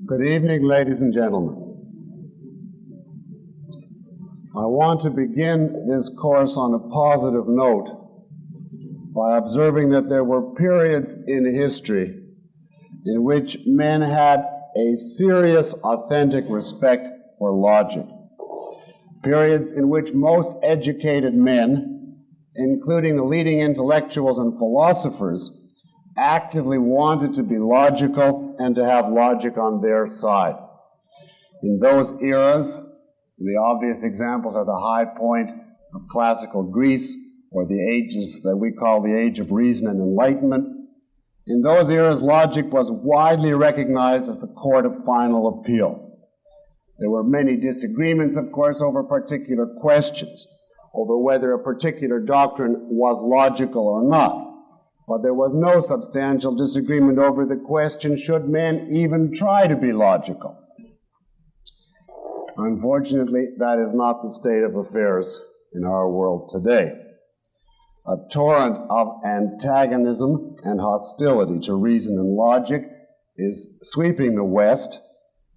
Good evening, ladies and gentlemen. I want to begin this course on a positive note by observing that there were periods in history in which men had a serious, authentic respect for logic. Periods in which most educated men, including the leading intellectuals and philosophers, actively wanted to be logical and to have logic on their side. In those eras, the obvious examples are the high point of classical Greece, or the ages that we call the Age of Reason and Enlightenment. In those eras, logic was widely recognized as the court of final appeal. There were many disagreements, of course, over particular questions, over whether a particular doctrine was logical or not. But there was no substantial disagreement over the question, should men even try to be logical? Unfortunately, that is not the state of affairs in our world today. A torrent of antagonism and hostility to reason and logic is sweeping the West.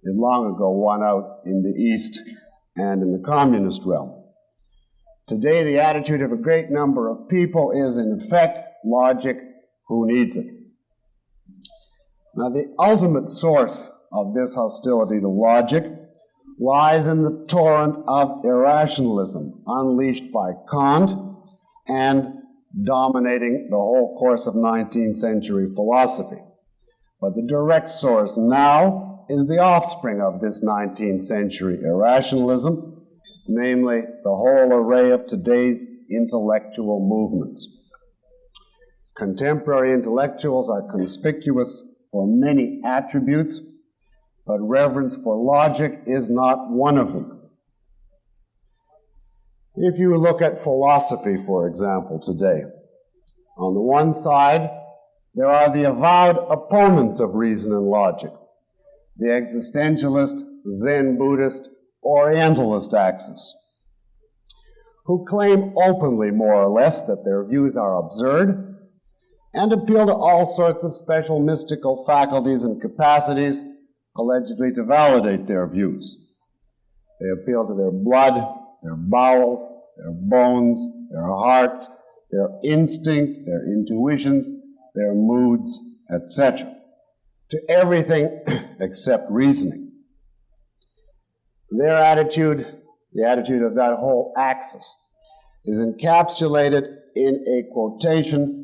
It long ago won out in the East and in the communist realm. Today, the attitude of a great number of people is, in effect, logic, who needs it? Now, the ultimate source of this hostility to logic lies in the torrent of irrationalism unleashed by Kant and dominating the whole course of 19th century philosophy. But the direct source now is the offspring of this 19th century irrationalism, namely the whole array of today's intellectual movements. Contemporary intellectuals are conspicuous for many attributes, but reverence for logic is not one of them. If you look at philosophy, for example, today, on the one side, there are the avowed opponents of reason and logic, the existentialist, Zen Buddhist, Orientalist axis, who claim openly, more or less, that their views are absurd, and appeal to all sorts of special mystical faculties and capacities, allegedly to validate their views. They appeal to their blood, their bowels, their bones, their hearts, their instincts, their intuitions, their moods, etc., to everything except reasoning. Their attitude, the attitude of that whole axis, is encapsulated in a quotation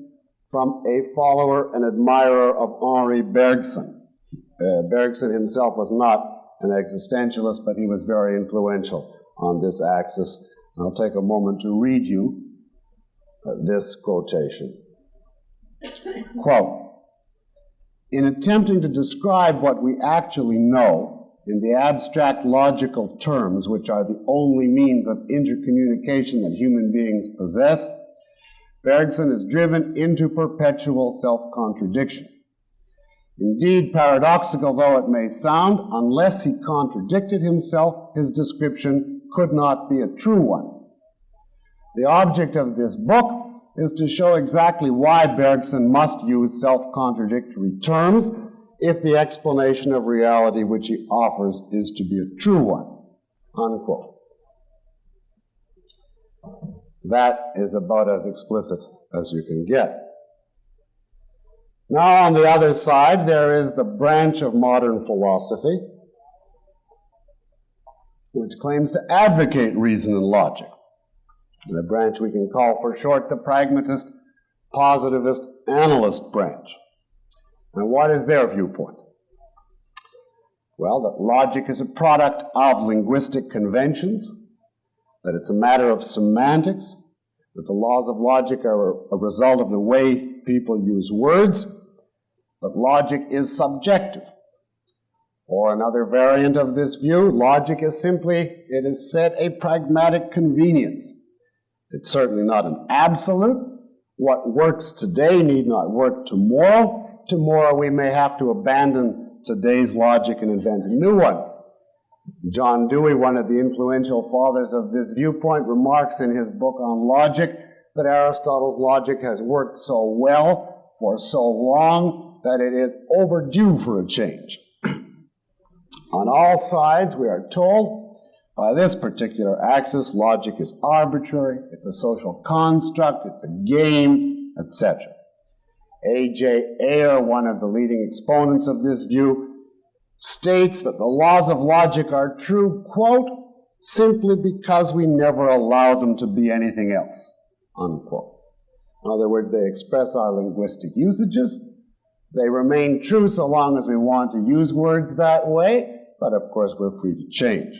from a follower and admirer of Henri Bergson. Bergson himself was not an existentialist, but he was very influential on this axis. I'll take a moment to read you this quotation. Quote, "In attempting to describe what we actually know in the abstract logical terms, which are the only means of intercommunication that human beings possess, Bergson is driven into perpetual self-contradiction. Indeed, paradoxical though it may sound, unless he contradicted himself, his description could not be a true one. The object of this book is to show exactly why Bergson must use self-contradictory terms if the explanation of reality which he offers is to be a true one." Unquote. That is about as explicit as you can get. Now, on the other side, there is the branch of modern philosophy which claims to advocate reason and logic. The branch we can call for short the pragmatist, positivist, analyst branch. And what is their viewpoint? Well, that logic is a product of linguistic conventions, that it's a matter of semantics, that the laws of logic are a result of the way people use words, that logic is subjective. Or another variant of this view, logic is simply, it is said, a pragmatic convenience. It's certainly not an absolute. What works today need not work tomorrow. Tomorrow we may have to abandon today's logic and invent a new one. John Dewey, one of the influential fathers of this viewpoint, remarks in his book on logic that Aristotle's logic has worked so well for so long that it is overdue for a change. On all sides, we are told, by this particular axis, logic is arbitrary, it's a social construct, it's a game, etc. A.J. Ayer, one of the leading exponents of this view, states that the laws of logic are true, quote, simply because we never allow them to be anything else, unquote. In other words, they express our linguistic usages. They remain true so long as we want to use words that way, but of course we're free to change.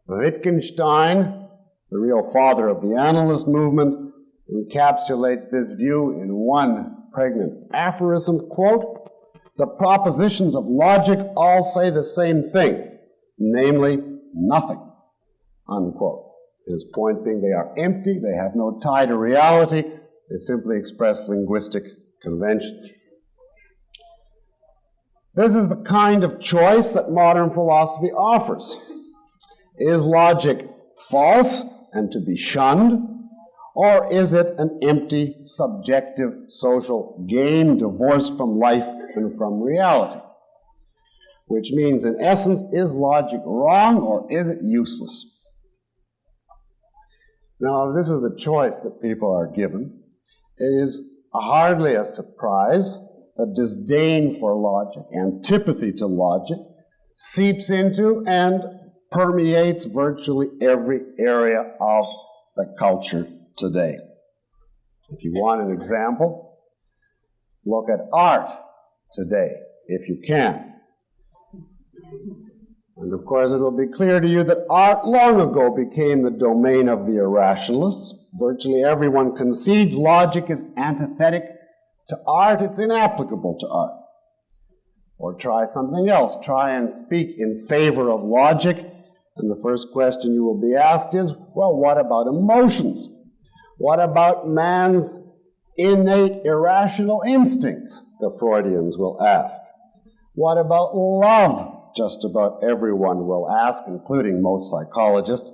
Wittgenstein, the real father of the analyst movement, encapsulates this view in one pregnant aphorism, quote, the propositions of logic all say the same thing, namely nothing, unquote. His point being they are empty, they have no tie to reality, they simply express linguistic conventions. This is the kind of choice that modern philosophy offers. Is logic false and to be shunned, or is it an empty, subjective, social game divorced from life and from reality? Which means, in essence, is logic wrong or is it useless? Now, if this is the choice that people are given, it is hardly a surprise that disdain for logic, antipathy to logic, seeps into and permeates virtually every area of the culture today. If you want an example, look at art today, if you can. And of course it will be clear to you that art long ago became the domain of the irrationalists. Virtually everyone concedes logic is antithetic to art, it's inapplicable to art. Or try something else. Try and speak in favor of logic, and the first question you will be asked is, well, what about emotions? What about man's innate irrational instincts? The Freudians will ask. What about love? Just about everyone will ask, including most psychologists.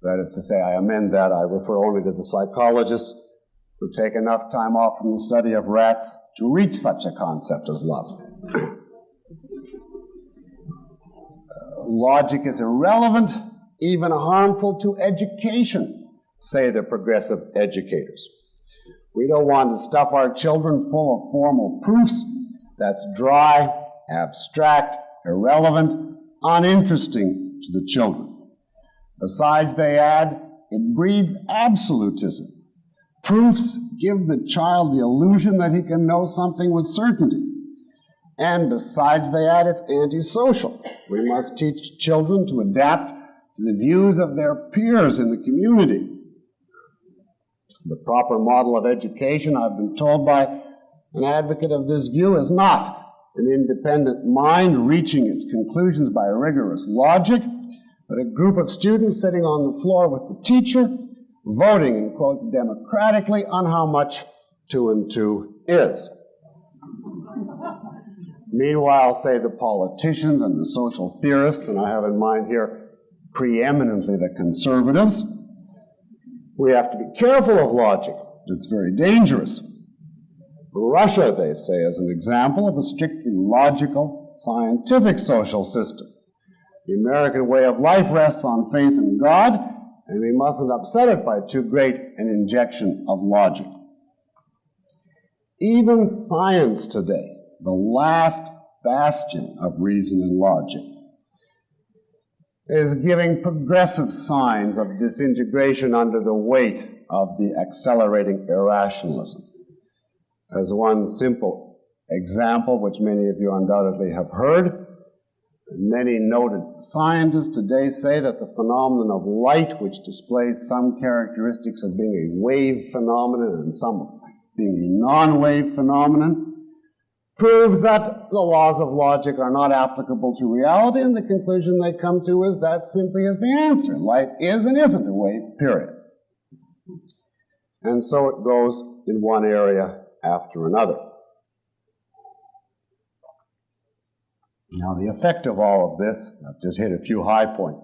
That is to say, I amend that, I refer only to the psychologists who take enough time off from the study of rats to reach such a concept as love. Logic is irrelevant, even harmful to education, say the progressive educators. We don't want to stuff our children full of formal proofs. That's dry, abstract, irrelevant, uninteresting to the children. Besides, they add, it breeds absolutism. Proofs give the child the illusion that he can know something with certainty. And besides, they add, it's antisocial. We must teach children to adapt to the views of their peers in the community. The proper model of education, I've been told by an advocate of this view, is not an independent mind reaching its conclusions by rigorous logic, but a group of students sitting on the floor with the teacher, voting, in quotes, democratically on how much 2 and 2 is. Meanwhile, say the politicians and the social theorists, and I have in mind here preeminently the conservatives, we have to be careful of logic. It's very dangerous. Russia, they say, is an example of a strictly logical, scientific social system. The American way of life rests on faith in God, and we mustn't upset it by too great an injection of logic. Even science today, the last bastion of reason and logic, is giving progressive signs of disintegration under the weight of the accelerating irrationalism. As one simple example, which many of you undoubtedly have heard, many noted scientists today say that the phenomenon of light, which displays some characteristics of being a wave phenomenon and some being a non-wave phenomenon, proves that the laws of logic are not applicable to reality, and the conclusion they come to is that simply is the answer. Light is and isn't a wave, period. And so it goes in one area after another. Now, the effect of all of this, I've just hit a few high points,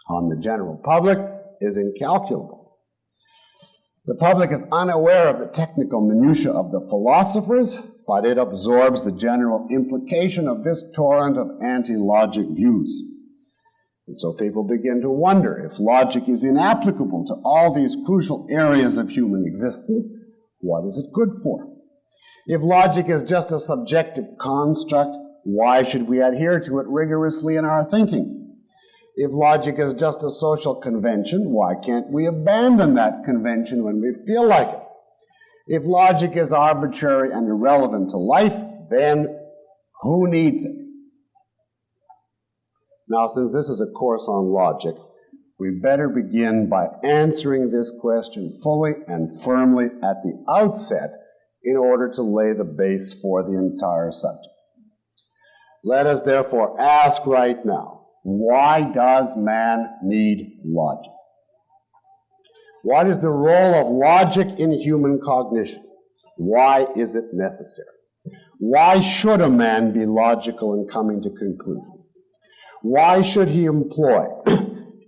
on the general public is incalculable. The public is unaware of the technical minutiae of the philosophers, but it absorbs the general implication of this torrent of anti-logic views. And so people begin to wonder, if logic is inapplicable to all these crucial areas of human existence, what is it good for? If logic is just a subjective construct, why should we adhere to it rigorously in our thinking? If logic is just a social convention, why can't we abandon that convention when we feel like it? If logic is arbitrary and irrelevant to life, then who needs it? Now, since this is a course on logic, we better begin by answering this question fully and firmly at the outset in order to lay the base for the entire subject. Let us therefore ask right now, why does man need logic? What is the role of logic in human cognition? Why is it necessary? Why should a man be logical in coming to conclusions? Why should he employ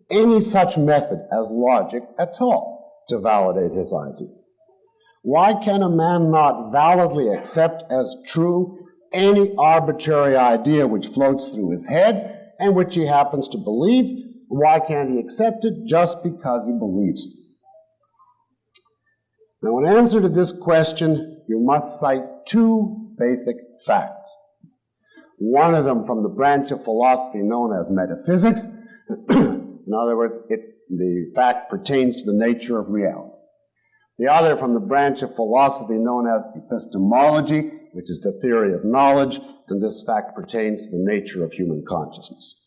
any such method as logic at all to validate his ideas? Why can a man not validly accept as true any arbitrary idea which floats through his head and which he happens to believe? Why can't he accept it just because he believes it? Now, in answer to this question, you must cite two basic facts. One of them from the branch of philosophy known as metaphysics. In other words, the fact pertains to the nature of reality. The other from the branch of philosophy known as epistemology, which is the theory of knowledge, and this fact pertains to the nature of human consciousness.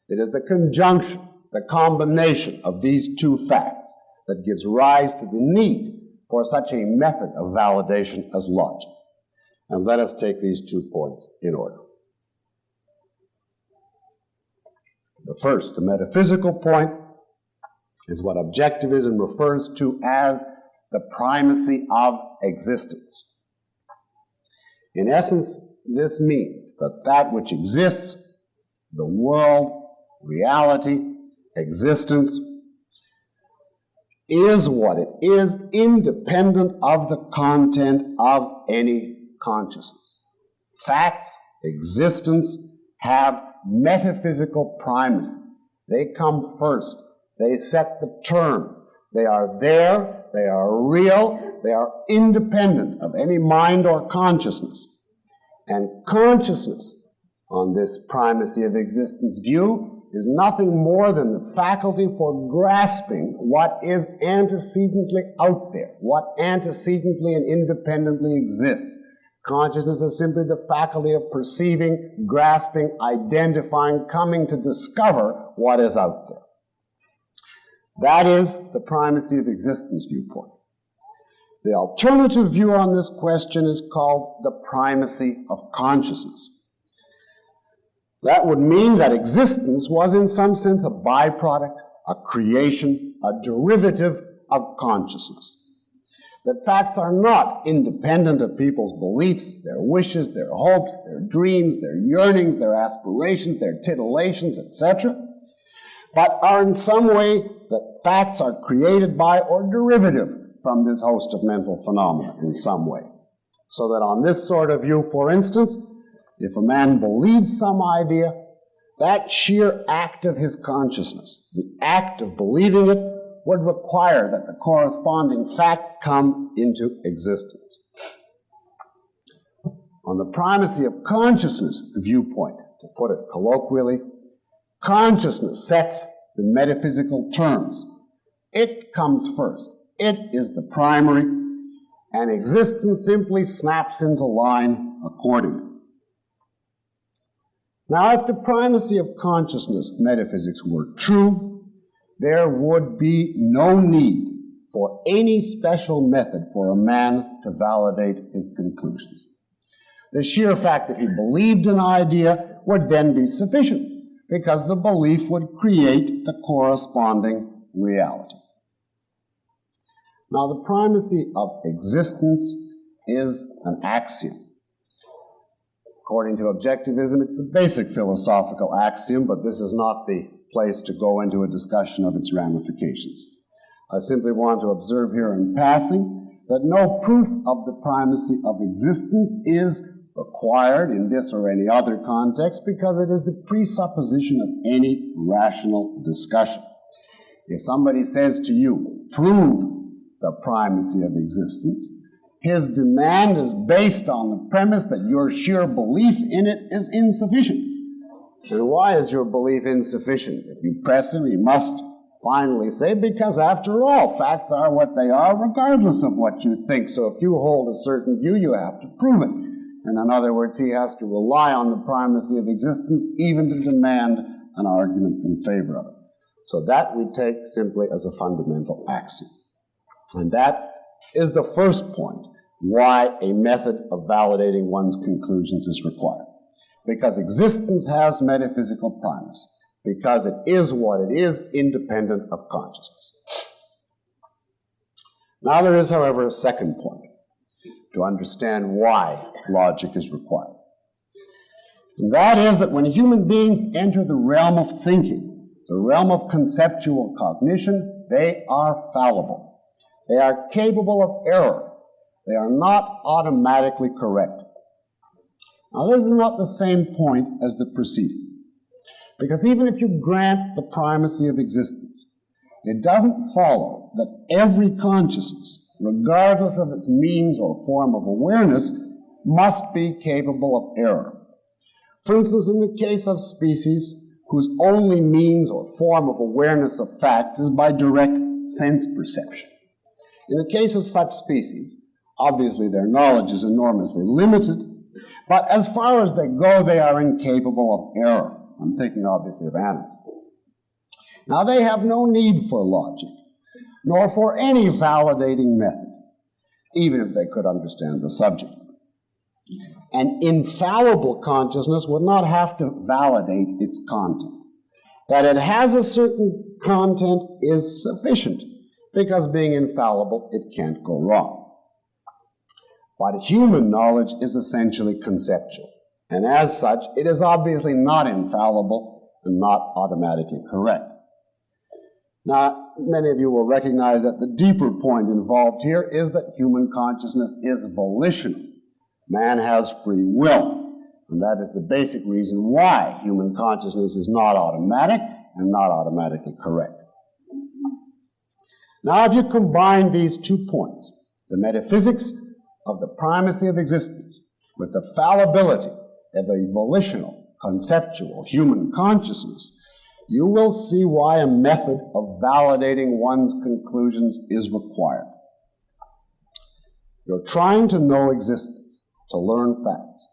It is the conjunction, the combination of these two facts that gives rise to the need for such a method of validation as logic. And let us take these 2 points in order. The first, the metaphysical point, is what objectivism refers to as the primacy of existence. In essence, this means that that which exists, the world, reality, existence, is what it is, independent of the content of any consciousness. Facts, existence, have metaphysical primacy. They come first. They set the terms. They are there. They are real. They are independent of any mind or consciousness. And consciousness, on this primacy of existence view, is nothing more than the faculty for grasping what is antecedently out there, what antecedently and independently exists. Consciousness is simply the faculty of perceiving, grasping, identifying, coming to discover what is out there. That is the primacy of existence viewpoint. The alternative view on this question is called the primacy of consciousness. That would mean that existence was in some sense a byproduct, a creation, a derivative of consciousness. That facts are not independent of people's beliefs, their wishes, their hopes, their dreams, their yearnings, their aspirations, their titillations, etc., but are in some way that facts are created by or derivative from this host of mental phenomena in some way. So that on this sort of view, for instance, if a man believes some idea, that sheer act of his consciousness, the act of believing it, would require that the corresponding fact come into existence. On the primacy of consciousness viewpoint, to put it colloquially, consciousness sets the metaphysical terms. It comes first. It is the primary, and existence simply snaps into line accordingly. Now, if the primacy of consciousness metaphysics were true, there would be no need for any special method for a man to validate his conclusions. The sheer fact that he believed an idea would then be sufficient, because the belief would create the corresponding reality. Now, the primacy of existence is an axiom. According to objectivism, it's the basic philosophical axiom, but this is not the place to go into a discussion of its ramifications. I simply want to observe here in passing that no proof of the primacy of existence is required in this or any other context because it is the presupposition of any rational discussion. If somebody says to you, prove the primacy of existence, his demand is based on the premise that your sheer belief in it is insufficient. And why is your belief insufficient? If you press him, he must finally say, because after all, facts are what they are regardless of what you think. So if you hold a certain view, you have to prove it. And in other words, he has to rely on the primacy of existence even to demand an argument in favor of it. So that we take simply as a fundamental axiom. And that is the first point, why a method of validating one's conclusions is required. Because existence has metaphysical primacy. Because it is what it is, independent of consciousness. Now there is, however, a second point to understand why logic is required. And that is that when human beings enter the realm of thinking, the realm of conceptual cognition, they are fallible. They are capable of error. They are not automatically correct. Now this is not the same point as the preceding. Because even if you grant the primacy of existence, it doesn't follow that every consciousness, regardless of its means or form of awareness, must be capable of error. For instance, in the case of species whose only means or form of awareness of facts is by direct sense perception. In the case of such species, obviously their knowledge is enormously limited, but as far as they go, they are incapable of error. I'm thinking obviously of animals. Now they have no need for logic, nor for any validating method, even if they could understand the subject. An infallible consciousness would not have to validate its content. That it has a certain content is sufficient, because being infallible, it can't go wrong. But human knowledge is essentially conceptual. And as such, it is obviously not infallible and not automatically correct. Now, many of you will recognize that the deeper point involved here is that human consciousness is volitional. Man has free will. And that is the basic reason why human consciousness is not automatic and not automatically correct. Now, if you combine these 2 points, the metaphysics of the primacy of existence with the fallibility of a volitional, conceptual human consciousness, you will see why a method of validating one's conclusions is required. You're trying to know existence, to learn facts.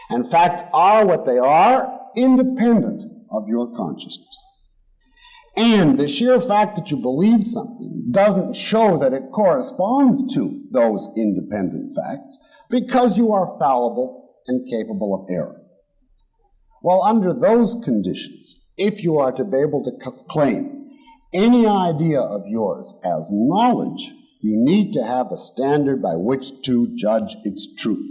And facts are what they are, independent of your consciousness. And the sheer fact that you believe something doesn't show that it corresponds to those independent facts, because you are fallible and capable of error. Well, under those conditions, if you are to be able to claim any idea of yours as knowledge, you need to have a standard by which to judge its truth.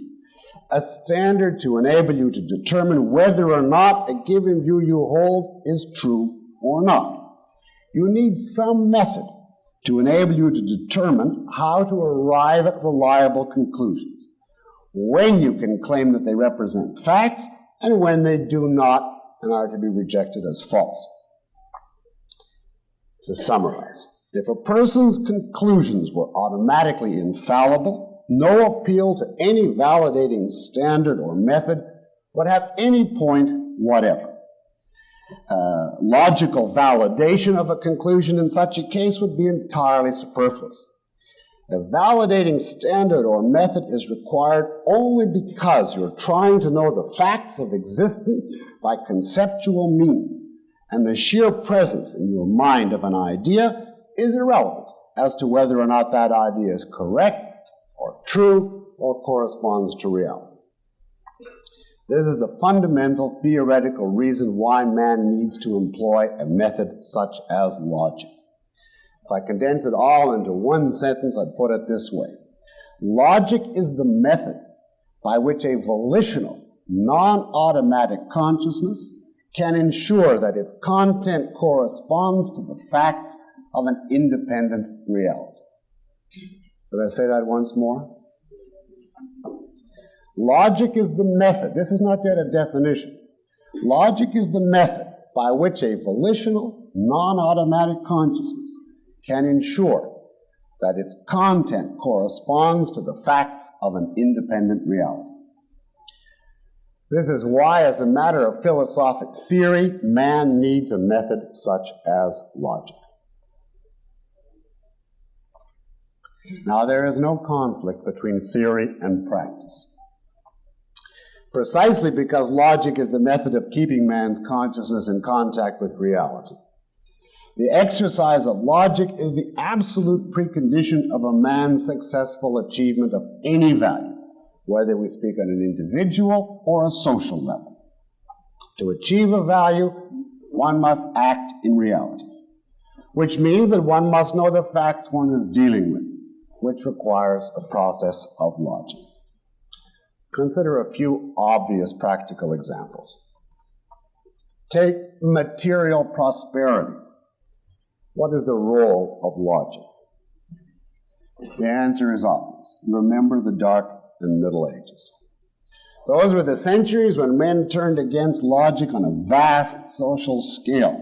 A standard to enable you to determine whether or not a given view you hold is true or not. You need some method to enable you to determine how to arrive at reliable conclusions, when you can claim that they represent facts, and when they do not and are to be rejected as false. To summarize, if a person's conclusions were automatically infallible, no appeal to any validating standard or method would have any point whatever. Logical validation of a conclusion in such a case would be entirely superfluous. A validating standard or method is required only because you're trying to know the facts of existence by conceptual means, and the sheer presence in your mind of an idea is irrelevant as to whether or not that idea is correct or true or corresponds to reality. This is the fundamental theoretical reason why man needs to employ a method such as logic. If I condense it all into one sentence, I'd put it this way. Logic is the method by which a volitional, non-automatic consciousness can ensure that its content corresponds to the facts of an independent reality. Did I say that once more? Logic is the method. This is not yet a definition. Logic is the method by which a volitional, non-automatic consciousness can ensure that its content corresponds to the facts of an independent reality. This is why, as a matter of philosophic theory, man needs a method such as logic. Now, there is no conflict between theory and practice. Precisely because logic is the method of keeping man's consciousness in contact with reality. The exercise of logic is the absolute precondition of a man's successful achievement of any value, whether we speak on an individual or a social level. To achieve a value, one must act in reality, which means that one must know the facts one is dealing with, which requires a process of logic. Consider a few obvious practical examples. Take material prosperity. What is the role of logic? The answer is obvious. Remember the Dark and Middle Ages. Those were the centuries when men turned against logic on a vast social scale,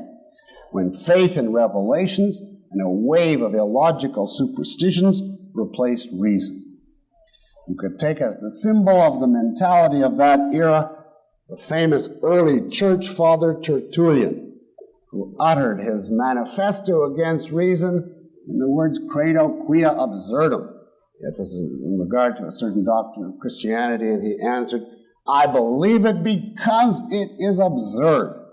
when faith in revelations and a wave of illogical superstitions replaced reason. You could take as the symbol of the mentality of that era the famous early church father Tertullian, who uttered his manifesto against reason in the words credo quia absurdum. It was in regard to a certain doctrine of Christianity, and he answered, I believe it because it is absurd.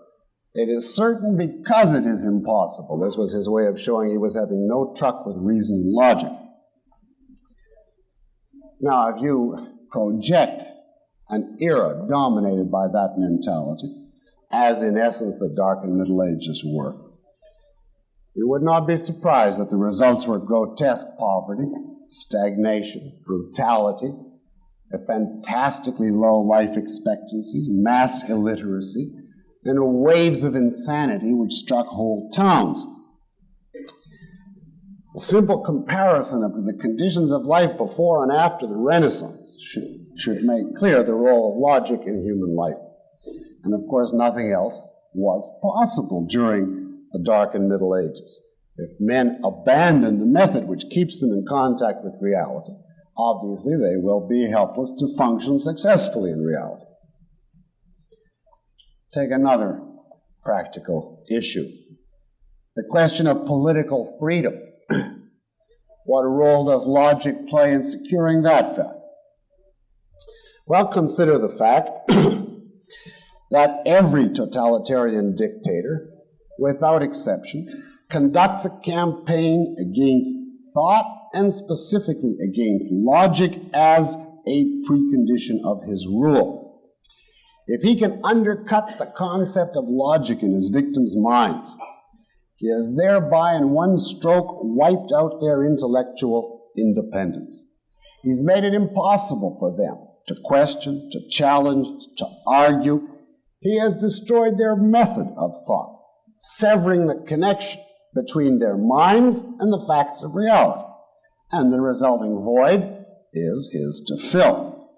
It is certain because it is impossible. This was his way of showing he was having no truck with reason and logic. Now, if you project an era dominated by that mentality, as in essence the Dark and Middle Ages were, you would not be surprised that the results were grotesque poverty, stagnation, brutality, a fantastically low life expectancy, mass illiteracy, and waves of insanity which struck whole towns. A simple comparison of the conditions of life before and after the Renaissance should make clear the role of logic in human life. And of course, nothing else was possible during the Dark and Middle Ages. If men abandon the method which keeps them in contact with reality, obviously they will be helpless to function successfully in reality. Take another practical issue. The question of political freedom. What role does logic play in securing that fact? Well, consider the fact that every totalitarian dictator, without exception, conducts a campaign against thought and specifically against logic as a precondition of his rule. If he can undercut the concept of logic in his victims' minds, he has thereby in one stroke wiped out their intellectual independence. He's made it impossible for them to question, to challenge, to argue. He has destroyed their method of thought, severing the connection between their minds and the facts of reality. And the resulting void is his to fill.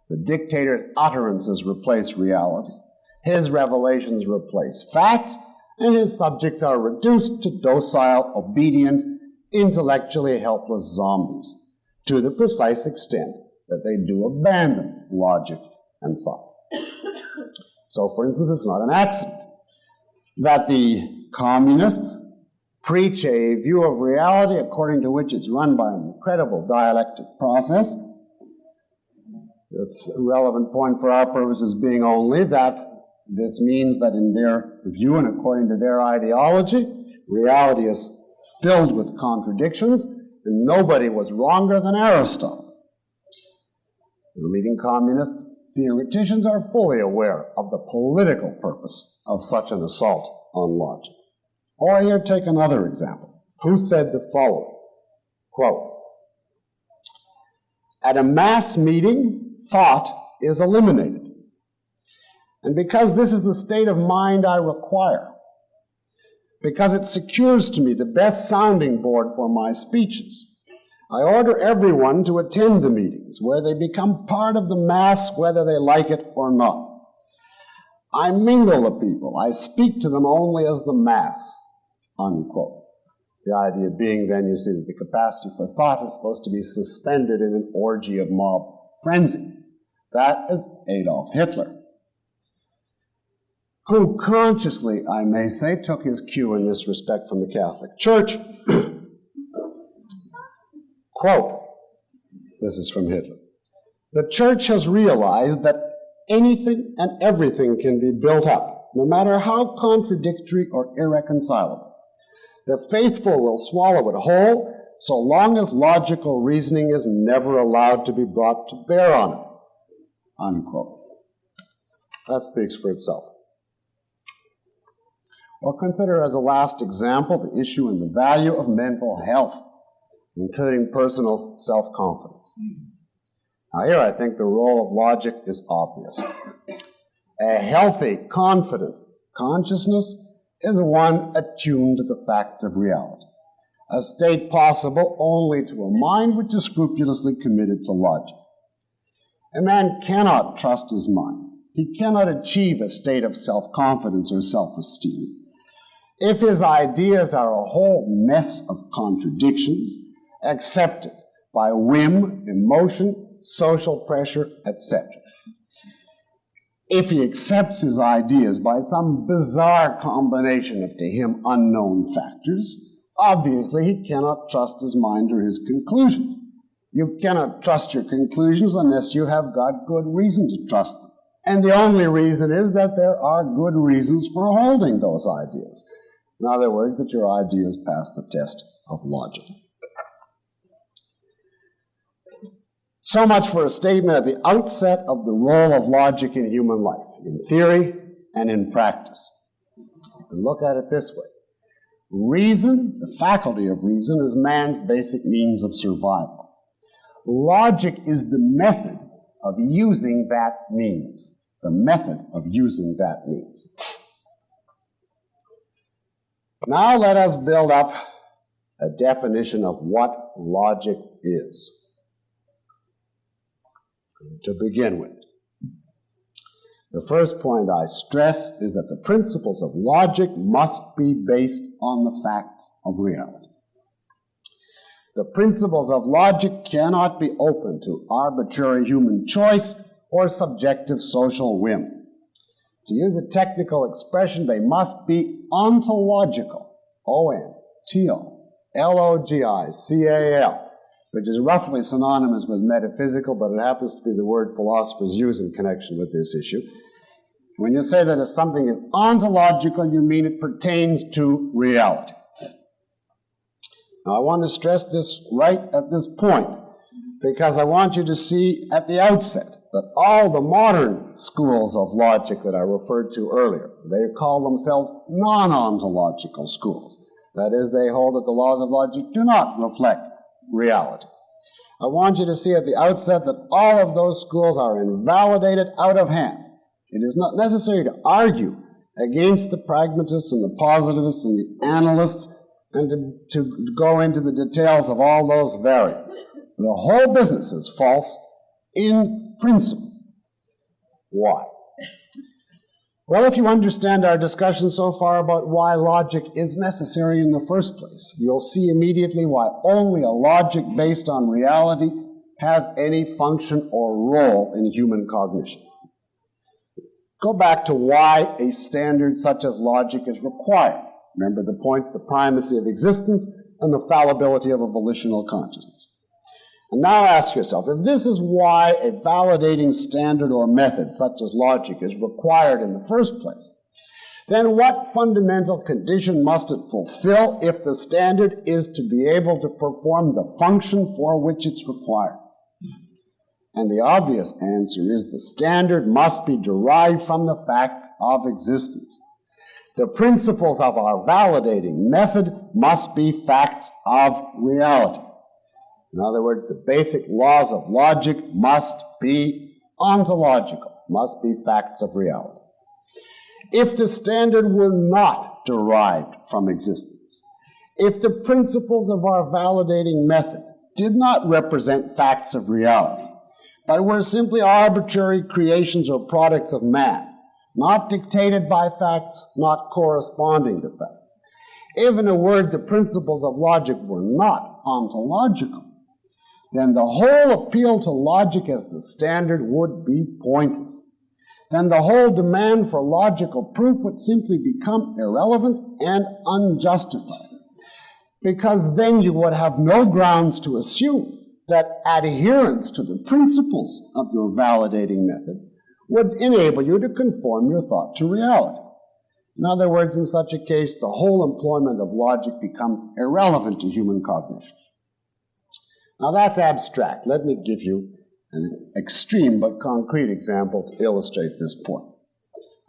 The dictator's utterances replace reality. His revelations replace facts, and his subjects are reduced to docile, obedient, intellectually helpless zombies, to the precise extent that they do abandon logic and thought. So, for instance, it's not an accident that the communists preach a view of reality according to which it's run by an incredible dialectic process. It's a relevant point for our purposes being only that this means that in their view and according to their ideology, reality is filled with contradictions, and nobody was wronger than Aristotle. The leading communist theoreticians are fully aware of the political purpose of such an assault on logic. Or here, take another example. Who said the following, quote, at a mass meeting, thought is eliminated. And because this is the state of mind I require, because it secures to me the best sounding board for my speeches, I order everyone to attend the meetings, where they become part of the mass whether they like it or not. I mingle the people. I speak to them only as the mass, unquote. The idea being then, you see, that the capacity for thought is supposed to be suspended in an orgy of mob frenzy. That is Adolf Hitler, who consciously, I may say, took his cue in this respect from the Catholic Church. Quote, this is from Hitler, "The Church has realized that anything and everything can be built up, no matter how contradictory or irreconcilable. The faithful will swallow it whole, so long as logical reasoning is never allowed to be brought to bear on it." Unquote. That speaks for itself. Or consider as a last example the issue and the value of mental health, including personal self-confidence. Now here I think the role of logic is obvious. A healthy, confident consciousness is one attuned to the facts of reality, a state possible only to a mind which is scrupulously committed to logic. A man cannot trust his mind. He cannot achieve a state of self-confidence or self-esteem if his ideas are a whole mess of contradictions, accepted by whim, emotion, social pressure, etc. If he accepts his ideas by some bizarre combination of to him unknown factors, obviously he cannot trust his mind or his conclusions. You cannot trust your conclusions unless you have got good reason to trust them. And the only reason is that there are good reasons for holding those ideas. In other words, that your ideas pass the test of logic. So much for a statement at the outset of the role of logic in human life, in theory and in practice. You can look at it this way. Reason, the faculty of reason, is man's basic means of survival. Logic is the method of using that means. The method of using that means. Now let us build up a definition of what logic is. To begin with, the first point I stress is that the principles of logic must be based on the facts of reality. The principles of logic cannot be open to arbitrary human choice or subjective social whim. To use a technical expression, they must be ontological, O-N-T-O-L-O-G-I-C-A-L, which is roughly synonymous with metaphysical, but it happens to be the word philosophers use in connection with this issue. When you say that something is ontological, you mean it pertains to reality. Now, I want to stress this right at this point, because I want you to see at the outset that all the modern schools of logic that I referred to earlier, they call themselves non-ontological schools. That is, they hold that the laws of logic do not reflect reality. I want you to see at the outset that all of those schools are invalidated out of hand. It is not necessary to argue against the pragmatists and the positivists and the analysts and to go into the details of all those variants. The whole business is false in principle. Why? Well, if you understand our discussion so far about why logic is necessary in the first place, you'll see immediately why only a logic based on reality has any function or role in human cognition. Go back to why a standard such as logic is required. Remember the points, the primacy of existence and the fallibility of a volitional consciousness. And now ask yourself, if this is why a validating standard or method such as logic is required in the first place, then what fundamental condition must it fulfill if the standard is to be able to perform the function for which it's required? And the obvious answer is the standard must be derived from the facts of existence. The principles of our validating method must be facts of reality. In other words, the basic laws of logic must be ontological, must be facts of reality. If the standard were not derived from existence, if the principles of our validating method did not represent facts of reality, but were simply arbitrary creations or products of man, not dictated by facts, not corresponding to facts. If, in a word, the principles of logic were not ontological, then the whole appeal to logic as the standard would be pointless. Then the whole demand for logical proof would simply become irrelevant and unjustified, because then you would have no grounds to assume that adherence to the principles of your validating method would enable you to conform your thought to reality. In other words, in such a case, the whole employment of logic becomes irrelevant to human cognition. Now that's abstract. Let me give you an extreme but concrete example to illustrate this point.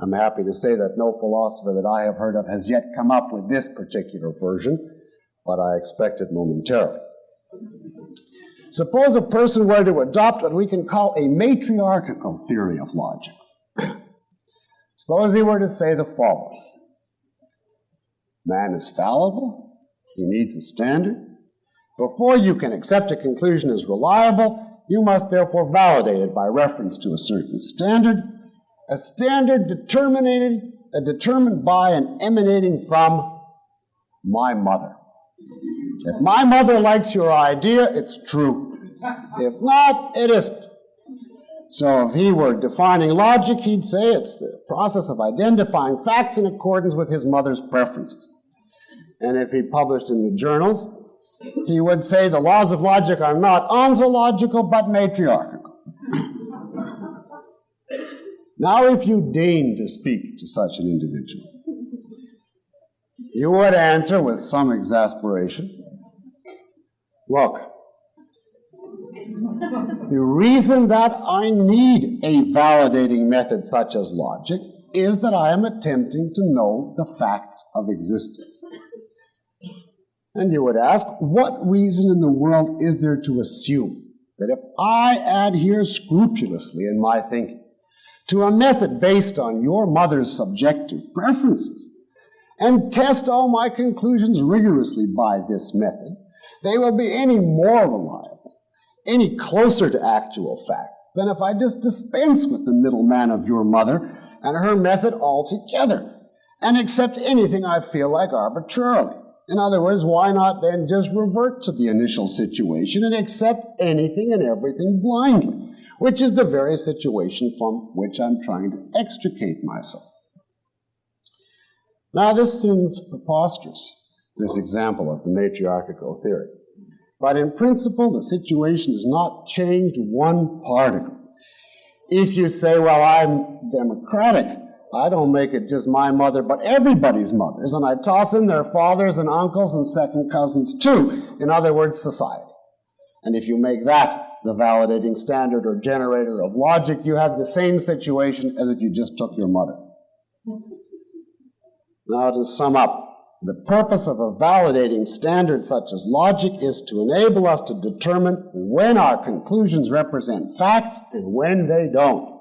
I'm happy to say that no philosopher that I have heard of has yet come up with this particular version, but I expect it momentarily. Suppose a person were to adopt what we can call a matriarchal theory of logic. Suppose he were to say the following: man is fallible, he needs a standard. Before you can accept a conclusion as reliable, you must therefore validate it by reference to a certain standard, a standard determined by and emanating from my mother. If my mother likes your idea, it's true. If not, it isn't. So if he were defining logic, he'd say it's the process of identifying facts in accordance with his mother's preferences. And if he published in the journals, he would say the laws of logic are not ontological but matriarchal. Now, if you deign to speak to such an individual, you would answer with some exasperation, look, the reason that I need a validating method such as logic is that I am attempting to know the facts of existence. And you would ask, what reason in the world is there to assume that if I adhere scrupulously in my thinking to a method based on your mother's subjective preferences and test all my conclusions rigorously by this method, they will be any more reliable, any closer to actual fact than if I just dispense with the middleman of your mother and her method altogether and accept anything I feel like arbitrarily? In other words, why not then just revert to the initial situation and accept anything and everything blindly, which is the very situation from which I'm trying to extricate myself. Now, this seems preposterous, this example of the matriarchal theory. But in principle, the situation is not changed one particle. If you say, well, I'm democratic, I don't make it just my mother, but everybody's mothers, and I toss in their fathers and uncles and second cousins too. In other words, society. And if you make that the validating standard or generator of logic, you have the same situation as if you just took your mother. Now, to sum up, the purpose of a validating standard such as logic is to enable us to determine when our conclusions represent facts and when they don't.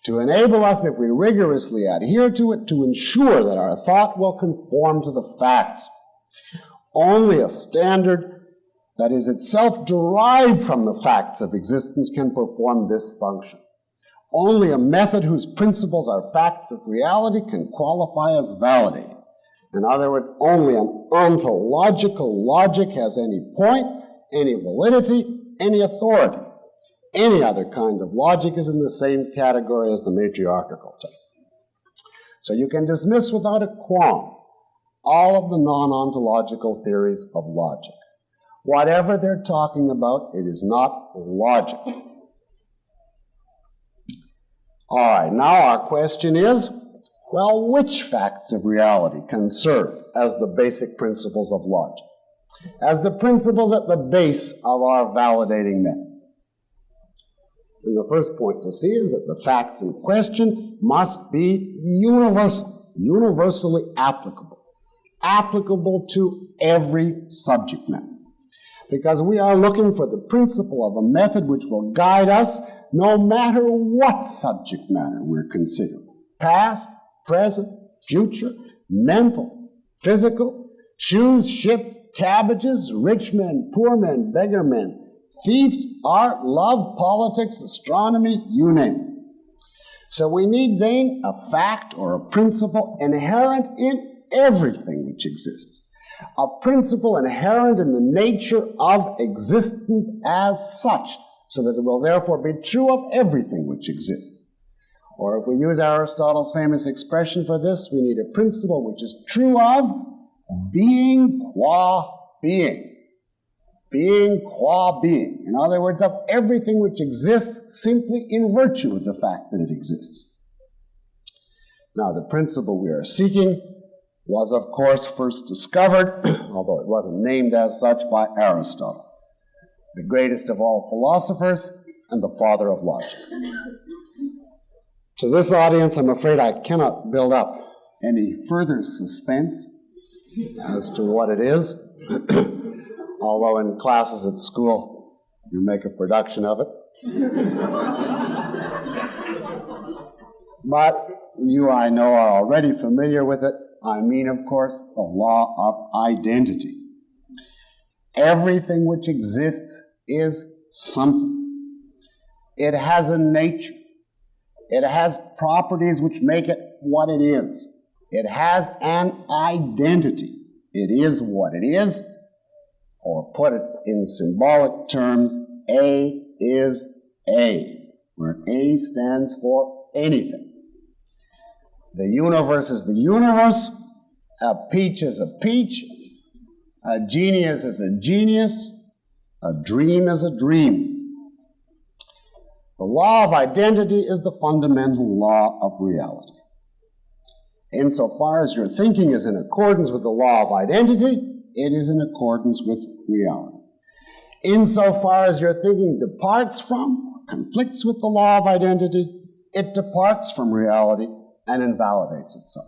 To enable us, if we rigorously adhere to it, to ensure that our thought will conform to the facts. Only a standard that is itself derived from the facts of existence can perform this function. Only a method whose principles are facts of reality can qualify as validating. In other words, only an ontological logic has any point, any validity, any authority. Any other kind of logic is in the same category as the matriarchal type. So you can dismiss without a qualm all of the non-ontological theories of logic. Whatever they're talking about, it is not logic. All right, now our question is, well, which facts of reality can serve as the basic principles of logic, as the principles at the base of our validating method? And the first point to see is that the facts in question must be universal, universally applicable to every subject matter. Because we are looking for the principle of a method which will guide us no matter what subject matter we're considering. Past, present, future, mental, physical, choose, shift, cabbages, rich men, poor men, beggar men, thieves, art, love, politics, astronomy, you name it. So we need then a fact or a principle inherent in everything which exists. A principle inherent in the nature of existence as such, so that it will therefore be true of everything which exists. Or if we use Aristotle's famous expression for this, we need a principle which is true of being qua being. Being qua being. In other words, of everything which exists simply in virtue of the fact that it exists. Now, the principle we are seeking was, of course, first discovered, although it wasn't named as such, by Aristotle, the greatest of all philosophers and the father of logic. To this audience, I'm afraid I cannot build up any further suspense as to what it is, although in classes at school you make a production of it. But you, I know, are already familiar with it. I mean, of course, the law of identity. Everything which exists is something. It has a nature. It has properties which make it what it is. It has an identity. It is what it is, or put it in symbolic terms, A is A, where A stands for anything. The universe is the universe, a peach is a peach, a genius is a genius, a dream is a dream. The law of identity is the fundamental law of reality. Insofar as your thinking is in accordance with the law of identity, it is in accordance with reality. Insofar as your thinking departs from, or conflicts with the law of identity, it departs from reality and invalidates itself.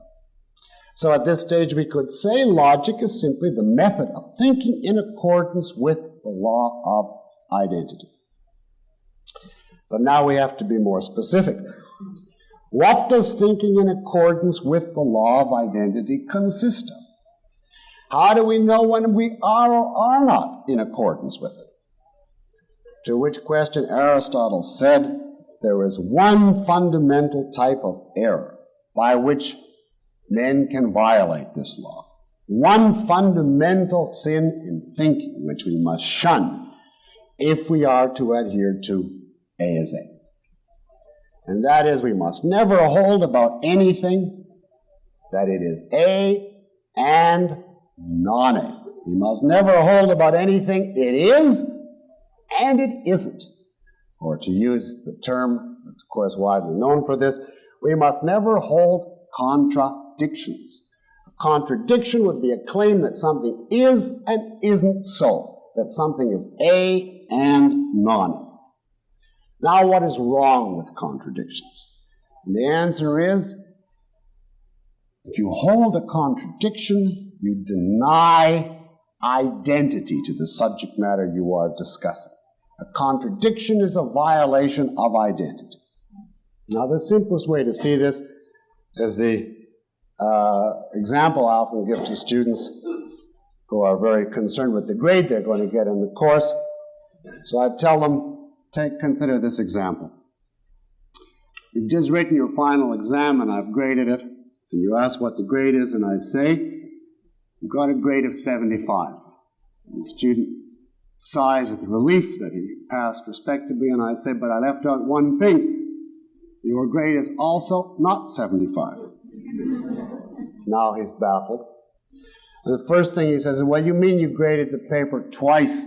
So at this stage we could say logic is simply the method of thinking in accordance with the law of identity. But now we have to be more specific. What does thinking in accordance with the law of identity consist of? How do we know when we are or are not in accordance with it? To which question Aristotle said, there is one fundamental type of error by which men can violate this law. One fundamental sin in thinking which we must shun if we are to adhere to A is A. And that is, we must never hold about anything that it is A and non-A. We must never hold about anything it is and it isn't. Or to use the term that's of course widely known for this, we must never hold contradictions. A contradiction would be a claim that something is and isn't so, that something is A and non-A. Now, what is wrong with contradictions? And the answer is, if you hold a contradiction, you deny identity to the subject matter you are discussing. A contradiction is a violation of identity. Now, the simplest way to see this is the example I often give to students who are very concerned with the grade they're going to get in the course. So I tell them, consider this example. You've just written your final exam and I've graded it, and you ask what the grade is, and I say, you've got a grade of 75. And the student sighs with relief that he passed respectably, and I say, but I left out one thing. Your grade is also not 75. Now he's baffled. And the first thing he says is, well, you mean you graded the paper twice?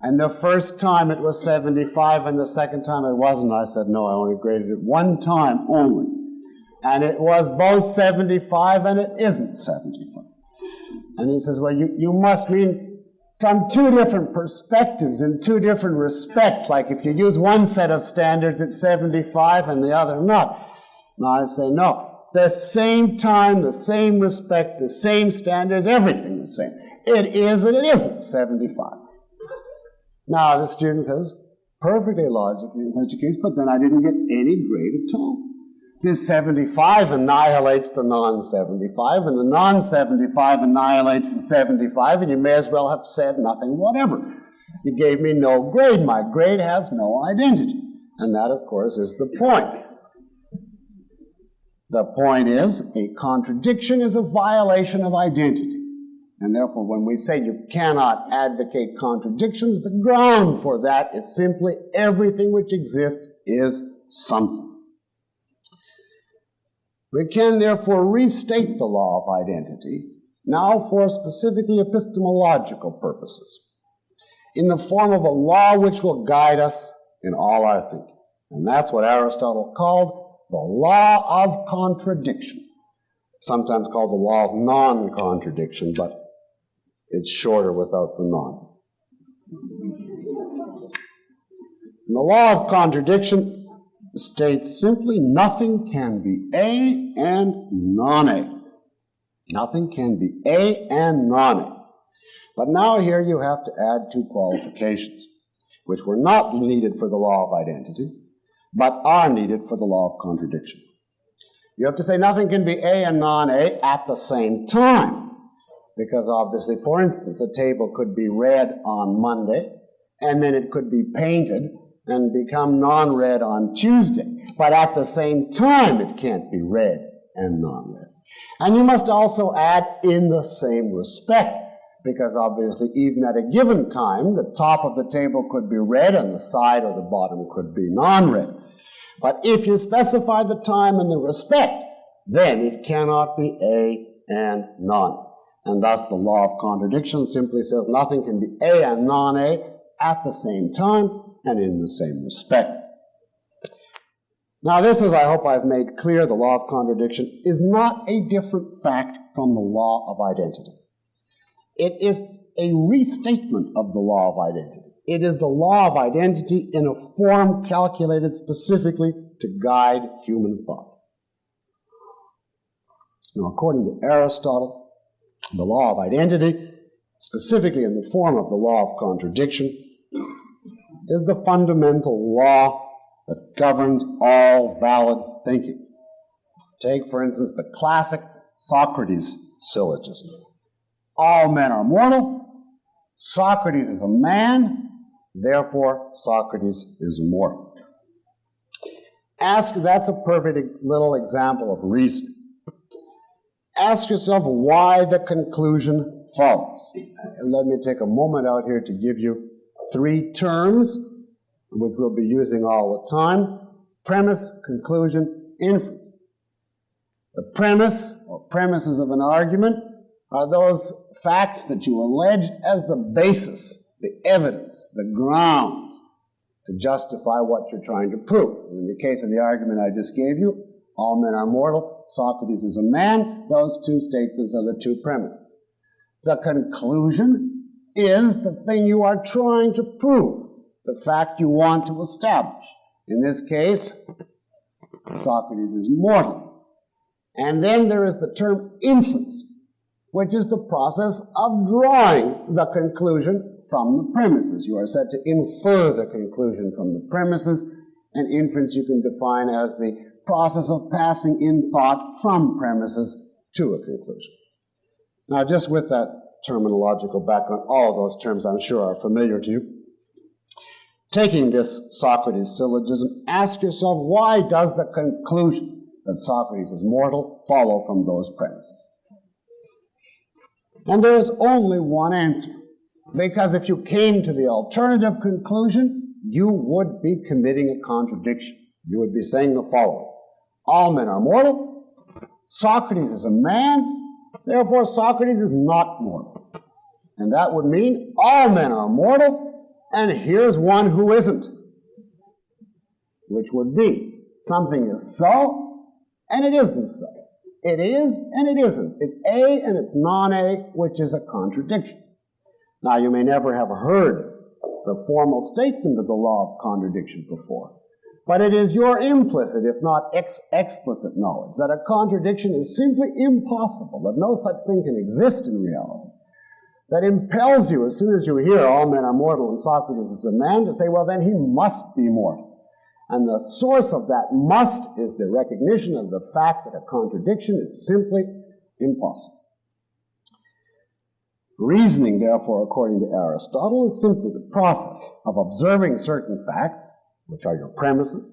And the first time it was 75 and the second time it wasn't. I said, no, I only graded it one time only. And it was both 75 and it isn't 75. And he says, well, you must mean from two different perspectives in two different respects. Like if you use one set of standards, it's 75 and the other not. Now I say, no. The same time, the same respect, the same standards, everything the same. It is and it isn't 75. Now, the student says, perfectly logically in such a case, but then I didn't get any grade at all. This 75 annihilates the non-75, and the non-75 annihilates the 75, and you may as well have said nothing whatever. You gave me no grade. My grade has no identity. And that, of course, is the point. The point is, a contradiction is a violation of identity. And therefore, when we say you cannot advocate contradictions, the ground for that is simply everything which exists is something. We can therefore restate the law of identity, now for specifically epistemological purposes, in the form of a law which will guide us in all our thinking. And that's what Aristotle called the Law of Contradiction, sometimes called the Law of Non-Contradiction, but it's shorter without the non. And the Law of Contradiction states simply nothing can be A and non-A. Nothing can be A and non-A. But now here you have to add two qualifications, which were not needed for the law of identity, but are needed for the law of contradiction. You have to say nothing can be A and non-A at the same time, because obviously, for instance, a table could be red on Monday, and then it could be painted and become non-red on Tuesday. But at the same time, it can't be red and non-red. And you must also add in the same respect, because obviously even at a given time, the top of the table could be red and the side or the bottom could be non-red. But if you specify the time and the respect, then it cannot be A and non. And thus the law of contradiction simply says nothing can be A and non-A at the same time and in the same respect. Now this, as I hope I've made clear, the law of contradiction is not a different fact from the law of identity. It is a restatement of the law of identity. It is the law of identity in a form calculated specifically to guide human thought. Now, according to Aristotle, the law of identity, specifically in the form of the law of contradiction, is the fundamental law that governs all valid thinking. Take, for instance, the classic Socrates Syllogism. All men are mortal. Socrates is a man. Therefore, Socrates is mortal. That's a perfect little example of reasoning. Ask yourself why the conclusion follows. Let me take a moment out here to give you three terms, which we'll be using all the time: premise, conclusion, inference. The premise, or premises of an argument, are those facts that you allege as the basis, the evidence, the grounds to justify what you're trying to prove. In the case of the argument I just gave you, all men are mortal, Socrates is a man, those two statements are the two premises. The conclusion is the thing you are trying to prove, the fact you want to establish. In this case, Socrates is mortal. And then there is the term inference, which is the process of drawing the conclusion from the premises. You are said to infer the conclusion from the premises, and inference you can define as the process of passing in thought from premises to a conclusion. Now, just with that terminological background, all of those terms I'm sure are familiar to you. Taking this Socrates syllogism, ask yourself, why does the conclusion that Socrates is mortal follow from those premises? And there is only one answer. Because if you came to the alternative conclusion, you would be committing a contradiction. You would be saying the following: all men are mortal, Socrates is a man, therefore Socrates is not mortal. And that would mean all men are mortal, and here's one who isn't. Which would be, something is so, and it isn't so. It is, and it isn't. It's A, and it's non-A, which is a contradiction. Now, you may never have heard the formal statement of the law of contradiction before, but it is your implicit, if not explicit knowledge, that a contradiction is simply impossible, that no such thing can exist in reality, that impels you, as soon as you hear all men are mortal and Socrates is a man, to say, well, then he must be mortal. And the source of that must is the recognition of the fact that a contradiction is simply impossible. Reasoning, therefore, according to Aristotle, is simply the process of observing certain facts, which are your premises,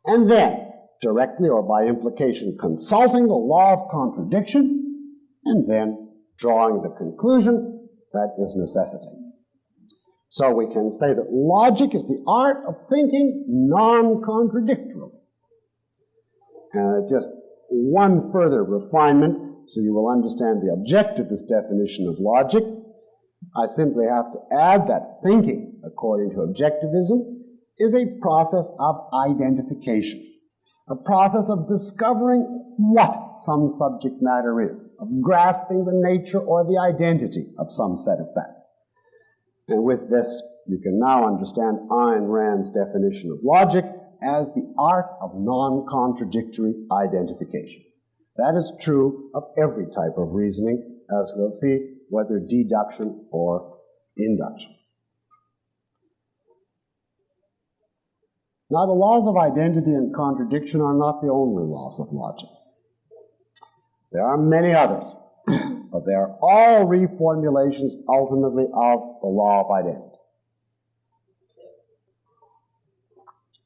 and then, directly or by implication, consulting the law of contradiction, and then drawing the conclusion that is necessitated. So we can say that logic is the art of thinking non-contradictorily. And just one further refinement, so you will understand the objectivist definition of logic. I simply have to add that thinking, according to objectivism, is a process of identification, a process of discovering what some subject matter is, of grasping the nature or the identity of some set of facts. And with this, you can now understand Ayn Rand's definition of logic as the art of non-contradictory identification. That is true of every type of reasoning, as we'll see, whether deduction or induction. Now, the laws of identity and contradiction are not the only laws of logic. There are many others, but they are all reformulations, ultimately, of the law of identity.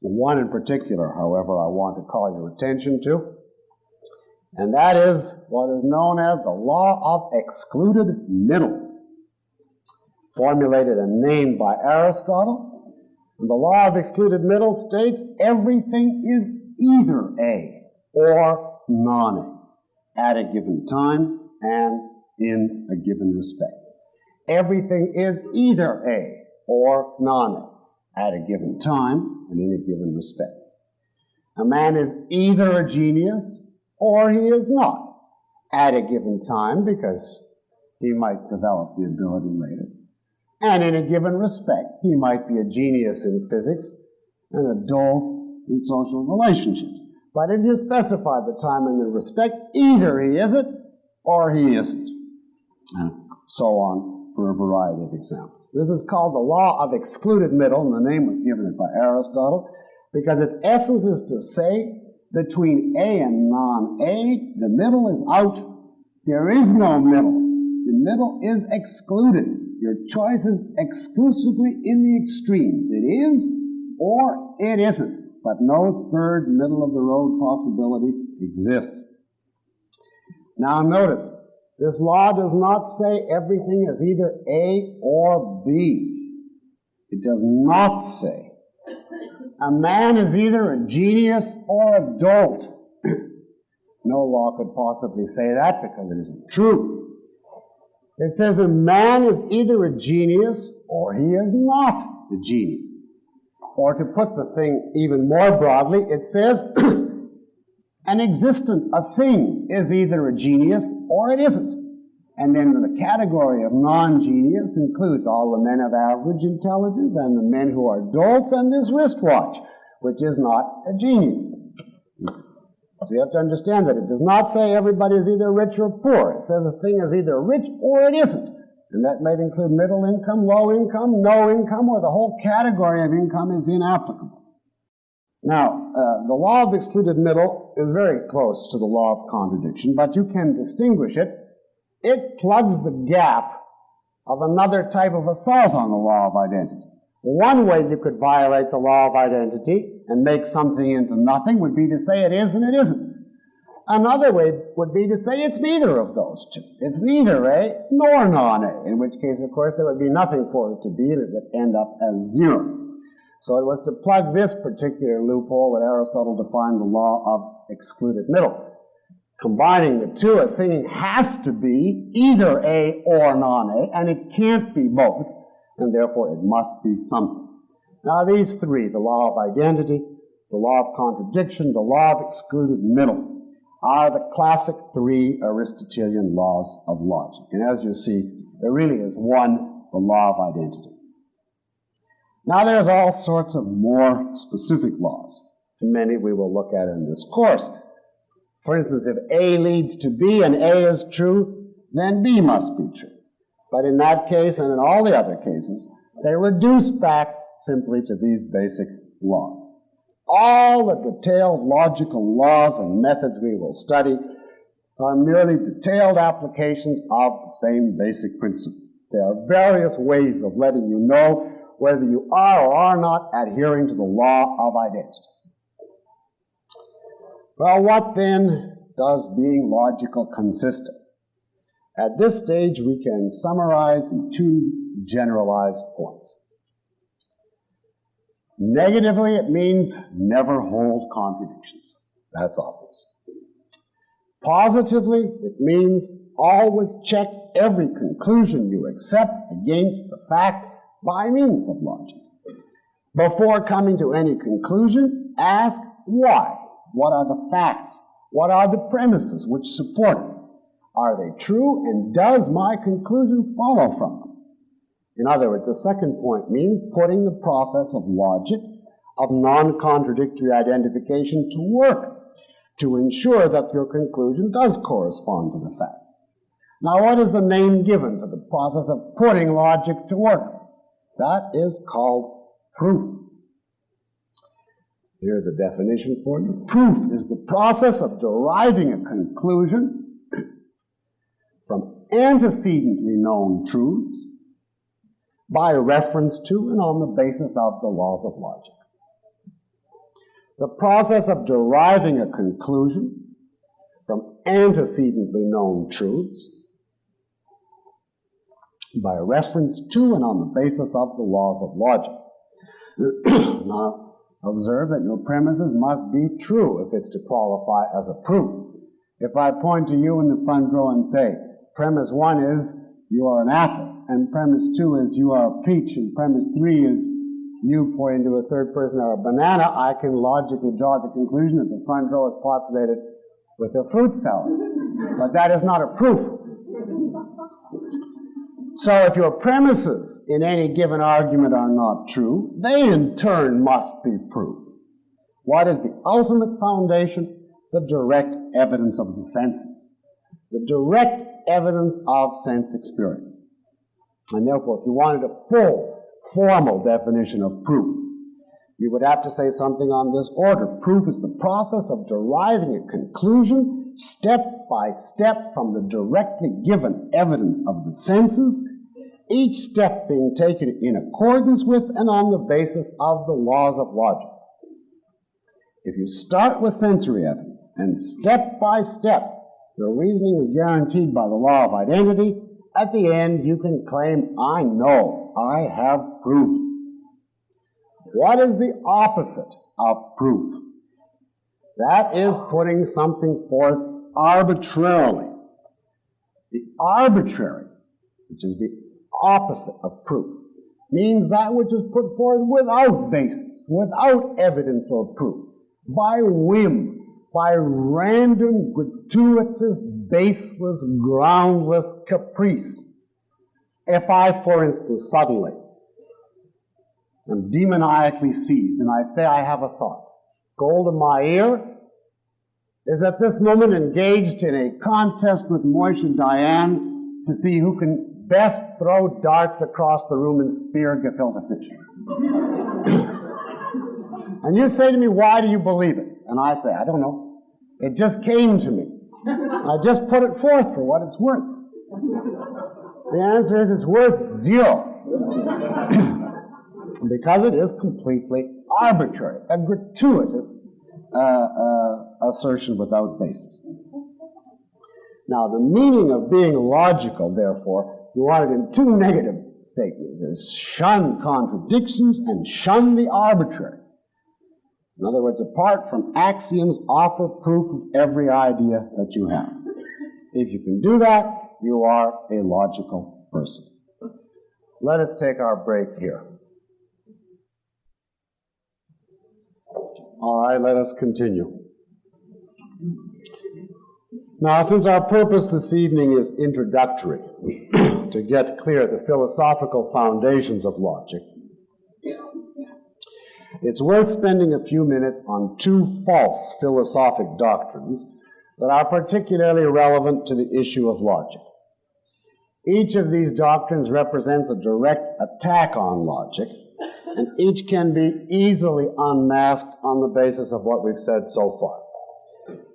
One in particular, however, I want to call your attention to, and that is what is known as the Law of Excluded Middle, formulated and named by Aristotle. And the Law of Excluded Middle states everything is either A or non-A at a given time and in a given respect. Everything is either A or non-A at a given time and in a given respect. A man is either a genius or he is not at a given time, because he might develop the ability later. And in a given respect, he might be a genius in physics and a dolt in social relationships. But if you specify the time and the respect, either he is it or he isn't. And so on for a variety of examples. This is called the Law of Excluded Middle, and the name was given it by Aristotle, because its essence is to say between A and non-A, the middle is out. There is no middle. The middle is excluded. Your choice is exclusively in the extremes. It is or it isn't. But no third middle-of-the-road possibility exists. Now notice, this law does not say everything is either A or B. It does not say a man is either a genius or a dolt. No law could possibly say that because it isn't true. It says a man is either a genius or he is not a genius. Or to put the thing even more broadly, it says an existent, a thing, is either a genius or it isn't. And then the category of non-genius includes all the men of average intelligence and the men who are dolts and this wristwatch, which is not a genius. So you have to understand that it does not say everybody is either rich or poor. It says a thing is either rich or it isn't. And that might include middle income, low income, no income, or the whole category of income is inapplicable. Now, the law of excluded middle is very close to the law of contradiction, but you can distinguish it. It plugs the gap of another type of assault on the law of identity. One way you could violate the law of identity and make something into nothing would be to say it is and it isn't. Another way would be to say it's neither of those two. It's neither A nor non-A, in which case, of course, there would be nothing for it to be, and it would end up as zero. So it was to plug this particular loophole that Aristotle defined the law of excluded middle. Combining the two, a thing has to be either A or non-A, and it can't be both, and therefore it must be something. Now these three, the law of identity, the law of contradiction, the law of excluded middle, are the classic three Aristotelian laws of logic. And as you see, there really is one, the law of identity. Now there's all sorts of more specific laws. Many we will look at in this course. For instance, if A leads to B and A is true, then B must be true. But in that case and in all the other cases, they reduce back simply to these basic laws. All the detailed logical laws and methods we will study are merely detailed applications of the same basic principle. There are various ways of letting you know whether you are or are not adhering to the law of identity. Well, what then does being logical consist of? At this stage, we can summarize in two generalized points. Negatively, it means never hold contradictions. That's obvious. Positively, it means always check every conclusion you accept against the fact by means of logic. Before coming to any conclusion, ask why. What are the facts? What are the premises which support it? Are they true, and does my conclusion follow from them? In other words, the second point means putting the process of logic, of non-contradictory identification to work to ensure that your conclusion does correspond to the facts. Now, what is the name given to the process of putting logic to work? That is called proof. Here's a definition for you. Proof is the process of deriving a conclusion from antecedently known truths by reference to and on the basis of the laws of logic. The process of deriving a conclusion from antecedently known truths by reference to and on the basis of the laws of logic. Now, observe that your premises must be true if it's to qualify as a proof. If I point to you in the front row and say, premise 1 is you are an apple, and premise 2 is you are a peach, and premise 3 is you, pointing to a third person, are a banana, I can logically draw the conclusion that the front row is populated with a fruit salad. But that is not a proof. So if your premises in any given argument are not true, they in turn must be proved. What is the ultimate foundation? The direct evidence of the senses. The direct evidence of sense experience. And therefore, if you wanted a full, formal definition of proof, you would have to say something on this order. Proof is the process of deriving a conclusion step by step from the directly given evidence of the senses, each step being taken in accordance with and on the basis of the laws of logic. If you start with sensory evidence and step by step your reasoning is guaranteed by the law of identity, at the end you can claim, I know, I have proof. What is the opposite of proof? That is putting something forth arbitrarily. The arbitrary, which is the opposite of proof, means that which is put forth without basis, without evidence or proof, by whim, by random, gratuitous, baseless, groundless caprice. If I, for instance, suddenly am demoniacally seized and I say I have a thought, gold in my ear is at this moment engaged in a contest with Moish and Diane to see who can best throw darts across the room and spear gefilte fish. And you say to me, why do you believe it? And I say, I don't know. It just came to me. I just put it forth for what it's worth. The answer is it's worth 0. Because it is completely arbitrary, a gratuitous assertion without basis. Now, the meaning of being logical, therefore, you want it in 2 negative statements. There's shun contradictions and shun the arbitrary. In other words, apart from axioms, offer proof of every idea that you have. If you can do that, you are a logical person. Let us take our break here. All right, let us continue. Now, since our purpose this evening is introductory, to get clear the philosophical foundations of logic, it's worth spending a few minutes on 2 false philosophic doctrines that are particularly relevant to the issue of logic. Each of these doctrines represents a direct attack on logic and each can be easily unmasked on the basis of what we've said so far.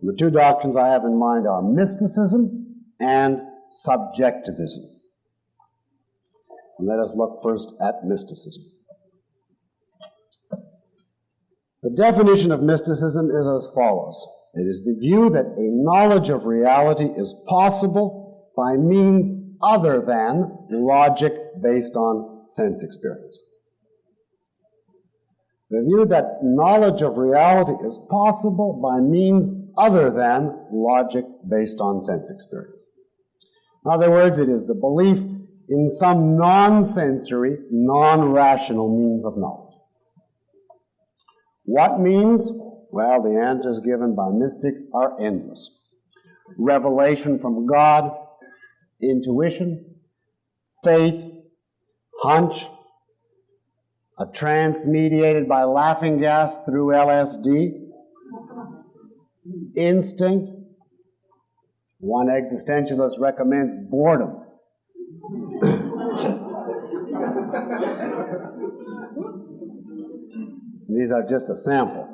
The two doctrines I have in mind are mysticism and subjectivism. And let us look first at mysticism. The definition of mysticism is as follows. It is the view that a knowledge of reality is possible by means other than logic based on sense experience. The view that knowledge of reality is possible by means other than logic based on sense experience. In other words, it is the belief in some non-sensory, non-rational means of knowledge. What means? Well, the answers given by mystics are endless. Revelation from God, intuition, faith, hunch, a trance mediated by laughing gas through LSD, instinct. One existentialist recommends boredom. These are just a sample.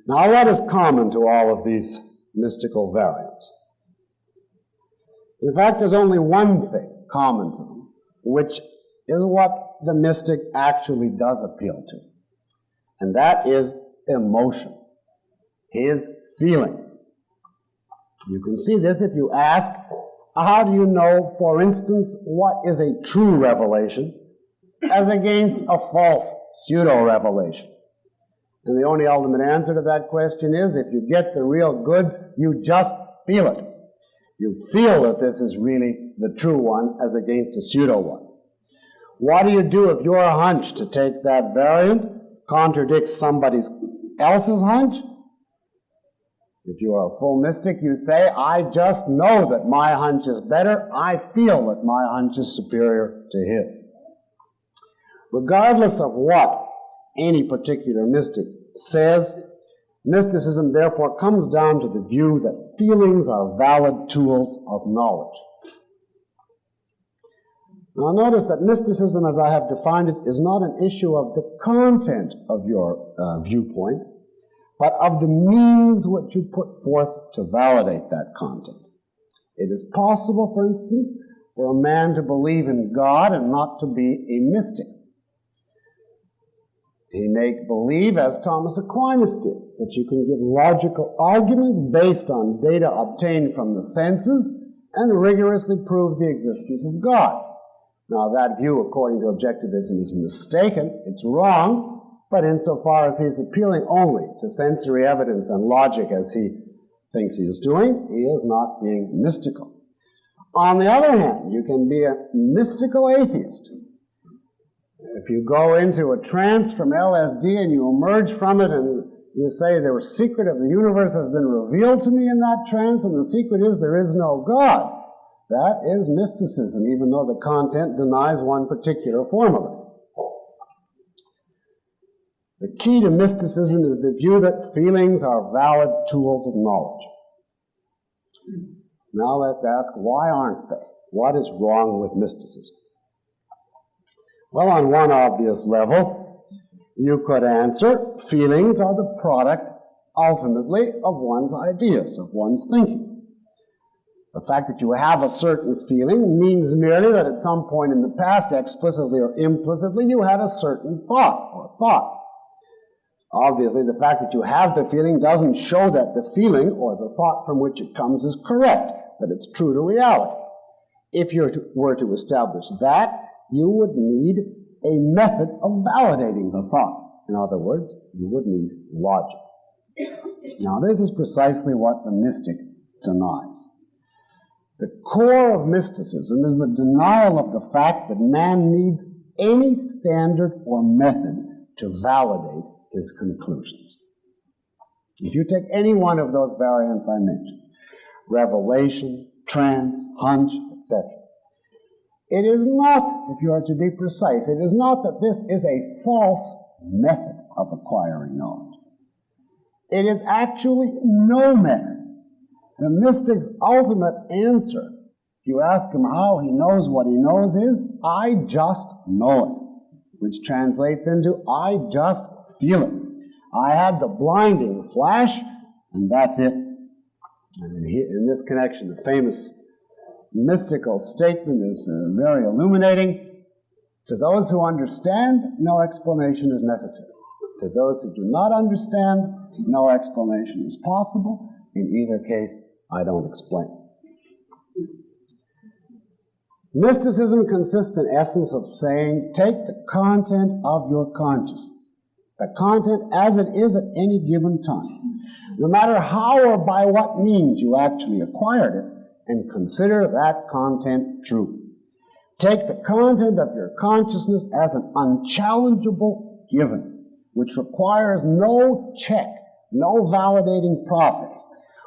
Now, what is common to all of these mystical variants? In fact, there's only one thing common to them, which is what the mystic actually does appeal to, and that is emotion, his feeling. You can see this if you ask, how do you know, for instance, what is a true revelation as against a false pseudo-revelation? And the only ultimate answer to that question is, if you get the real goods, you just feel it. You feel that this is really the true one as against a pseudo one. What do you do if your hunch, to take that variant, contradicts somebody else's hunch? If you are a full mystic, you say, I just know that my hunch is better. I feel that my hunch is superior to his. Regardless of what any particular mystic says, mysticism therefore comes down to the view that feelings are valid tools of knowledge. Now notice that mysticism, as I have defined it, is not an issue of the content of your viewpoint, but of the means which you put forth to validate that content. It is possible, for instance, for a man to believe in God and not to be a mystic. He may believe, as Thomas Aquinas did, that you can give logical arguments based on data obtained from the senses and rigorously prove the existence of God. Now, that view, according to objectivism, is mistaken. It's wrong, but insofar as he's appealing only to sensory evidence and logic as he thinks he is doing, he is not being mystical. On the other hand, you can be a mystical atheist. If you go into a trance from LSD and you emerge from it and you say the secret of the universe has been revealed to me in that trance, and the secret is there is no God, that is mysticism, even though the content denies one particular form of it. The key to mysticism is the view that feelings are valid tools of knowledge. Now let's ask, why aren't they? What is wrong with mysticism? Well, on one obvious level, you could answer, feelings are the product, ultimately, of one's ideas, of one's thinking. The fact that you have a certain feeling means merely that at some point in the past, explicitly or implicitly, you had a certain thought or thought. Obviously, the fact that you have the feeling doesn't show that the feeling or the thought from which it comes is correct, that it's true to reality. If you were to establish that, you would need a method of validating the thought. In other words, you would need logic. Now, this is precisely what the mystic denies. The core of mysticism is the denial of the fact that man needs any standard or method to validate his conclusions. If you take any one of those variants I mentioned, revelation, trance, hunch, etc., it is not, if you are to be precise, it is not that this is a false method of acquiring knowledge. It is actually no method. The mystic's ultimate answer, if you ask him how he knows what he knows, is, I just know which translates into I just feel it. I had the blinding flash, and that's it. And in this connection, the famous mystical statement is very illuminating. To those who understand, no explanation is necessary. To those who do not understand, no explanation is possible. In either case, I don't explain. Mysticism consists in essence of saying, take the content of your consciousness, the content as it is at any given time, no matter how or by what means you actually acquired it, and consider that content true. Take the content of your consciousness as an unchallengeable given, which requires no check, no validating process,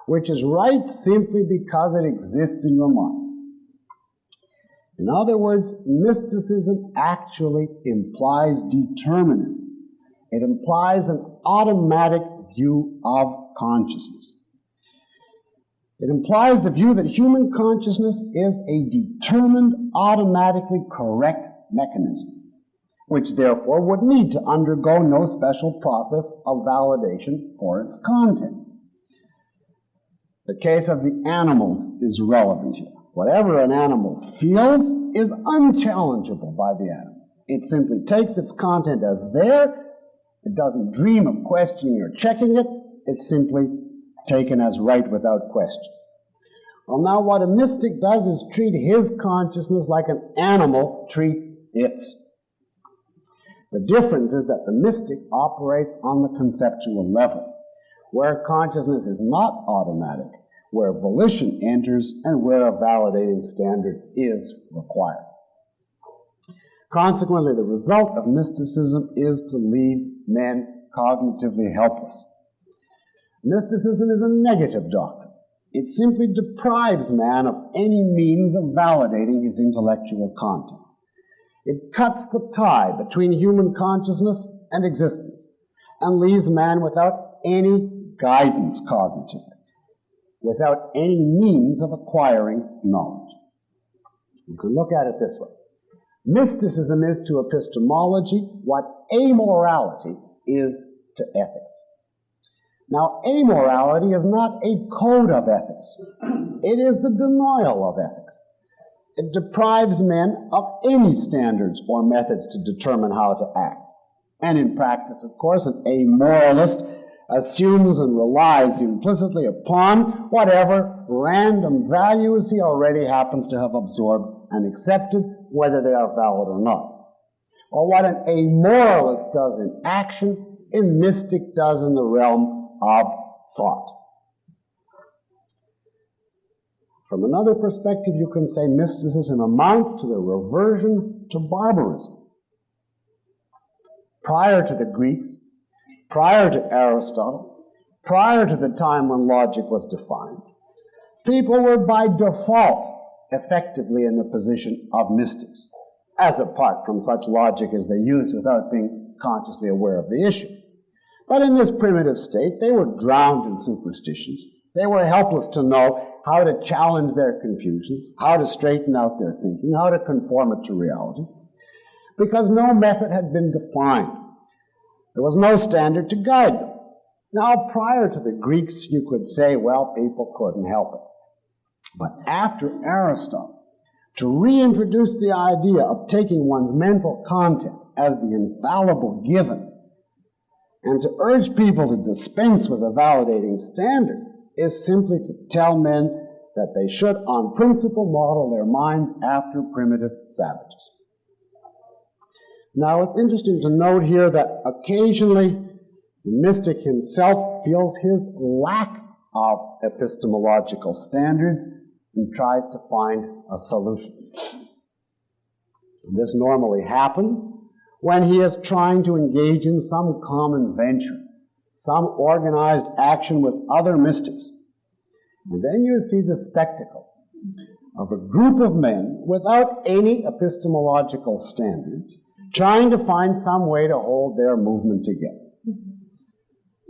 which is right simply because it exists in your mind. In other words, mysticism actually implies determinism. It implies an automatic view of consciousness. It implies the view that human consciousness is a determined, automatically correct mechanism, which therefore would need to undergo no special process of validation for its content. The case of the animals is relevant here. Whatever an animal feels is unchallengeable by the animal. It simply takes its content as there. It doesn't dream of questioning or checking it. It's simply taken as right without question. Well, now what a mystic does is treat his consciousness like an animal treats its. The difference is that the mystic operates on the conceptual level, where consciousness is not automatic, where volition enters, and where a validating standard is required. Consequently, the result of mysticism is to leave men cognitively helpless. Mysticism is a negative doctrine. It simply deprives man of any means of validating his intellectual content. It cuts the tie between human consciousness and existence, and leaves man without any guidance cognitively, without any means of acquiring knowledge. You can look at it this way. Mysticism is to epistemology what amorality is to ethics. Now, amorality is not a code of ethics. It is the denial of ethics. It deprives men of any standards or methods to determine how to act. And in practice, of course, an amoralist assumes and relies implicitly upon whatever random values he already happens to have absorbed and accepted, whether they are valid or not. Or what an amoralist does in action, a mystic does in the realm of thought. From another perspective, you can say mysticism amounts to the reversion to barbarism. Prior to the Greeks, prior to Aristotle, prior to the time when logic was defined, people were by default effectively in the position of mystics, as apart from such logic as they used without being consciously aware of the issue. But in this primitive state, they were drowned in superstitions. They were helpless to know how to challenge their confusions, how to straighten out their thinking, how to conform it to reality, because no method had been defined. There was no standard to guide them. Now, prior to the Greeks, you could say, well, people couldn't help it. But after Aristotle, to reintroduce the idea of taking one's mental content as the infallible given, and to urge people to dispense with a validating standard, is simply to tell men that they should, on principle, model their minds after primitive savages. Now, it's interesting to note here that occasionally the mystic himself feels his lack of epistemological standards and tries to find a solution. This normally happens when he is trying to engage in some common venture, some organized action with other mystics. And then you see the spectacle of a group of men without any epistemological standards trying to find some way to hold their movement together.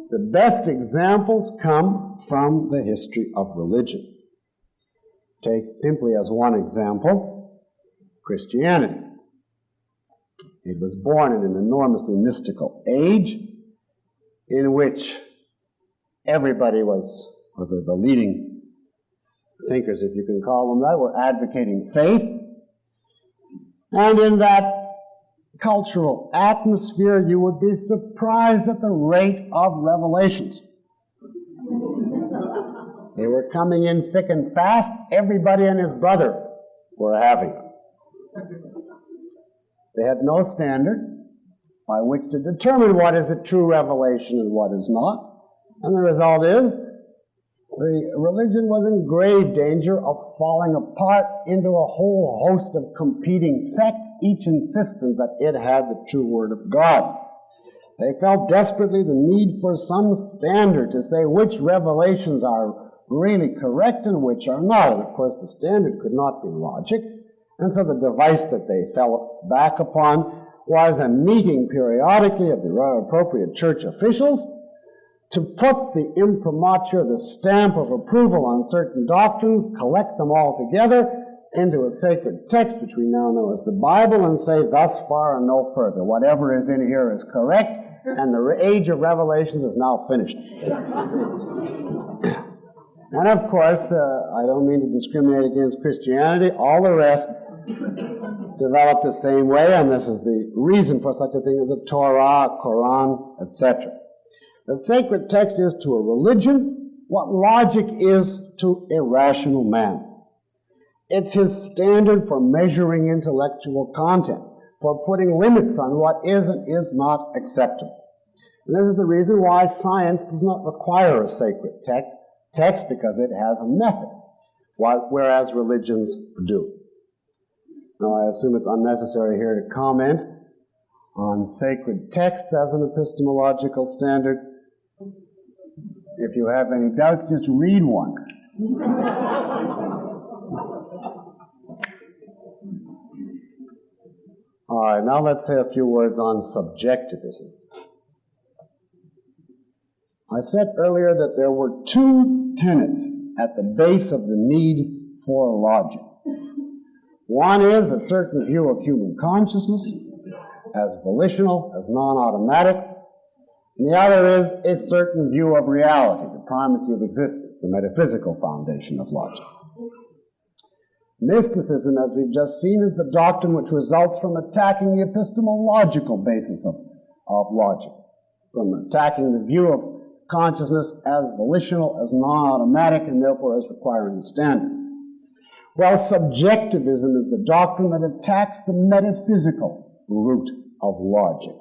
The best examples come from the history of religion. Take simply as one example, Christianity. It was born in an enormously mystical age in which everybody was, or the leading thinkers, if you can call them that, were advocating faith. And in that cultural atmosphere, you would be surprised at the rate of revelations. They were coming in thick and fast. Everybody and his brother were having them. They had no standard by which to determine what is a true revelation and what is not. And the result is, the religion was in grave danger of falling apart into a whole host of competing sects, each insistent that it had the true Word of God. They felt desperately the need for some standard to say which revelations are really correct and which are not. And of course the standard could not be logic. And so the device that they fell back upon was a meeting periodically of the appropriate church officials to put the imprimatur, the stamp of approval on certain doctrines, collect them all together into a sacred text, which we now know as the Bible, and say, thus far and no further. Whatever is in here is correct, and the age of revelations is now finished. And of course, I don't mean to discriminate against Christianity. All the rest developed the same way, and this is the reason for such a thing as a Torah, Quran, etc. The sacred text is to a religion what logic is to a rational man. It's his standard for measuring intellectual content, for putting limits on what is and is not acceptable. And this is the reason why science does not require a sacred text, because it has a method, whereas religions do. Now, I assume it's unnecessary here to comment on sacred texts as an epistemological standard. If you have any doubts, just read one. All right, now let's say a few words on subjectivism. I said earlier that there were two tenets at the base of the need for logic. One is a certain view of human consciousness as volitional, as non-automatic. And the other is a certain view of reality, the primacy of existence, the metaphysical foundation of logic. Mysticism, as we've just seen, is the doctrine which results from attacking the epistemological basis of logic, from attacking the view of consciousness as volitional, as non-automatic, and therefore as requiring a standard. Well, subjectivism is the doctrine that attacks the metaphysical root of logic.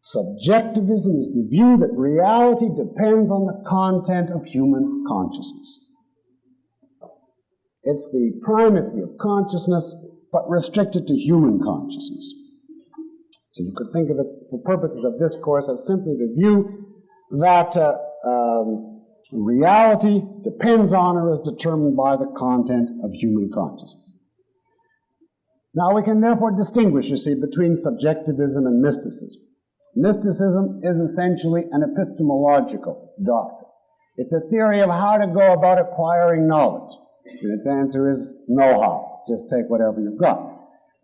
Subjectivism is the view that reality depends on the content of human consciousness. It's the primacy of consciousness, but restricted to human consciousness. So you could think of it, for purposes of this course, as simply the view that reality depends on or is determined by the content of human consciousness. Now we can therefore distinguish, you see, between subjectivism and mysticism. Mysticism is essentially an epistemological doctrine. It's a theory of how to go about acquiring knowledge. And its answer is no how. Just take whatever you've got.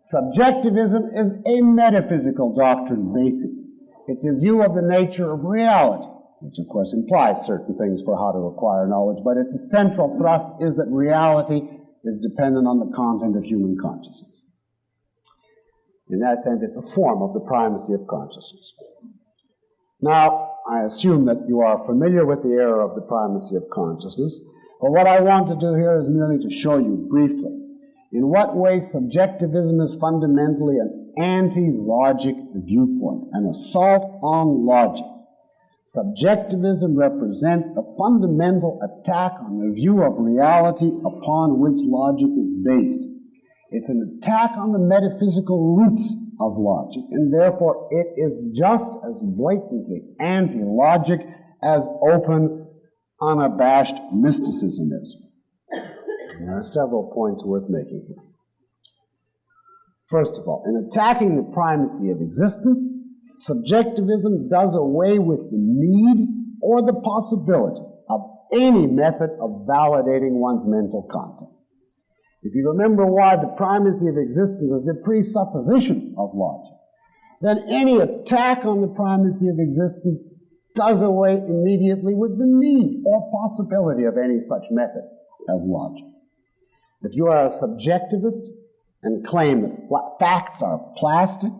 Subjectivism is a metaphysical doctrine, basically. It's a view of the nature of reality, which of course implies certain things for how to acquire knowledge, but its central thrust is that reality is dependent on the content of human consciousness. In that sense, it's a form of the primacy of consciousness. Now, I assume that you are familiar with the error of the primacy of consciousness, but what I want to do here is merely to show you briefly in what way subjectivism is fundamentally an anti-logic viewpoint, an assault on logic. Subjectivism represents a fundamental attack on the view of reality upon which logic is based. It's an attack on the metaphysical roots of logic, and therefore it is just as blatantly anti-logic as open, unabashed mysticism is. There are several points worth making here. First of all, in attacking the primacy of existence, subjectivism does away with the need or the possibility of any method of validating one's mental content. if you remember why the primacy of existence is the presupposition of logic, then any attack on the primacy of existence does away immediately with the need or possibility of any such method as logic. If you are a subjectivist and claim that facts are plastic,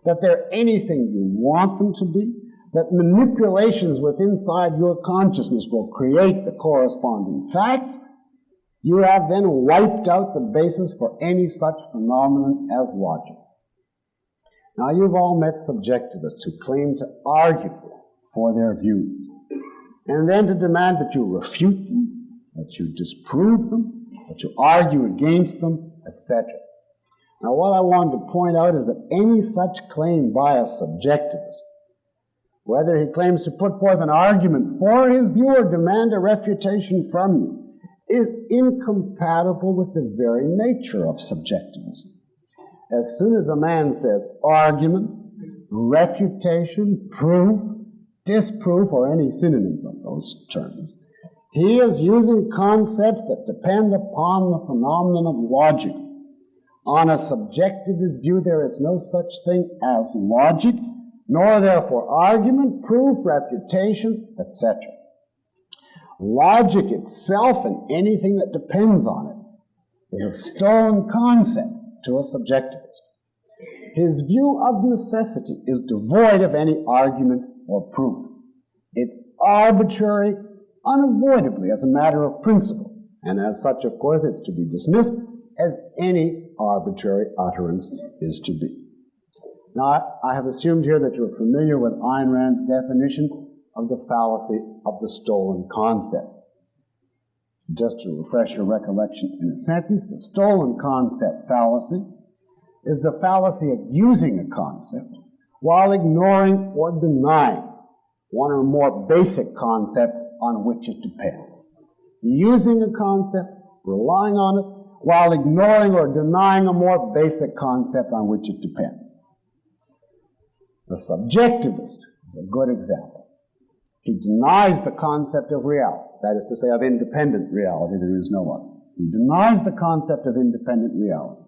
that they're anything you want them to be, that manipulations within inside your consciousness will create the corresponding facts, you have then wiped out the basis for any such phenomenon as logic. Now, you've all met subjectivists who claim to argue for their views, and then to demand that you refute them, that you disprove them, that you argue against them, etc. Now, what I wanted to point out is that any such claim by a subjectivist, whether he claims to put forth an argument for his view or demand a refutation from you, is incompatible with the very nature of subjectivism. As soon as a man says argument, refutation, proof, disproof, or any synonyms of those terms, he is using concepts that depend upon the phenomenon of logic. On a subjectivist view, there is no such thing as logic, nor therefore argument, proof, refutation, etc. Logic itself and anything that depends on it is a stolen concept to a subjectivist. His view of necessity is devoid of any argument or proof. It's arbitrary, unavoidably as a matter of principle, and as such, of course, it's to be dismissed as any arbitrary utterance is to be. Now, I have assumed here that you're familiar with Ayn Rand's definition of the fallacy of the stolen concept. Just to refresh your recollection in a sentence, the stolen concept fallacy is the fallacy of using a concept while ignoring or denying one or more basic concepts on which it depends. Using a concept, relying on it, while ignoring or denying a more basic concept on which it depends. The subjectivist is a good example. He denies the concept of reality, that is to say, of independent reality. There is no other. He denies the concept of independent reality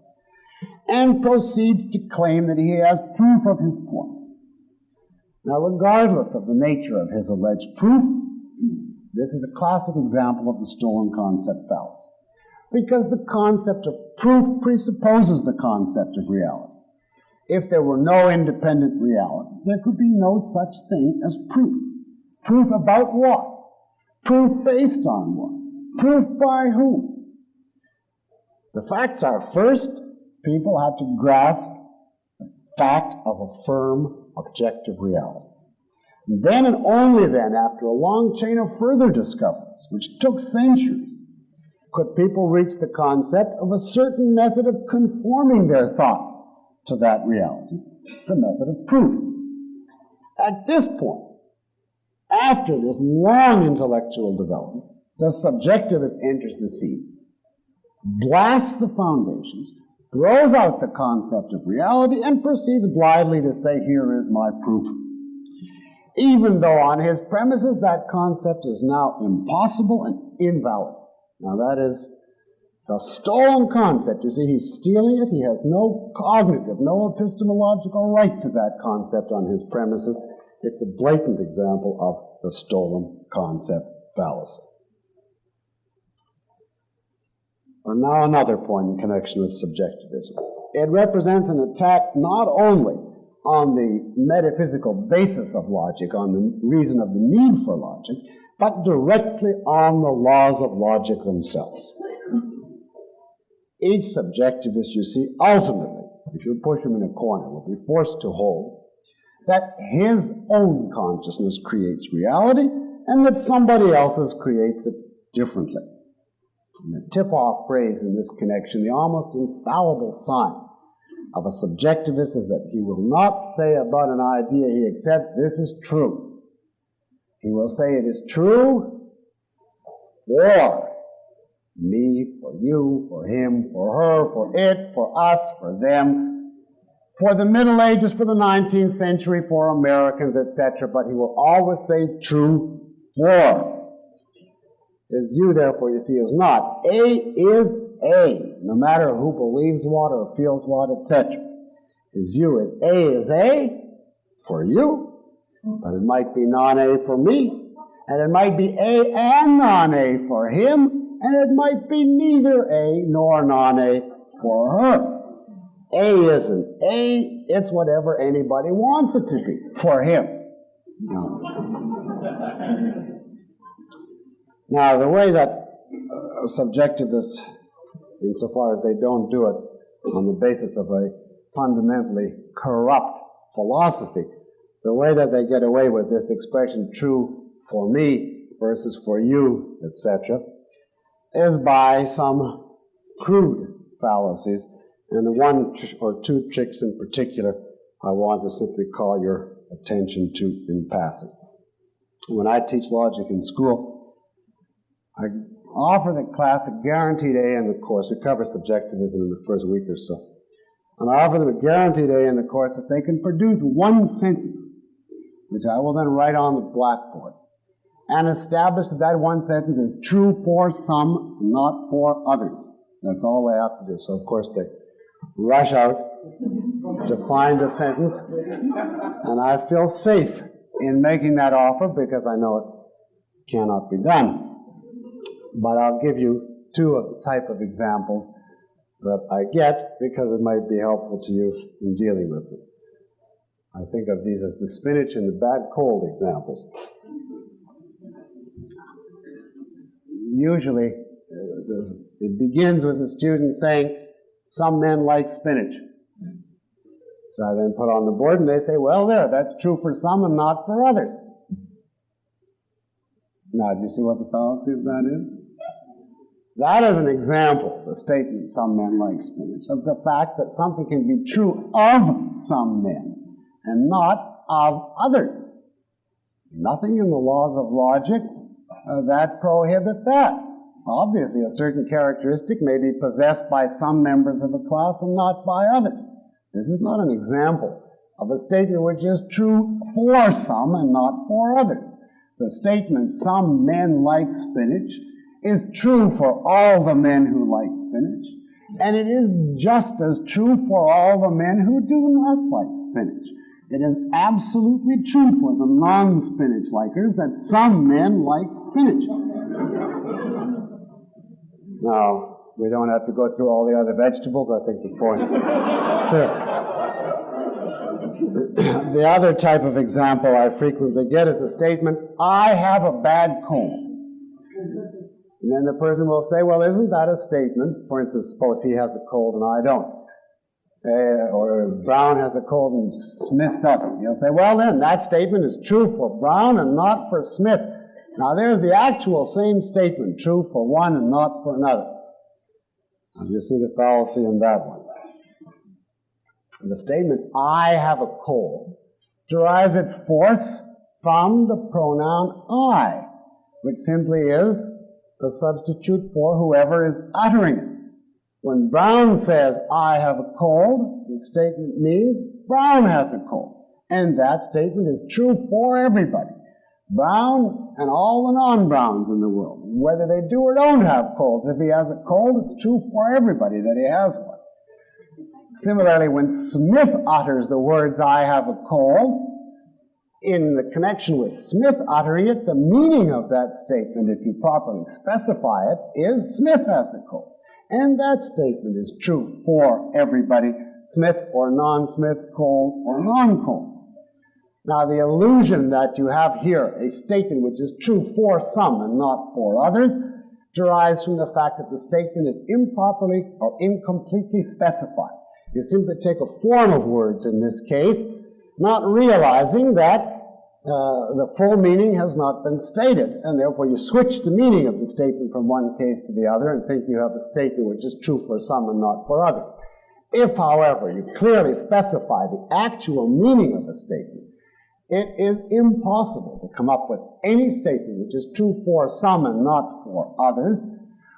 and proceeds to claim that he has proof of his point. Now, regardless of the nature of his alleged proof, this is a classic example of the stolen concept fallacy, because the concept of proof presupposes the concept of reality. If there were no independent reality, there could be no such thing as proof. Proof about what? Proof based on what? Proof by whom? The facts are, first, people have to grasp the fact of a firm, objective reality. And then and only then, after a long chain of further discoveries, which took centuries, could people reach the concept of a certain method of conforming their thought to that reality, the method of proof. At this point, after this long intellectual development, the subjectivist enters the scene, blasts the foundations, throws out the concept of reality, and proceeds blithely to say, here is my proof. Even though on his premises that concept is now impossible and invalid. Now that is the stolen concept. You see, he's stealing it. He has no cognitive, no epistemological right to that concept on his premises. It's a blatant example of the stolen concept fallacy. And now another point in connection with subjectivism. It represents an attack not only on the metaphysical basis of logic, on the reason of the need for logic, but directly on the laws of logic themselves. Each subjectivist, you see, ultimately, if you push him in a corner, will be forced to hold that his own consciousness creates reality and that somebody else's creates it differently. And the tip-off phrase in this connection, the almost infallible sign of a subjectivist, is that he will not say about an idea he accepts, this is true. He will say it is true for me, for you, for him, for her, for it, for us, for them, for the Middle Ages, for the 19th century, for Americans, etc., but he will always say true for. His view, therefore, you see, is not A is A, no matter who believes what or feels what, etc. His view is A for you, but it might be non-A for me, and it might be A and non-A for him, and it might be neither A nor non-A for her. A isn't A, it's whatever anybody wants it to be for him. Now, the way that subjectivists, insofar as they don't do it on the basis of a fundamentally corrupt philosophy, the way that they get away with this expression, true for me versus for you, etc., is by some crude fallacies, and the one or two tricks in particular I want to simply call your attention to in passing. When I teach logic in school, I offer the class a guaranteed A in the course. We cover subjectivism in the first week or so. And I offer them a guaranteed A in the course if they can produce one sentence, which I will then write on the blackboard, and establish that that one sentence is true for some, not for others. That's all they have to do. So, of course, they rush out to find a sentence, and I feel safe in making that offer because I know it cannot be done. But I'll give you two of the type of examples that I get because it might be helpful to you in dealing with them. I think of these as the spinach and the bad cold examples. Usually, it begins with the student saying, some men like spinach. So I then put on the board and they say, well, that's true for some and not for others. Now, do you see what the fallacy of that is? That is an example, the statement, some men like spinach, of the fact that something can be true of some men and not of others. Nothing in the laws of logic that prohibit that. Obviously, a certain characteristic may be possessed by some members of a class and not by others. This is not an example of a statement which is true for some and not for others. The statement, some men like spinach, is true for all the men who like spinach, and it is just as true for all the men who do not like spinach. It is absolutely true for the non-spinach likers that some men like spinach. Now, we don't have to go through all the other vegetables. I think the point is clear. The other type of example I frequently get is the statement, I have a bad cold. And then the person will say, well, isn't that a statement? For instance, suppose he has a cold and I don't. Or Brown has a cold and Smith doesn't. You'll say, well then, that statement is true for Brown and not for Smith. Now there's the actual same statement, true for one and not for another. Now do you see the fallacy in that one? The statement, I have a cold, derives its force from the pronoun I, which simply is the substitute for whoever is uttering it. When Brown says, I have a cold, the statement means Brown has a cold. And that statement is true for everybody. Brown and all the non-Browns in the world, whether they do or don't have colds. If he has a cold, it's true for everybody that he has one. Similarly, when Smith utters the words, I have a cold, in the connection with Smith uttering it, the meaning of that statement, if you properly specify it, is Smith has a cold. And that statement is true for everybody, Smith or non-Smith, cold or non-cold. Now, the illusion that you have here, a statement which is true for some and not for others, derives from the fact that the statement is improperly or incompletely specified. You simply take a form of words in this case, not realizing that the full meaning has not been stated, and therefore you switch the meaning of the statement from one case to the other and think you have a statement which is true for some and not for others. If, however, you clearly specify the actual meaning of a statement, it is impossible to come up with any statement which is true for some and not for others,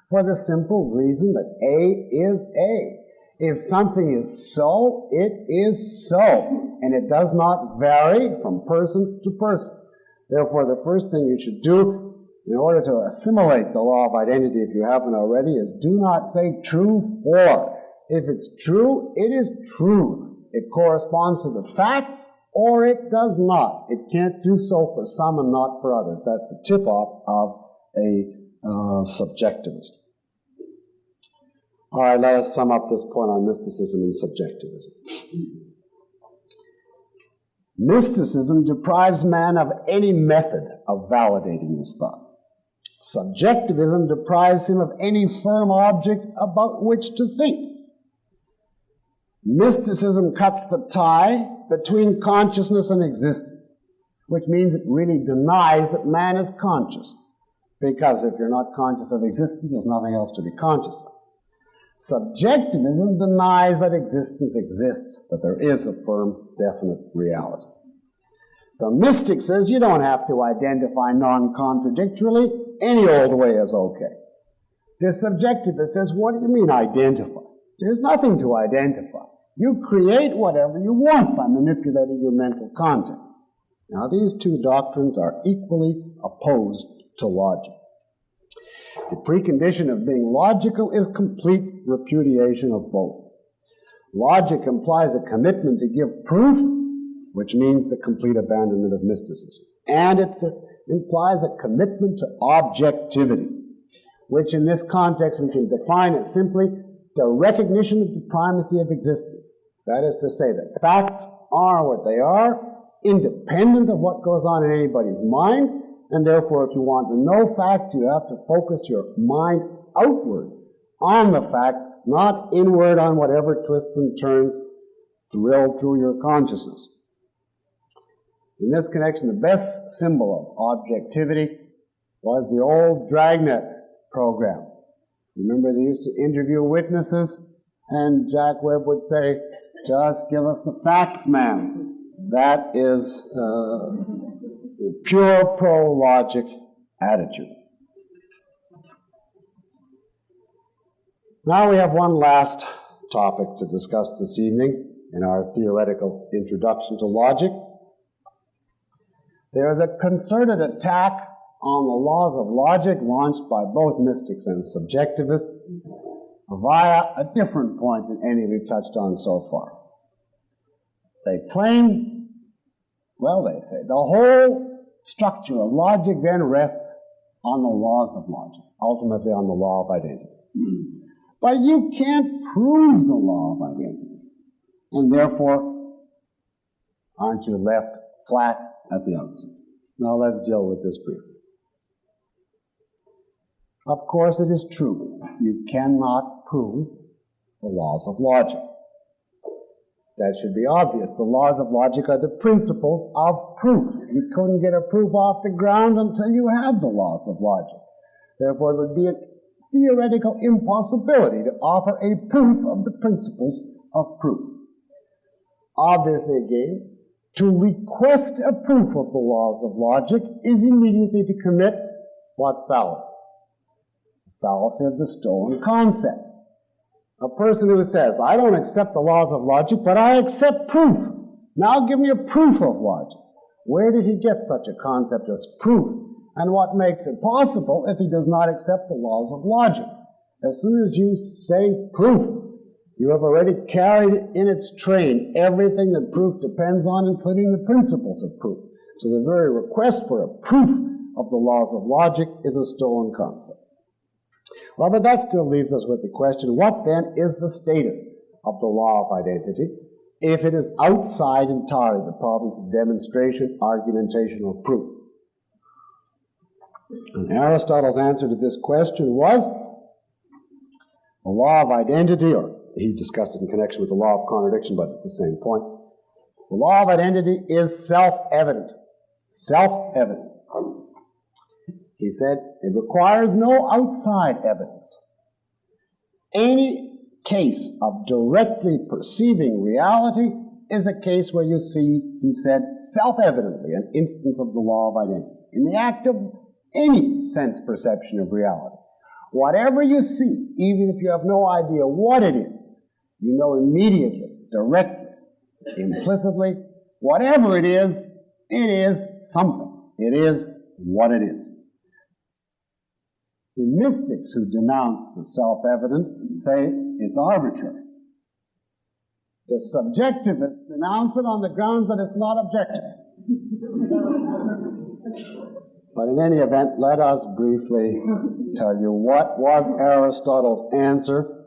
for the simple reason that A is A. If something is so, it is so, and it does not vary from person to person. Therefore, the first thing you should do in order to assimilate the law of identity, if you haven't already, is do not say true for. If it's true, it is true. It corresponds to the facts, or it does not. It can't do so for some and not for others. That's the tip-off of a subjectivist. All right, let us sum up this point on mysticism and subjectivism. Mysticism deprives man of any method of validating his thought. Subjectivism deprives him of any firm object about which to think. Mysticism cuts the tie between consciousness and existence, which means it really denies that man is conscious. Because if you're not conscious of existence, there's nothing else to be conscious of. Subjectivism denies that existence exists, that there is a firm, definite reality. The mystic says you don't have to identify non-contradictorily. Any old way is okay. The subjectivist says, what do you mean identify? There's nothing to identify. You create whatever you want by manipulating your mental content. Now, these two doctrines are equally opposed to logic. The precondition of being logical is complete repudiation of both. Logic implies a commitment to give proof, which means the complete abandonment of mysticism. And it implies a commitment to objectivity, which in this context we can define as simply the recognition of the primacy of existence. That is to say that facts are what they are, independent of what goes on in anybody's mind, and therefore if you want to know facts, you have to focus your mind outward on the facts, not inward on whatever twists and turns thrill through your consciousness. In this connection, the best symbol of objectivity was the old Dragnet program. Remember, they used to interview witnesses, and Jack Webb would say, just give us the facts, man. That is the pure pro-logic attitude. Now we have one last topic to discuss this evening in our theoretical introduction to logic. There is a concerted attack on the laws of logic launched by both mystics and subjectivists via a different point than any we've touched on so far. They claim, they say, the whole structure of logic then rests on the laws of logic, ultimately on the law of identity. But you can't prove the law of identity, and therefore aren't you left flat at the outset? Now let's deal with this briefly. Of course it is true, you cannot prove the laws of logic. That should be obvious. The laws of logic are the principles of proof. You couldn't get a proof off the ground until you have the laws of logic. Therefore, it would be a theoretical impossibility to offer a proof of the principles of proof. Obviously, again, to request a proof of the laws of logic is immediately to commit what fallacy? The fallacy of the stolen concept. A person who says, I don't accept the laws of logic, but I accept proof. Now give me a proof of logic. Where did he get such a concept as proof? And what makes it possible if he does not accept the laws of logic? As soon as you say proof, you have already carried in its train everything that proof depends on, including the principles of proof. So the very request for a proof of the laws of logic is a stolen concept. Well, but that still leaves us with the question, what then is the status of the law of identity if it is outside entirely the problems of demonstration, argumentation, or proof? And Aristotle's answer to this question was the law of identity, or he discussed it in connection with the law of contradiction, but at the same point. The law of identity is self-evident. Self-evident. He said, it requires no outside evidence. Any case of directly perceiving reality is a case where you see, he said, self-evidently an instance of the law of identity. In the act of any sense perception of reality. Whatever you see, even if you have no idea what it is, you know immediately, directly, implicitly, whatever it is something. It is what it is. The mystics who denounce the self-evident say it's arbitrary. The subjectivists denounce it on the grounds that it's not objective. But in any event, let us briefly tell you what was Aristotle's answer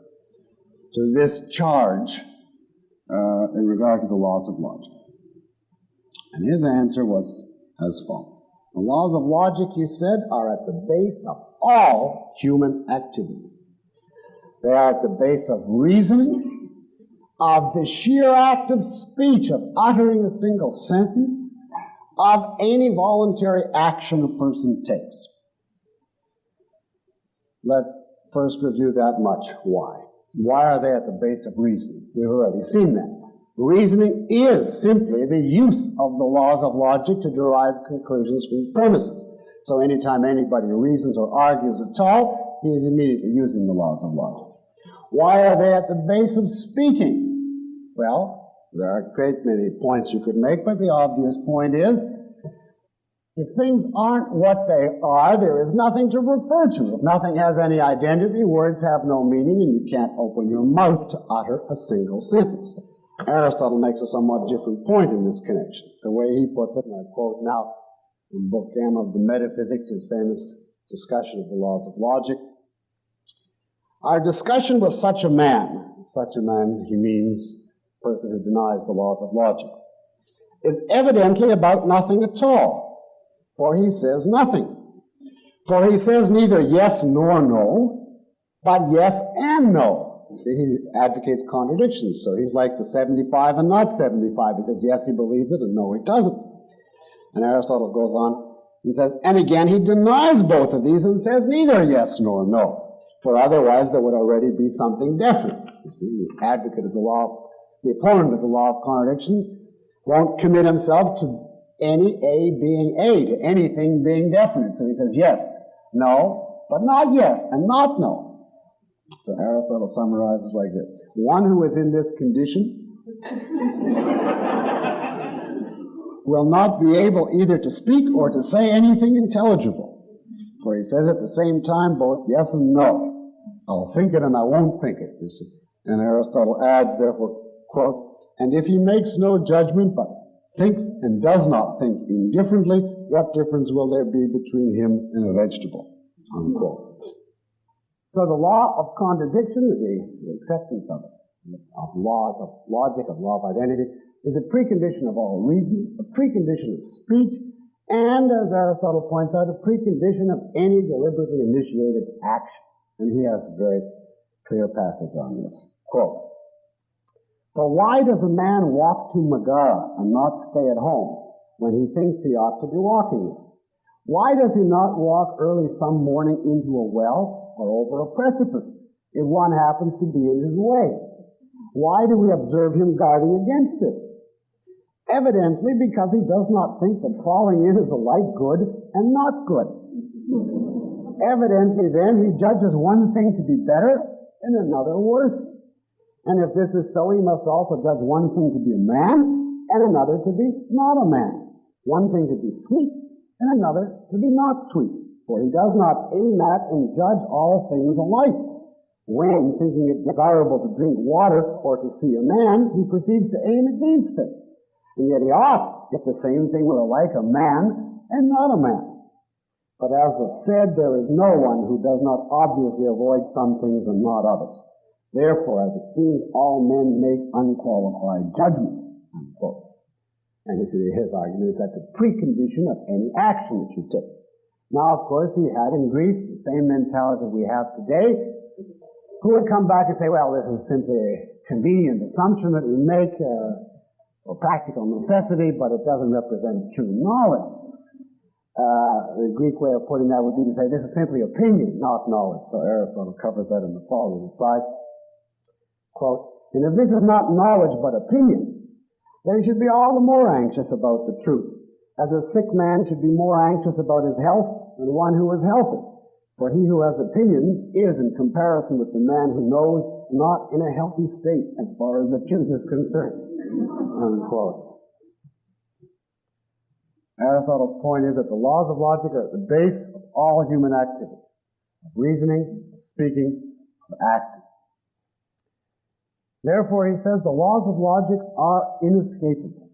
to this charge in regard to the laws of logic. And his answer was as follows. The laws of logic, he said, are at the base of all human activities. They are at the base of reasoning, of the sheer act of speech, of uttering a single sentence, of any voluntary action a person takes. Let's first review that much. Why? Why are they at the base of reasoning? We've already seen that. Reasoning is simply the use of the laws of logic to derive conclusions from premises. So anytime anybody reasons or argues at all, he is immediately using the laws of logic. Why are they at the base of speaking? Well, there are a great many points you could make, but the obvious point is, if things aren't what they are, there is nothing to refer to. If nothing has any identity, words have no meaning, and you can't open your mouth to utter a single sentence. Aristotle makes a somewhat different point in this connection. The way he puts it, and I quote now from Book M of the Metaphysics, his famous discussion of the laws of logic. Our discussion with such a man, he means a person who denies the laws of logic, is evidently about nothing at all, for he says nothing. For he says neither yes nor no, but yes and no. See, he advocates contradictions, so he's like the 75 and not 75. He says yes, he believes it, and no, he doesn't. And Aristotle goes on and says, and again he denies both of these and says neither yes nor no, for otherwise there would already be something definite. You see, the advocate of the opponent of the law of contradiction won't commit himself to any A being A, to anything being definite. So he says yes, no, but not yes, and not no. So Aristotle summarizes like this. One who is in this condition will not be able either to speak or to say anything intelligible. For he says at the same time both yes and no. I'll think it and I won't think it, you see. And Aristotle adds, therefore, quote, and if he makes no judgment but thinks and does not think indifferently, what difference will there be between him and a vegetable? Unquote. So the law of contradiction is the acceptance of laws of logic, of law of identity, is a precondition of all reasoning, a precondition of speech, and, as Aristotle points out, a precondition of any deliberately initiated action. And he has a very clear passage on this. Quote, for why does a man walk to Megara and not stay at home when he thinks he ought to be walking there? Why does he not walk early some morning into a well or over a precipice if one happens to be in his way? Why do we observe him guarding against this? Evidently because he does not think that falling in is alike good and not good. Evidently then he judges one thing to be better and another worse. And if this is so, he must also judge one thing to be a man and another to be not a man. One thing to be sweet and another to be not sweet. For he does not aim at and judge all things alike. When, thinking it desirable to drink water or to see a man, he proceeds to aim at these things. And yet he ought, if the same thing were alike a man and not a man. But as was said, there is no one who does not obviously avoid some things and not others. Therefore, as it seems, all men make unqualified judgments. Unquote. And you see, his argument is that's a precondition of any action that you take. Now, of course, he had in Greece the same mentality that we have today, who would come back and say, well, this is simply a convenient assumption that we make for practical necessity, but it doesn't represent true knowledge. The Greek way of putting that would be to say this is simply opinion, not knowledge. So Aristotle covers that in the following aside. Quote, and if this is not knowledge but opinion, then he should be all the more anxious about the truth, as a sick man should be more anxious about his health than one who is healthy. For he who has opinions is, in comparison with the man who knows, not in a healthy state as far as the truth is concerned. Unquote. Aristotle's point is that the laws of logic are at the base of all human activities. of reasoning, of speaking, of acting. Therefore, he says the laws of logic are inescapable.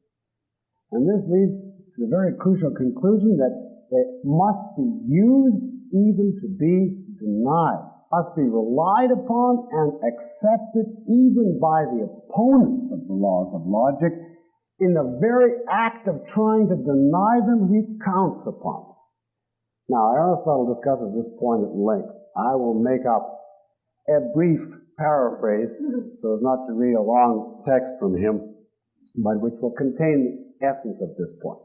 And this leads to the very crucial conclusion that they must be used even to be denied, must be relied upon and accepted even by the opponents of the laws of logic. In the very act of trying to deny them, he counts upon them. Now, Aristotle discusses this point at length. I will make up a brief paraphrase so as not to read a long text from him, but which will contain the essence of this point.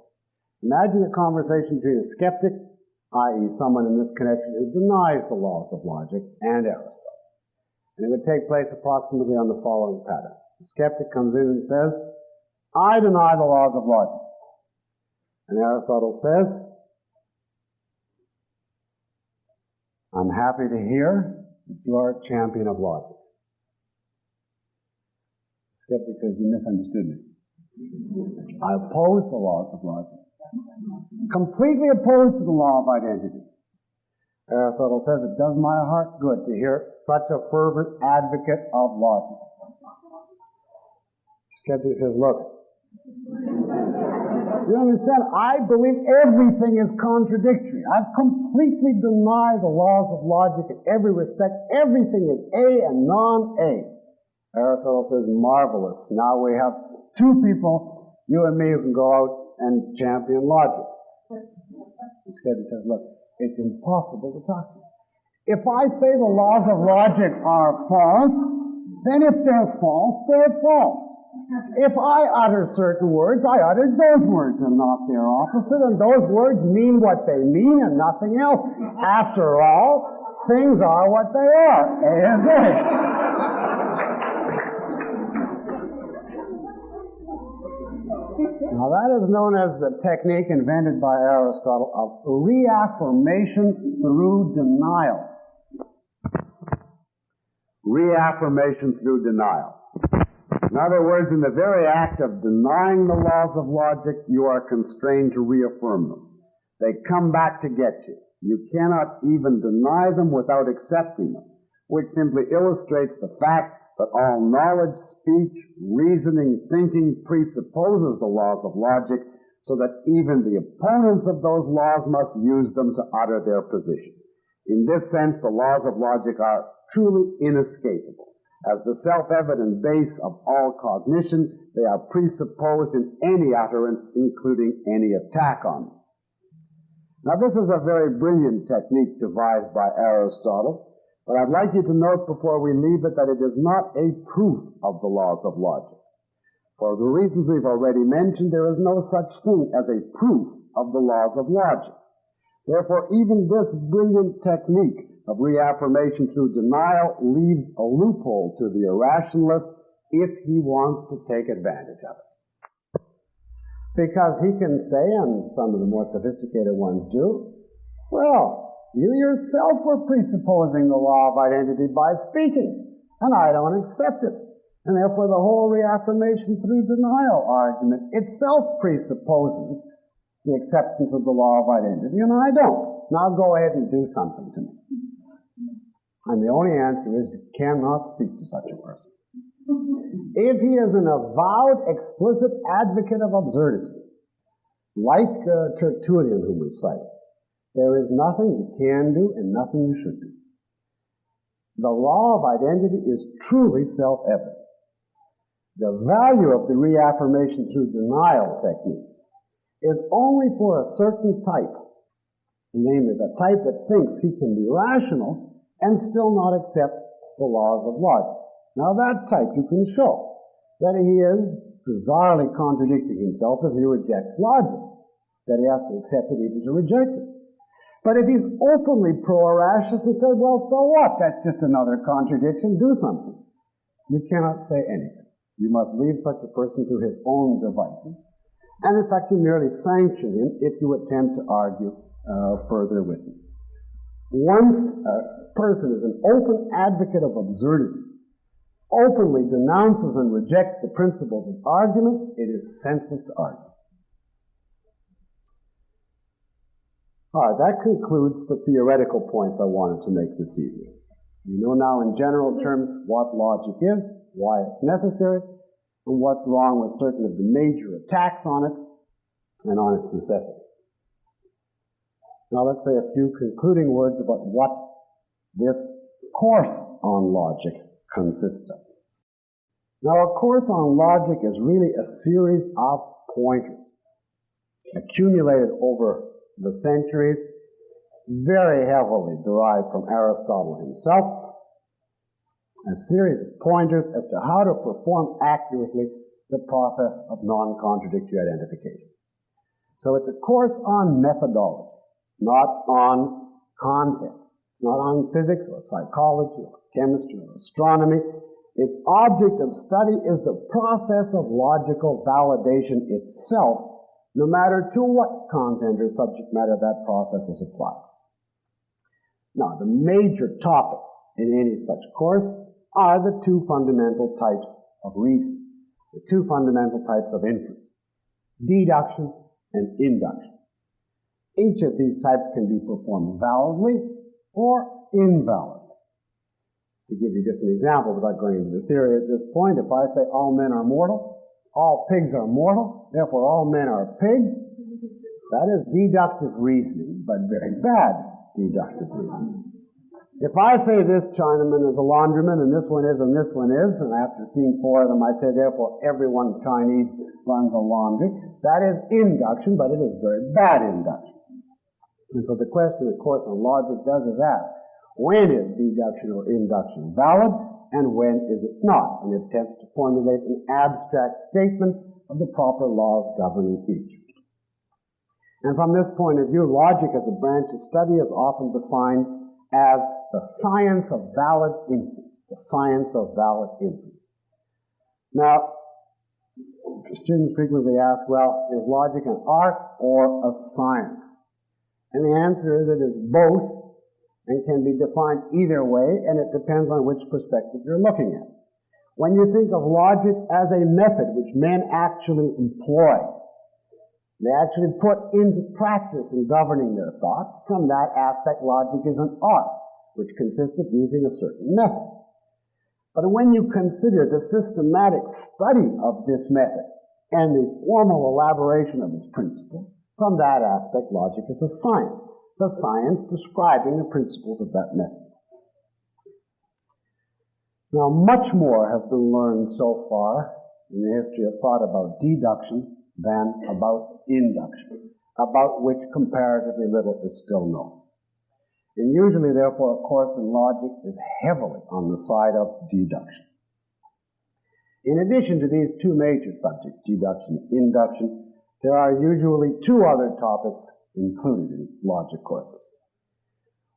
Imagine a conversation between a skeptic, i.e. someone in this connection who denies the laws of logic, and Aristotle. And it would take place approximately on the following pattern. The skeptic comes in and says, I deny the laws of logic. And Aristotle says, I'm happy to hear that you are a champion of logic. The skeptic says, you misunderstood me. I oppose the laws of logic. Completely opposed to the law of identity. Aristotle says, it does my heart good to hear such a fervent advocate of logic. The skeptic says, look, you understand, I believe everything is contradictory. I've completely denied the laws of logic in every respect. Everything is A and non-A. Aristotle says, marvelous. Now we have two people, you and me, who can go out and champion logic. The skeptic says, look, it's impossible to talk to you. If I say the laws of logic are false, then if they're false, they're false. If I utter certain words, I uttered those words and not their opposite, and those words mean what they mean and nothing else. After all, things are what they are. A is A. Now that is known as the technique invented by Aristotle of reaffirmation through denial. Reaffirmation through denial. In other words, in the very act of denying the laws of logic, you are constrained to reaffirm them. They come back to get you. You cannot even deny them without accepting them, which simply illustrates the fact that all knowledge, speech, reasoning, thinking presupposes the laws of logic, so that even the opponents of those laws must use them to utter their position. In this sense, the laws of logic are truly inescapable. As the self-evident base of all cognition, they are presupposed in any utterance, including any attack on them. Now, this is a very brilliant technique devised by Aristotle, but I'd like you to note before we leave it that it is not a proof of the laws of logic. For the reasons we've already mentioned, there is no such thing as a proof of the laws of logic. Therefore, even this brilliant technique of reaffirmation through denial leaves a loophole to the irrationalist if he wants to take advantage of it. Because he can say, and some of the more sophisticated ones do, well, you yourself were presupposing the law of identity by speaking, and I don't accept it. And therefore the whole reaffirmation through denial argument itself presupposes the acceptance of the law of identity, and I don't. Now go ahead and do something to me. And the only answer is you cannot speak to such a person. If he is an avowed, explicit advocate of absurdity, like Tertullian, whom we cited, there is nothing you can do and nothing you should do. The law of identity is truly self-evident. The value of the reaffirmation through denial technique is only for a certain type, namely the type that thinks he can be rational and still not accept the laws of logic. Now that type you can show that he is bizarrely contradicting himself if he rejects logic, that he has to accept it even to reject it. But if he's openly pro-Erasmus and says, well, so what? That's just another contradiction. Do something. You cannot say anything. You must leave such a person to his own devices. And in fact, you merely sanction him if you attempt to argue further with him. Once a person is an open advocate of absurdity, openly denounces and rejects the principles of argument, it is senseless to argue. All right, that concludes the theoretical points I wanted to make this evening. You know now in general terms what logic is, why it's necessary, and what's wrong with certain of the major attacks on it and on its necessity. Now let's say a few concluding words about what this course on logic consists of. Now a course on logic is really a series of pointers accumulated over the centuries, very heavily derived from Aristotle himself, a series of pointers as to how to perform accurately the process of non-contradictory identification. So it's a course on methodology, not on content. It's not on physics or psychology or chemistry or astronomy. Its object of study is the process of logical validation itself, no matter to what content or subject matter that process is applied. Now, the major topics in any such course are the two fundamental types of reasoning, the two fundamental types of inference, deduction and induction. Each of these types can be performed validly or invalidly. To give you just an example, without going into the theory at this point, if I say all men are mortal, all pigs are mortal, therefore all men are pigs, that is deductive reasoning, but very bad deductive reasoning. If I say this Chinaman is a laundryman, and this one is, and this one is, and after seeing four of them I say therefore everyone Chinese runs a laundry, that is induction, but it is very bad induction. And so the question, of course, on logic does is ask, when is deduction or induction valid, and when is it not? And it attempts to formulate an abstract statement of the proper laws governing each. And from this point of view, logic as a branch of study is often defined as the science of valid inference, the science of valid inference. Now, students frequently ask, well, is logic an art or a science? And the answer is it is both, and can be defined either way, and it depends on which perspective you're looking at. When you think of logic as a method which men actually employ, they actually put into practice in governing their thought, from that aspect logic is an art, which consists of using a certain method. But when you consider the systematic study of this method and the formal elaboration of its principles, from that aspect logic is a science, the science describing the principles of that method. Now, much more has been learned so far in the history of thought about deduction than about induction, about which comparatively little is still known. And usually, therefore, a course in logic is heavily on the side of deduction. In addition to these two major subjects, deduction and induction, there are usually two other topics included in logic courses.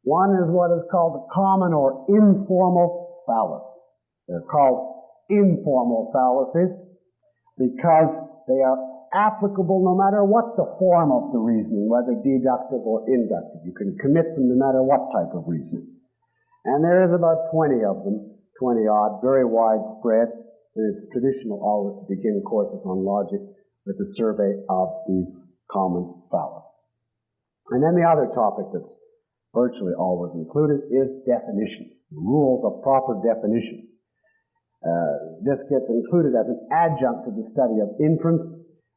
One is what is called the common or informal fallacies. They're called informal fallacies because they are applicable no matter what the form of the reasoning, whether deductive or inductive. You can commit them no matter what type of reasoning. And there is about 20 of them, 20 odd, very widespread, and it's traditional always to begin courses on logic with a survey of these common fallacies. And then the other topic that's virtually always included is definitions, the rules of proper definition. This gets included as an adjunct to the study of inference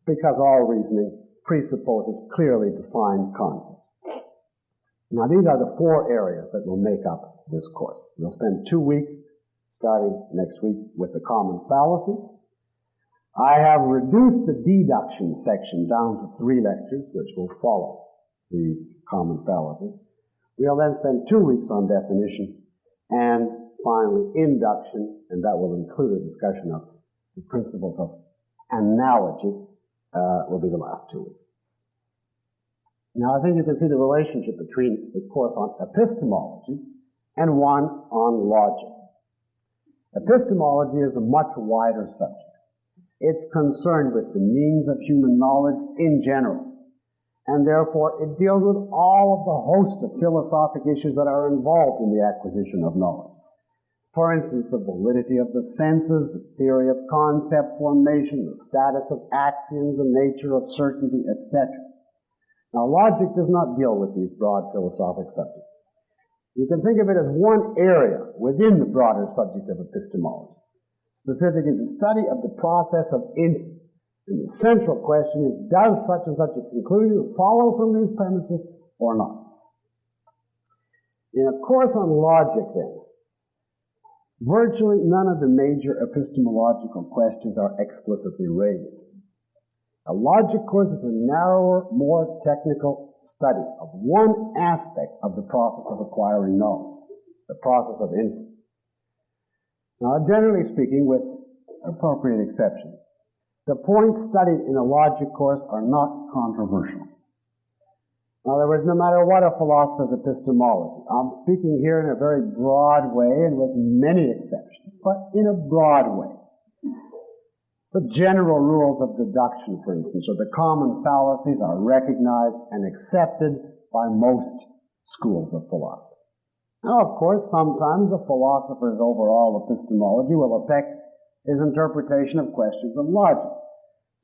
because all reasoning presupposes clearly defined concepts. Now these are the four areas that will make up this course. We'll spend 2 weeks starting next week with the common fallacies. I have reduced the deduction section down to 3 lectures, which will follow the common fallacy. We'll then spend 2 weeks on definition, and finally induction, and that will include a discussion of the principles of analogy, will be the last 2 weeks. Now I think you can see the relationship between a course on epistemology and one on logic. Epistemology is a much wider subject. It's concerned with the means of human knowledge in general, and therefore it deals with all of the host of philosophic issues that are involved in the acquisition of knowledge. For instance, the validity of the senses, the theory of concept formation, the status of axioms, the nature of certainty, etc. Now, logic does not deal with these broad philosophic subjects. You can think of it as one area within the broader subject of epistemology, specifically the study of the process of inference. And the central question is, does such and such a conclusion follow from these premises or not? In a course on logic, then, virtually none of the major epistemological questions are explicitly raised. A logic course is a narrower, more technical study of one aspect of the process of acquiring knowledge, the process of inference. Now, generally speaking, with appropriate exceptions, the points studied in a logic course are not controversial. In other words, no matter what a philosopher's epistemology, I'm speaking here in a very broad way and with many exceptions, but in a broad way. The general rules of deduction, for instance, or the common fallacies are recognized and accepted by most schools of philosophy. Now, of course, sometimes a philosopher's overall epistemology will affect his interpretation of questions of logic.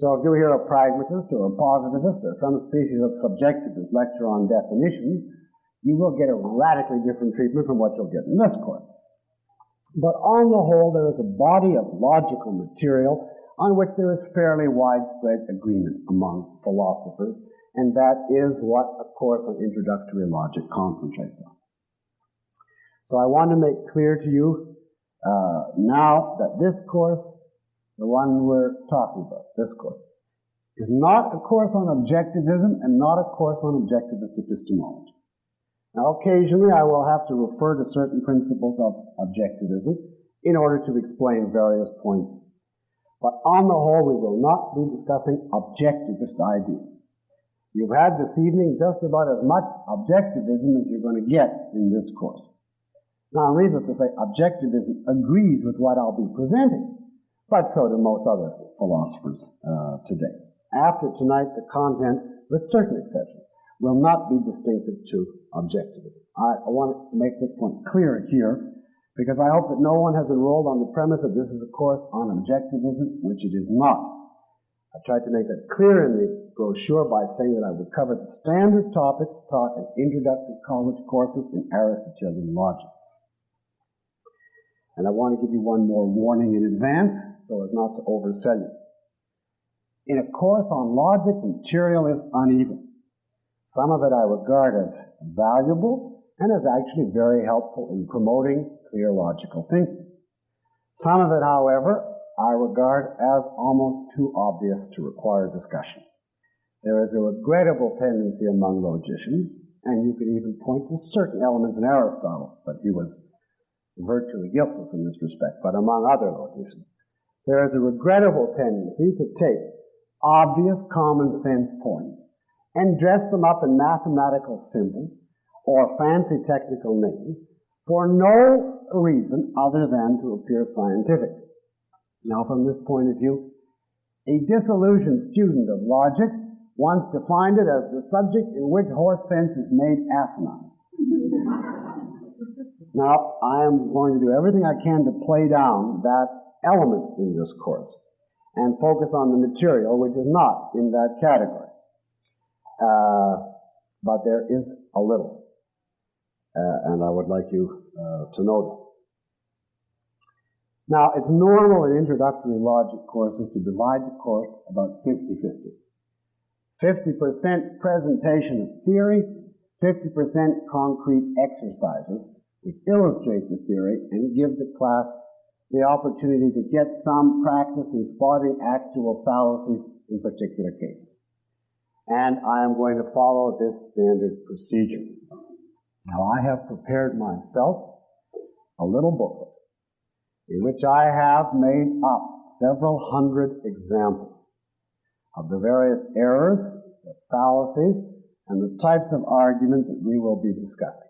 So if you hear a pragmatist or a positivist or some species of subjectivist lecture on definitions, you will get a radically different treatment from what you'll get in this course. But on the whole, there is a body of logical material on which there is fairly widespread agreement among philosophers, and that is what a course on introductory logic concentrates on. So I want to make clear to you now that this course, the one we're talking about, this course, is not a course on objectivism and not a course on objectivist epistemology. Now, occasionally I will have to refer to certain principles of objectivism in order to explain various points. But on the whole, we will not be discussing objectivist ideas. You've had this evening just about as much objectivism as you're going to get in this course. Now, needless to say, objectivism agrees with what I'll be presenting, but so do most other philosophers today. After tonight, the content, with certain exceptions, will not be distinctive to objectivism. I want to make this point clear here, because I hope that no one has enrolled on the premise that this is a course on objectivism, which it is not. I tried to make that clear in the brochure by saying that I would cover the standard topics taught in introductory college courses in Aristotelian logic. And I want to give you one more warning in advance, so as not to oversell you. In a course on logic, the material is uneven. Some of it I regard as valuable and as actually very helpful in promoting clear logical thinking. Some of it, however, I regard as almost too obvious to require discussion. There is a regrettable tendency among logicians, and you could even point to certain elements in Aristotle, but he was virtually guiltless in this respect, but among other logicians, there is a regrettable tendency to take obvious common sense points and dress them up in mathematical symbols or fancy technical names for no reason other than to appear scientific. Now, from this point of view, a disillusioned student of logic once defined it as the subject in which horse sense is made asinine. Now, I am going to do everything I can to play down that element in this course and focus on the material which is not in that category. But there is a little, and I would like you to know that. Now, it's normal in introductory logic courses to divide the course about 50-50. 50% presentation of theory, 50% concrete exercises which illustrate the theory and give the class the opportunity to get some practice in spotting actual fallacies in particular cases. And I am going to follow this standard procedure. Now, I have prepared myself a little booklet in which I have made up several hundred examples of the various errors, the fallacies, and the types of arguments that we will be discussing.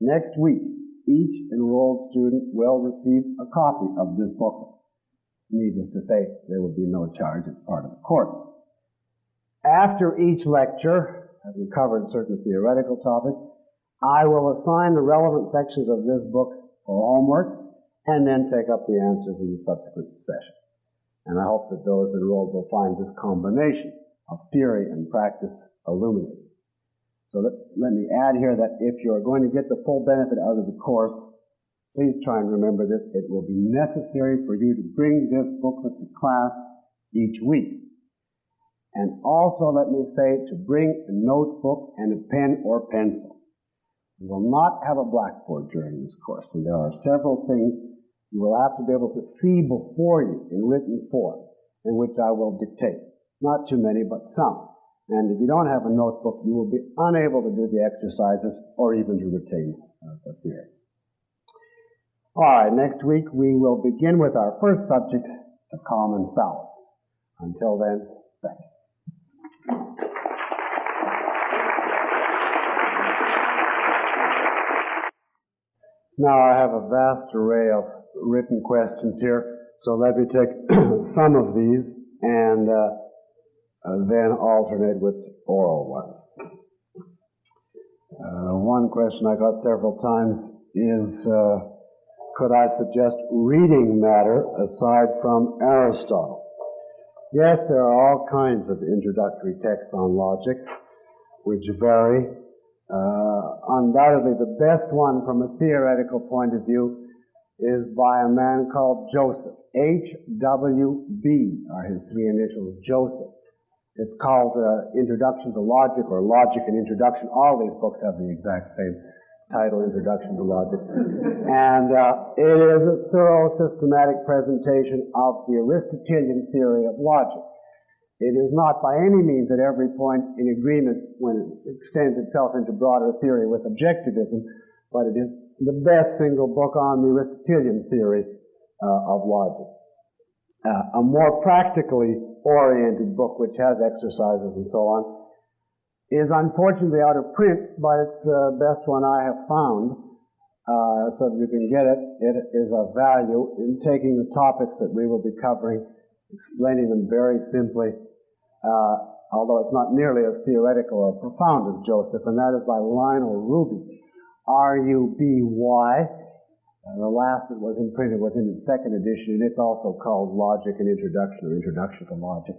Next week, each enrolled student will receive a copy of this booklet. Needless to say, there will be no charge as part of the course. After each lecture, having covered certain theoretical topics, I will assign the relevant sections of this book for homework and then take up the answers in the subsequent session. And I hope that those enrolled will find this combination of theory and practice illuminated. So let me add here that if you're going to get the full benefit out of the course, please try and remember this. It will be necessary for you to bring this booklet to class each week. And also, let me say, to bring a notebook and a pen or pencil. We will not have a blackboard during this course, and there are several things you will have to be able to see before you in written form, in which I will dictate. Not too many, but some. And if you don't have a notebook, you will be unable to do the exercises or even to retain the theory. All right, next week we will begin with our first subject, the common fallacies. Until then, thank you. Now I have a vast array of written questions here, so let me take some of these and then alternate with oral ones. One question I got several times is, could I suggest reading matter aside from Aristotle? Yes, there are all kinds of introductory texts on logic, which vary. Undoubtedly, the best one from a theoretical point of view is by a man called Joseph. H.W.B. are his three initials, Joseph. It's called Introduction to Logic, or Logic and Introduction. All these books have the exact same title, Introduction to Logic. And it is a thorough, systematic presentation of the Aristotelian theory of logic. It is not by any means at every point in agreement when it extends itself into broader theory with objectivism, but it is the best single book on the Aristotelian theory of logic. A more practically oriented book, which has exercises and so on, is unfortunately out of print, but it's the best one I have found. So if you can get it, it is of value in taking the topics that we will be covering, explaining them very simply, although it's not nearly as theoretical or profound as Joseph, and that is by Lionel Ruby, R-U-B-Y. The last that was imprinted was in its second edition, and it's also called Logic and Introduction, or Introduction to Logic,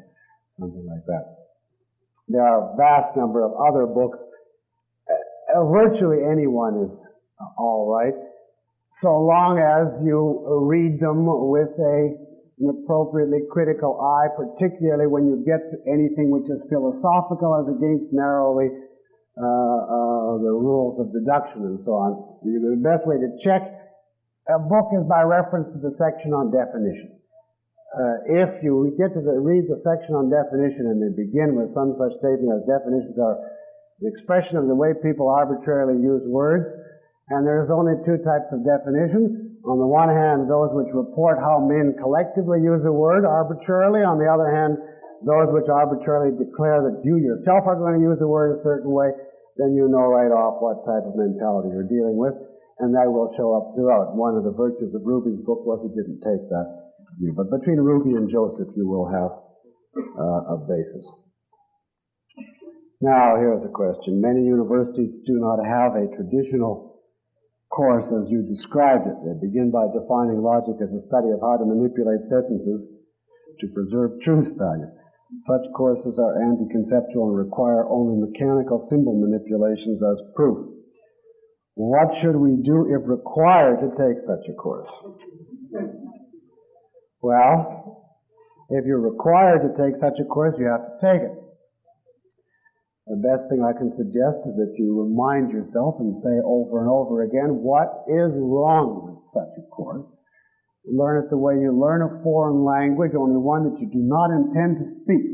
something like that. There are a vast number of other books. Virtually anyone is all right, so long as you read them with an appropriately critical eye, particularly when you get to anything which is philosophical as against narrowly the rules of deduction and so on. The best way to check a book is by reference to the section on definition. If you get to read the section on definition and they begin with some such statement as definitions are the expression of the way people arbitrarily use words, and there's only two types of definition. On the one hand, those which report how men collectively use a word arbitrarily. On the other hand, those which arbitrarily declare that you yourself are going to use a word a certain way, then you know right off what type of mentality you're dealing with, and that will show up throughout. One of the virtues of Ruby's book was he didn't take that view. But between Ruby and Joseph, you will have a basis. Now, here's a question. Many universities do not have a traditional course as you described it. They begin by defining logic as a study of how to manipulate sentences to preserve truth value. Such courses are anti-conceptual and require only mechanical symbol manipulations as proof. What should we do if required to take such a course? Well, if you're required to take such a course, you have to take it. The best thing I can suggest is that you remind yourself and say over and over again, what is wrong with such a course? Learn it the way you learn a foreign language, only one that you do not intend to speak.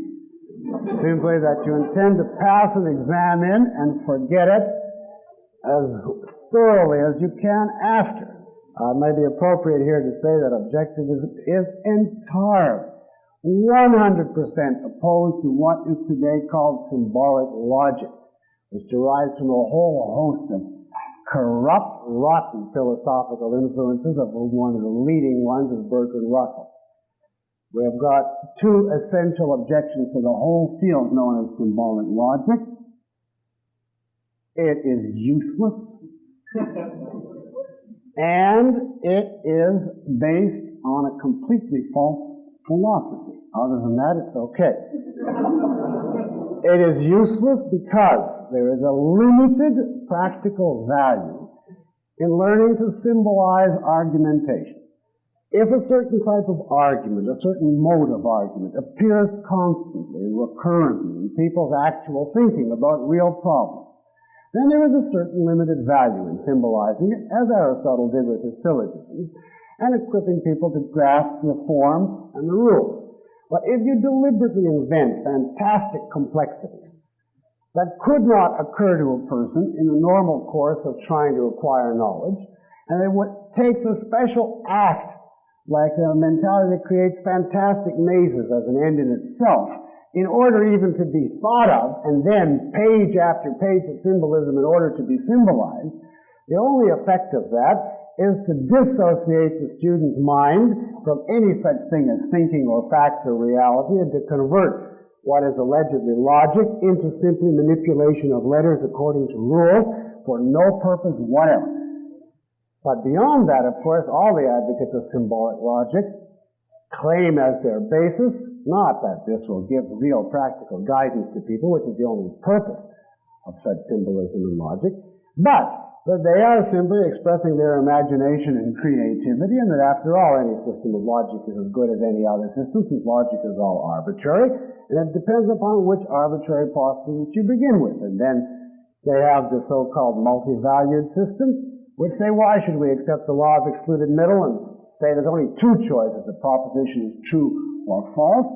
Simply that you intend to pass an exam in and forget it as thoroughly as you can after. It may be appropriate here to say that objectivism is entirely 100% opposed to what is today called symbolic logic, which derives from a whole host of corrupt, rotten philosophical influences, of whom one of the leading ones is Bertrand Russell. We have got two essential objections to the whole field known as symbolic logic. It is useless, and it is based on a completely false philosophy. Other than that, it's okay. it is useless because there is a limited practical value in learning to symbolize argumentation. If a certain type of argument, a certain mode of argument, appears constantly and recurrently in people's actual thinking about real problems, then there is a certain limited value in symbolizing it, as Aristotle did with his syllogisms, and equipping people to grasp the form and the rules. But if you deliberately invent fantastic complexities that could not occur to a person in the normal course of trying to acquire knowledge, and it takes a special act, like a mentality that creates fantastic mazes as an end in itself, in order even to be thought of, and then page after page of symbolism in order to be symbolized, the only effect of that is to dissociate the student's mind from any such thing as thinking or facts or reality, and to convert what is allegedly logic into simply manipulation of letters according to rules for no purpose whatever. But beyond that, of course, all the advocates of symbolic logic claim as their basis, not that this will give real practical guidance to people, which is the only purpose of such symbolism and logic, but that they are simply expressing their imagination and creativity, and that after all, any system of logic is as good as any other system, since logic is all arbitrary, and it depends upon which arbitrary postulate you begin with. And then they have the so-called multi-valued system, which say, why should we accept the law of excluded middle and say there's only two choices, a proposition is true or false?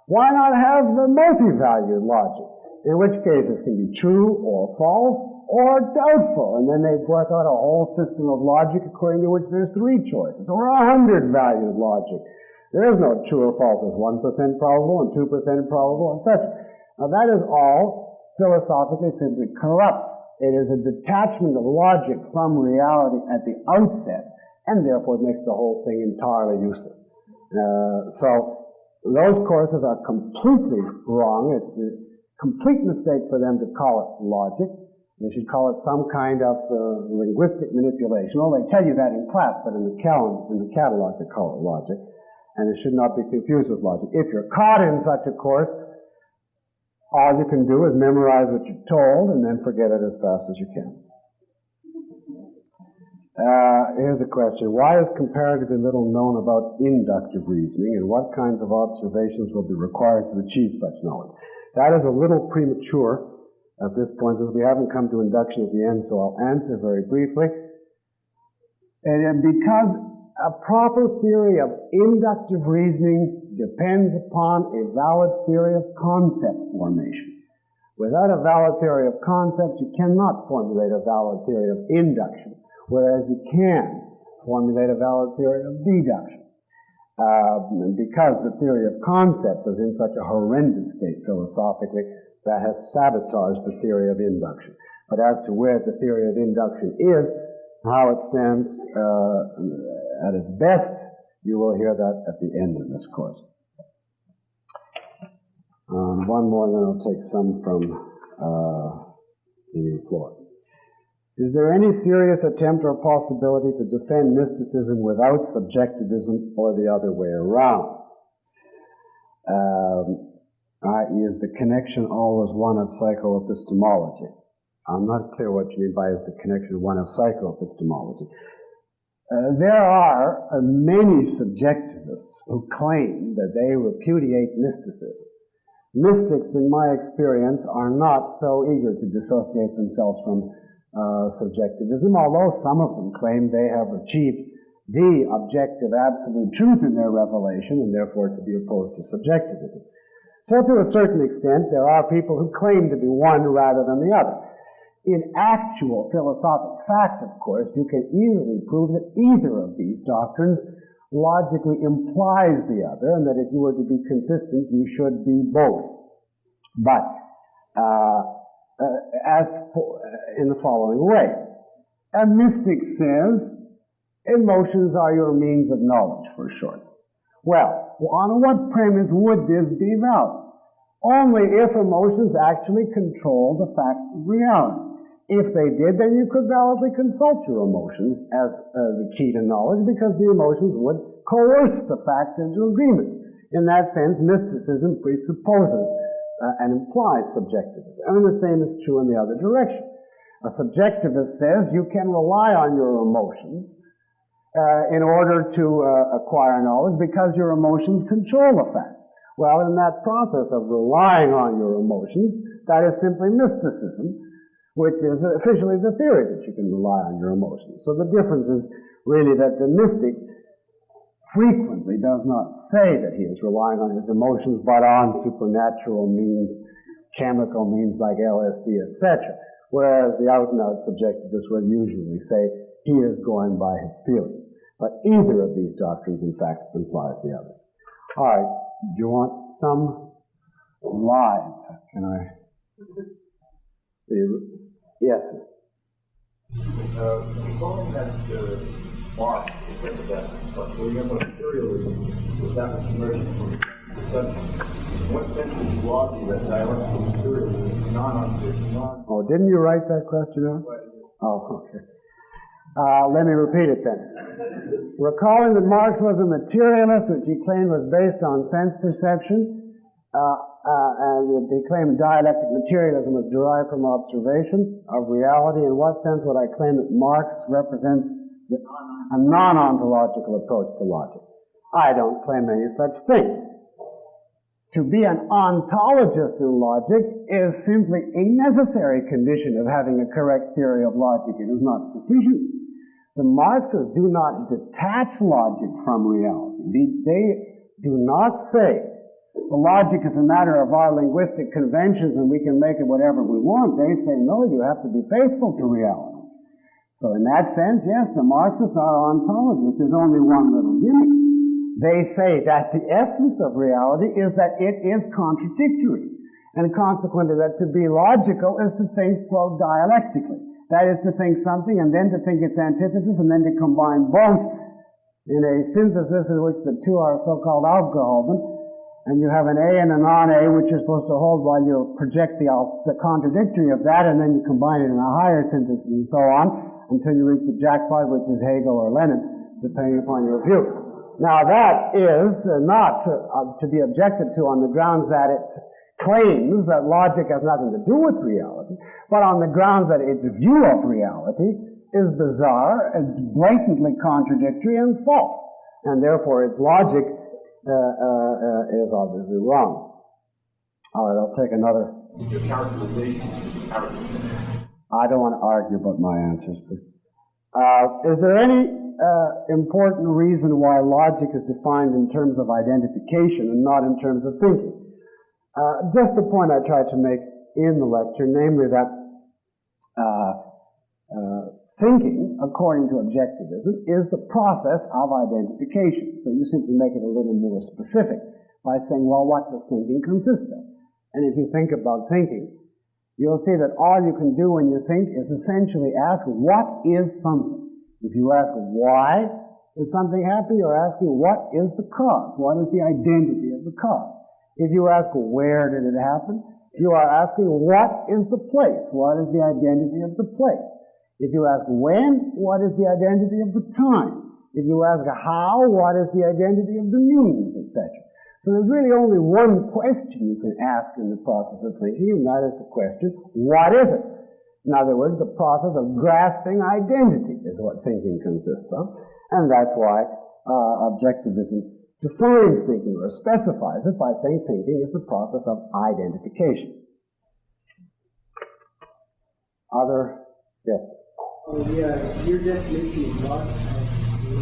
Why not have the multi-valued logic, in which cases can be true or false or doubtful, and then they work out a whole system of logic according to which there's three choices, or 100 valued logic. There is no true or false, there's 1% probable and 2% probable, etc. Now that is all philosophically simply corrupt. It is a detachment of logic from reality at the outset, and therefore it makes the whole thing entirely useless. So those courses are completely wrong. It's a complete mistake for them to call it logic. They should call it some kind of linguistic manipulation. Well, they tell you that in class, but in the catalog they call it logic, and it should not be confused with logic. If you're caught in such a course, all you can do is memorize what you're told and then forget it as fast as you can. Here's a question. Why is comparatively little known about inductive reasoning, and what kinds of observations will be required to achieve such knowledge? That is a little premature at this point, as we haven't come to induction at the end, so I'll answer very briefly. And because a proper theory of inductive reasoning depends upon a valid theory of concept formation. Without a valid theory of concepts, you cannot formulate a valid theory of induction, whereas you can formulate a valid theory of deduction. Because the theory of concepts is in such a horrendous state philosophically, that has sabotaged the theory of induction. But as to where the theory of induction is, how it stands at its best, you will hear that at the end of this course. One more, and then I'll take some from the floor. Is there any serious attempt or possibility to defend mysticism without subjectivism, or the other way around? I.e., is the connection always one of psychoepistemology? I'm not clear what you mean by is the connection one of psychoepistemology. There are many subjectivists who claim that they repudiate mysticism. Mystics, in my experience, are not so eager to dissociate themselves from subjectivism, although some of them claim they have achieved the objective absolute truth in their revelation and therefore to be opposed to subjectivism. So to a certain extent, there are people who claim to be one rather than the other. In actual philosophic fact, of course, you can easily prove that either of these doctrines logically implies the other, and that if you were to be consistent, you should be both. But in the following way, a mystic says, emotions are your means of knowledge, for short. Well, on what premise would this be valid? Only if emotions actually control the facts of reality. If they did, then you could validly consult your emotions as the key to knowledge, because the emotions would coerce the fact into agreement. In that sense, mysticism presupposes and implies subjectivism. I mean, the same is true in the other direction. A subjectivist says you can rely on your emotions in order to acquire knowledge because your emotions control the facts. Well, in that process of relying on your emotions, that is simply mysticism, which is officially the theory that you can rely on your emotions. So the difference is really that the mystic frequently does not say that he is relying on his emotions, but on supernatural means, chemical means like LSD, etc. Whereas the out-and-out subjectivist will usually say he is going by his feelings. But either of these doctrines, in fact, implies the other. All right, do you want some live? Can I? Yes, sir. Recalling that Marx said that, but we have materialism without emerging from perception. In what sense would you argue that dialectical materialism is non-objective? Oh, didn't you write that question out? Oh, okay. Let me repeat it then. Recalling that Marx was a materialist, which he claimed was based on sense perception, and he claimed dialectic materialism was derived from observation of reality. In what sense would I claim that Marx represents a non-ontological approach to logic? I don't claim any such thing. To be an ontologist in logic is simply a necessary condition of having a correct theory of logic. It is not sufficient. The Marxists do not detach logic from reality. They do not say the logic is a matter of our linguistic conventions and we can make it whatever we want. They say, no, you have to be faithful to reality. So in that sense, yes, the Marxists are ontologists. There's only one little gimmick. They say that the essence of reality is that it is contradictory, and consequently that to be logical is to think, quote, dialectically. That is to think something and then to think its antithesis and then to combine both in a synthesis in which the two are so-called aufgehoben, and you have an A and a non-A which you're supposed to hold while you project the contradictory of that, and then you combine it in a higher synthesis and so on until you reach the jackpot, which is Hegel or Lenin, depending upon your view. Now that is not to be objected to on the grounds that it claims that logic has nothing to do with reality, but on the grounds that its view of reality is bizarre and blatantly contradictory and false, and therefore its logic is obviously wrong. All right, I'll take another. I don't want to argue about my answers, please. Is there any important reason why logic is defined in terms of identification and not in terms of thinking? Just the point I tried to make in the lecture, namely that thinking, according to objectivism, is the process of identification. So you simply make it a little more specific by saying, well, what does thinking consist of? And if you think about thinking, you'll see that all you can do when you think is essentially ask, what is something? If you ask why did something happen, you're asking what is the cause? What is the identity of the cause? If you ask where did it happen, you are asking what is the place? What is the identity of the place? If you ask when, what is the identity of the time? If you ask how, what is the identity of the means, etc. So there's really only one question you can ask in the process of thinking, and that is the question, what is it? In other words, the process of grasping identity is what thinking consists of, and that's why objectivism defines thinking or specifies it by saying thinking is a process of identification. Other, yes? Your definition of logic, you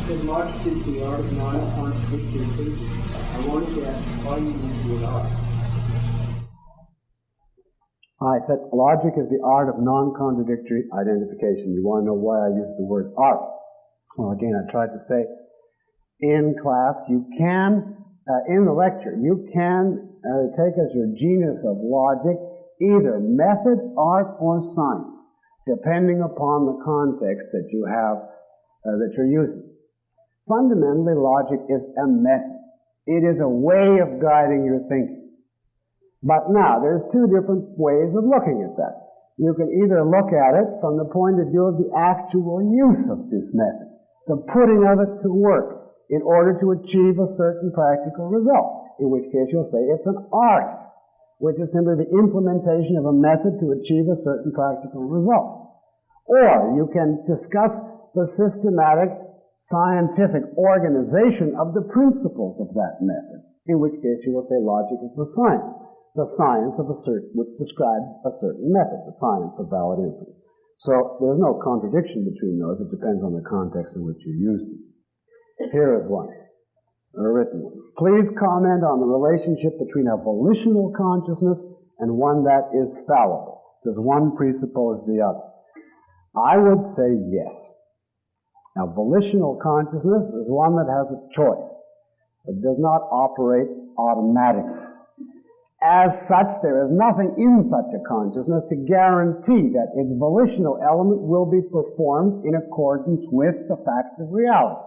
said logic is the art of non-contradiction thinking. I wanted to ask why you use the word art. I said logic is the art of non-contradictory identification. You want to know why I use the word art? Well, again, I tried to say in class, you can, in the lecture, you can take as your genus of logic either method, art, or science, depending upon the context that you have, that you're using. Fundamentally, logic is a method. It is a way of guiding your thinking. But now, there's two different ways of looking at that. You can either look at it from the point of view of the actual use of this method, the putting of it to work in order to achieve a certain practical result. in which case you'll say it's an art, which is simply the implementation of a method to achieve a certain practical result. Or you can discuss the systematic scientific organization of the principles of that method, in which case you will say logic is the science of a certain, which describes a certain method, the science of valid inference. So there's no contradiction between those. It depends on the context in which you use them. Here is one, a written one. Please comment on the relationship between a volitional consciousness and one that is fallible. Does one presuppose the other? I would say yes. Now, volitional consciousness is one that has a choice. It does not operate automatically. As such, there is nothing in such a consciousness to guarantee that its volitional element will be performed in accordance with the facts of reality.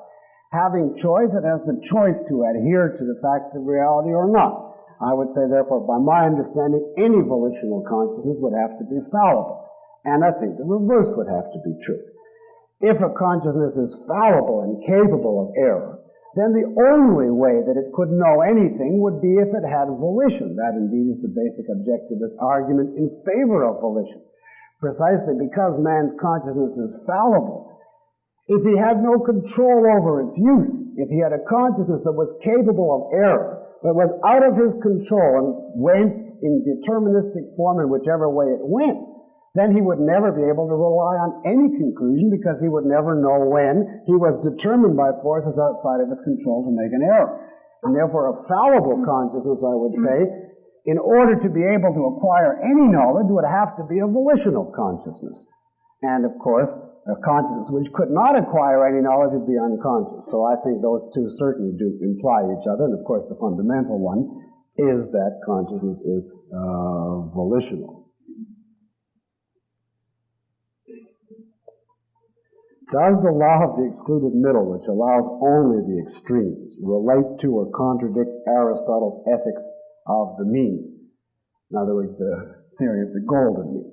Having choice, it has the choice to adhere to the facts of reality or not. I would say, therefore, by my understanding, any volitional consciousness would have to be fallible. And I think the reverse would have to be true. If a consciousness is fallible and capable of error, then the only way that it could know anything would be if it had volition. That indeed is the basic objectivist argument in favor of volition. Precisely because man's consciousness is fallible, if he had no control over its use, if he had a consciousness that was capable of error, but was out of his control and went in deterministic form in whichever way it went, then he would never be able to rely on any conclusion because he would never know when he was determined by forces outside of his control to make an error. And therefore, a fallible consciousness, I would say, in order to be able to acquire any knowledge, would have to be a volitional consciousness. And, of course, a consciousness which could not acquire any knowledge would be unconscious. So I think those two certainly do imply each other. And, of course, the fundamental one is that consciousness is volitional. Does the law of the excluded middle, which allows only the extremes, relate to or contradict Aristotle's ethics of the mean? In other words, the theory of the golden mean.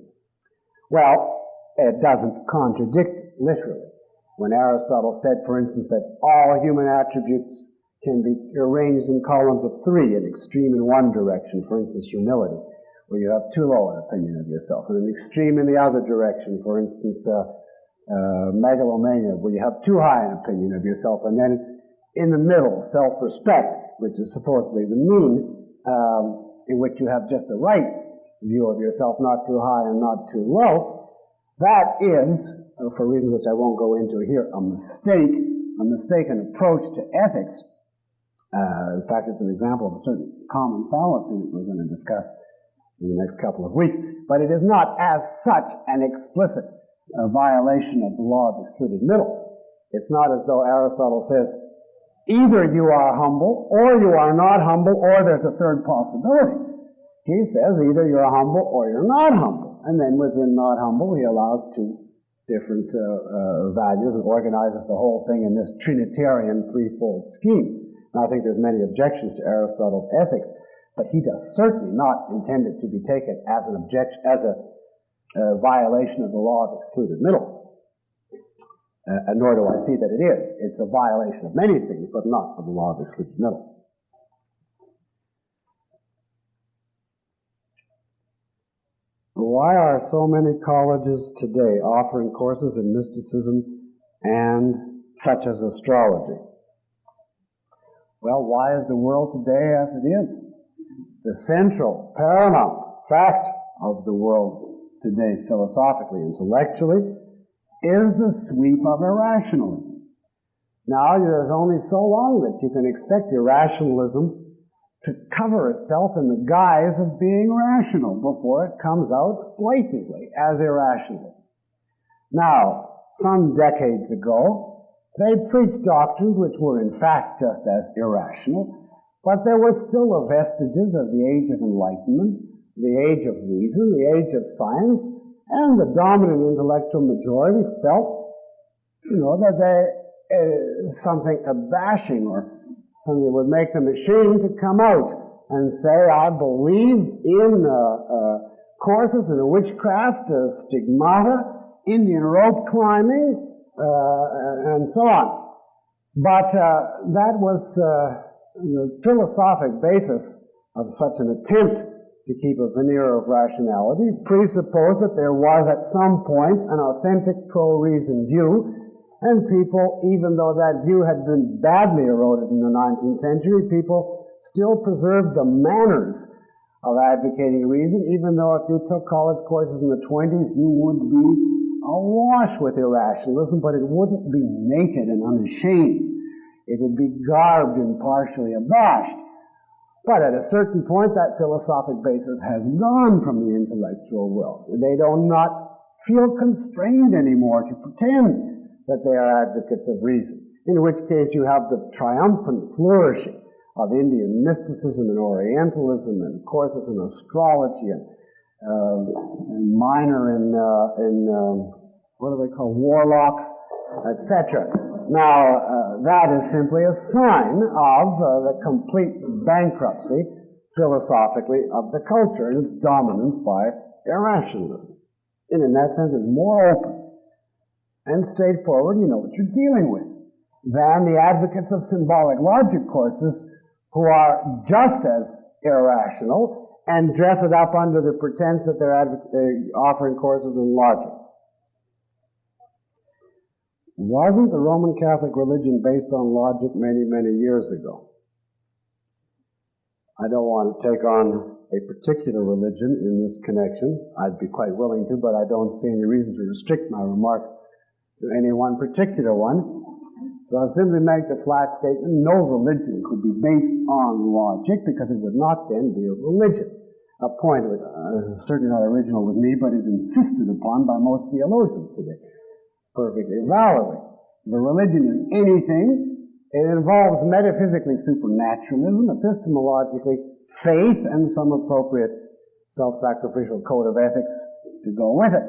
Well, it doesn't contradict literally. When Aristotle said, for instance, that all human attributes can be arranged in columns of three, an extreme in one direction, for instance, humility, where you have too low an opinion of yourself, and an extreme in the other direction, for instance, megalomania, where you have too high an opinion of yourself, and then in the middle, self-respect, which is supposedly the mean, in which you have just the right view of yourself, not too high and not too low. That is, for reasons which I won't go into here, a mistaken approach to ethics. In fact, it's an example of a certain common fallacy that we're going to discuss in the next couple of weeks. But it is not as such an explicit violation of the law of excluded middle. It's not as though Aristotle says, either you are humble, or you are not humble, or there's a third possibility. He says either you're humble or you're not humble. And then within not humble, he allows two different values and organizes the whole thing in this Trinitarian threefold scheme. Now, I think there's many objections to Aristotle's ethics, but he does certainly not intend it to be taken as an violation of the law of excluded middle. Nor do I see that it is. It's a violation of many things, but not of the law of excluded middle. Why are so many colleges today offering courses in mysticism and such as astrology? Well, why is the world today as it is? The central, paramount fact of the world today, philosophically, intellectually, is the sweep of irrationalism. Now, there's only so long that you can expect irrationalism to cover itself in the guise of being rational before it comes out blatantly as irrationalism. Now, some decades ago, they preached doctrines which were in fact just as irrational, but there were still the vestiges of the age of enlightenment, the age of reason, the age of science, and the dominant intellectual majority felt, that something abashing or something that would make them ashamed to come out and say, I believe in courses in witchcraft, stigmata, Indian rope climbing, and so on. But that was The philosophic basis of such an attempt to keep a veneer of rationality presupposed that there was at some point an authentic pro-reason view, and people, even though that view had been badly eroded in the 19th century, people still preserved the manners of advocating reason, even though if you took college courses in the 20s, you would be awash with irrationalism, but it wouldn't be naked and unashamed. It would be garbed and partially abashed. But at a certain point, that philosophic basis has gone from the intellectual world. They do not feel constrained anymore to pretend that they are advocates of reason, in which case you have the triumphant flourishing of Indian mysticism and Orientalism and courses in astrology and minor in what do they call, warlocks, etc. Now, that is simply a sign of the complete bankruptcy, philosophically, of the culture and its dominance by irrationalism. And in that sense, it's more open and straightforward, you know what you're dealing with, than the advocates of symbolic logic courses who are just as irrational and dress it up under the pretense that they're offering courses in logic. Wasn't the Roman Catholic religion based on logic many, many years ago? I don't want to take on a particular religion in this connection. I'd be quite willing to, but I don't see any reason to restrict my remarks to any one particular one. So I'll simply make the flat statement, no religion could be based on logic because it would not then be a religion. A point that is certainly not original with me, but is insisted upon by most theologians today, perfectly validly. If a religion is anything, it involves metaphysically supernaturalism, epistemologically faith, and some appropriate self-sacrificial code of ethics to go with it.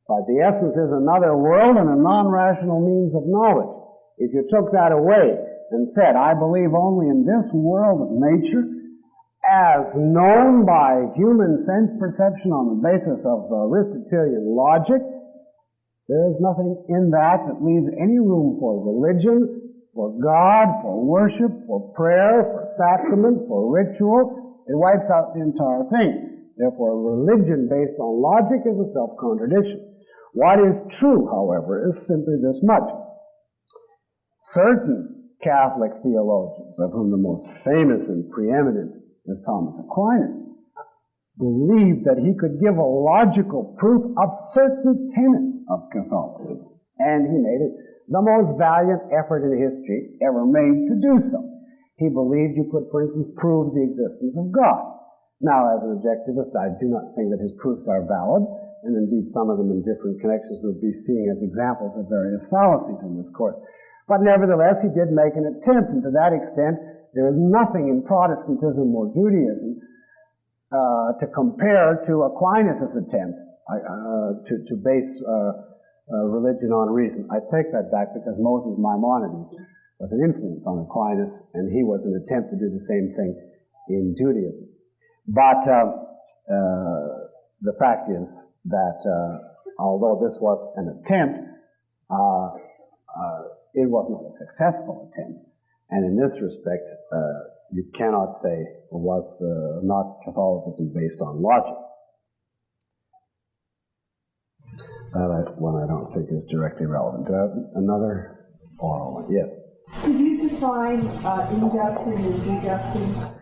But the essence is another world and a non-rational means of knowledge. If you took that away and said, I believe only in this world of nature as known by human sense perception on the basis of Aristotelian logic, there is nothing in that that leaves any room for religion, for God, for worship, for prayer, for sacrament, for ritual. It wipes out the entire thing. Therefore, religion based on logic is a self-contradiction. What is true, however, is simply this much. Certain Catholic theologians, of whom the most famous and preeminent is Thomas Aquinas, believed that he could give a logical proof of certain tenets of Catholicism. And he made it the most valiant effort in history ever made to do so. He believed you could, for instance, prove the existence of God. Now, as an objectivist, I do not think that his proofs are valid, and indeed some of them in different connections we'll be seeing as examples of various fallacies in this course. But nevertheless, he did make an attempt, and to that extent, there is nothing in Protestantism or Judaism to compare to Aquinas' attempt to base religion on reason. I take that back because Moses Maimonides was an influence on Aquinas, and he was an attempt to do the same thing in Judaism. But the fact is that although this was an attempt, it was not a successful attempt. And in this respect, you cannot say it was not Catholicism based on logic. That one I don't think is directly relevant. Do I have another oral one? Yes? Could you define induction and deduction?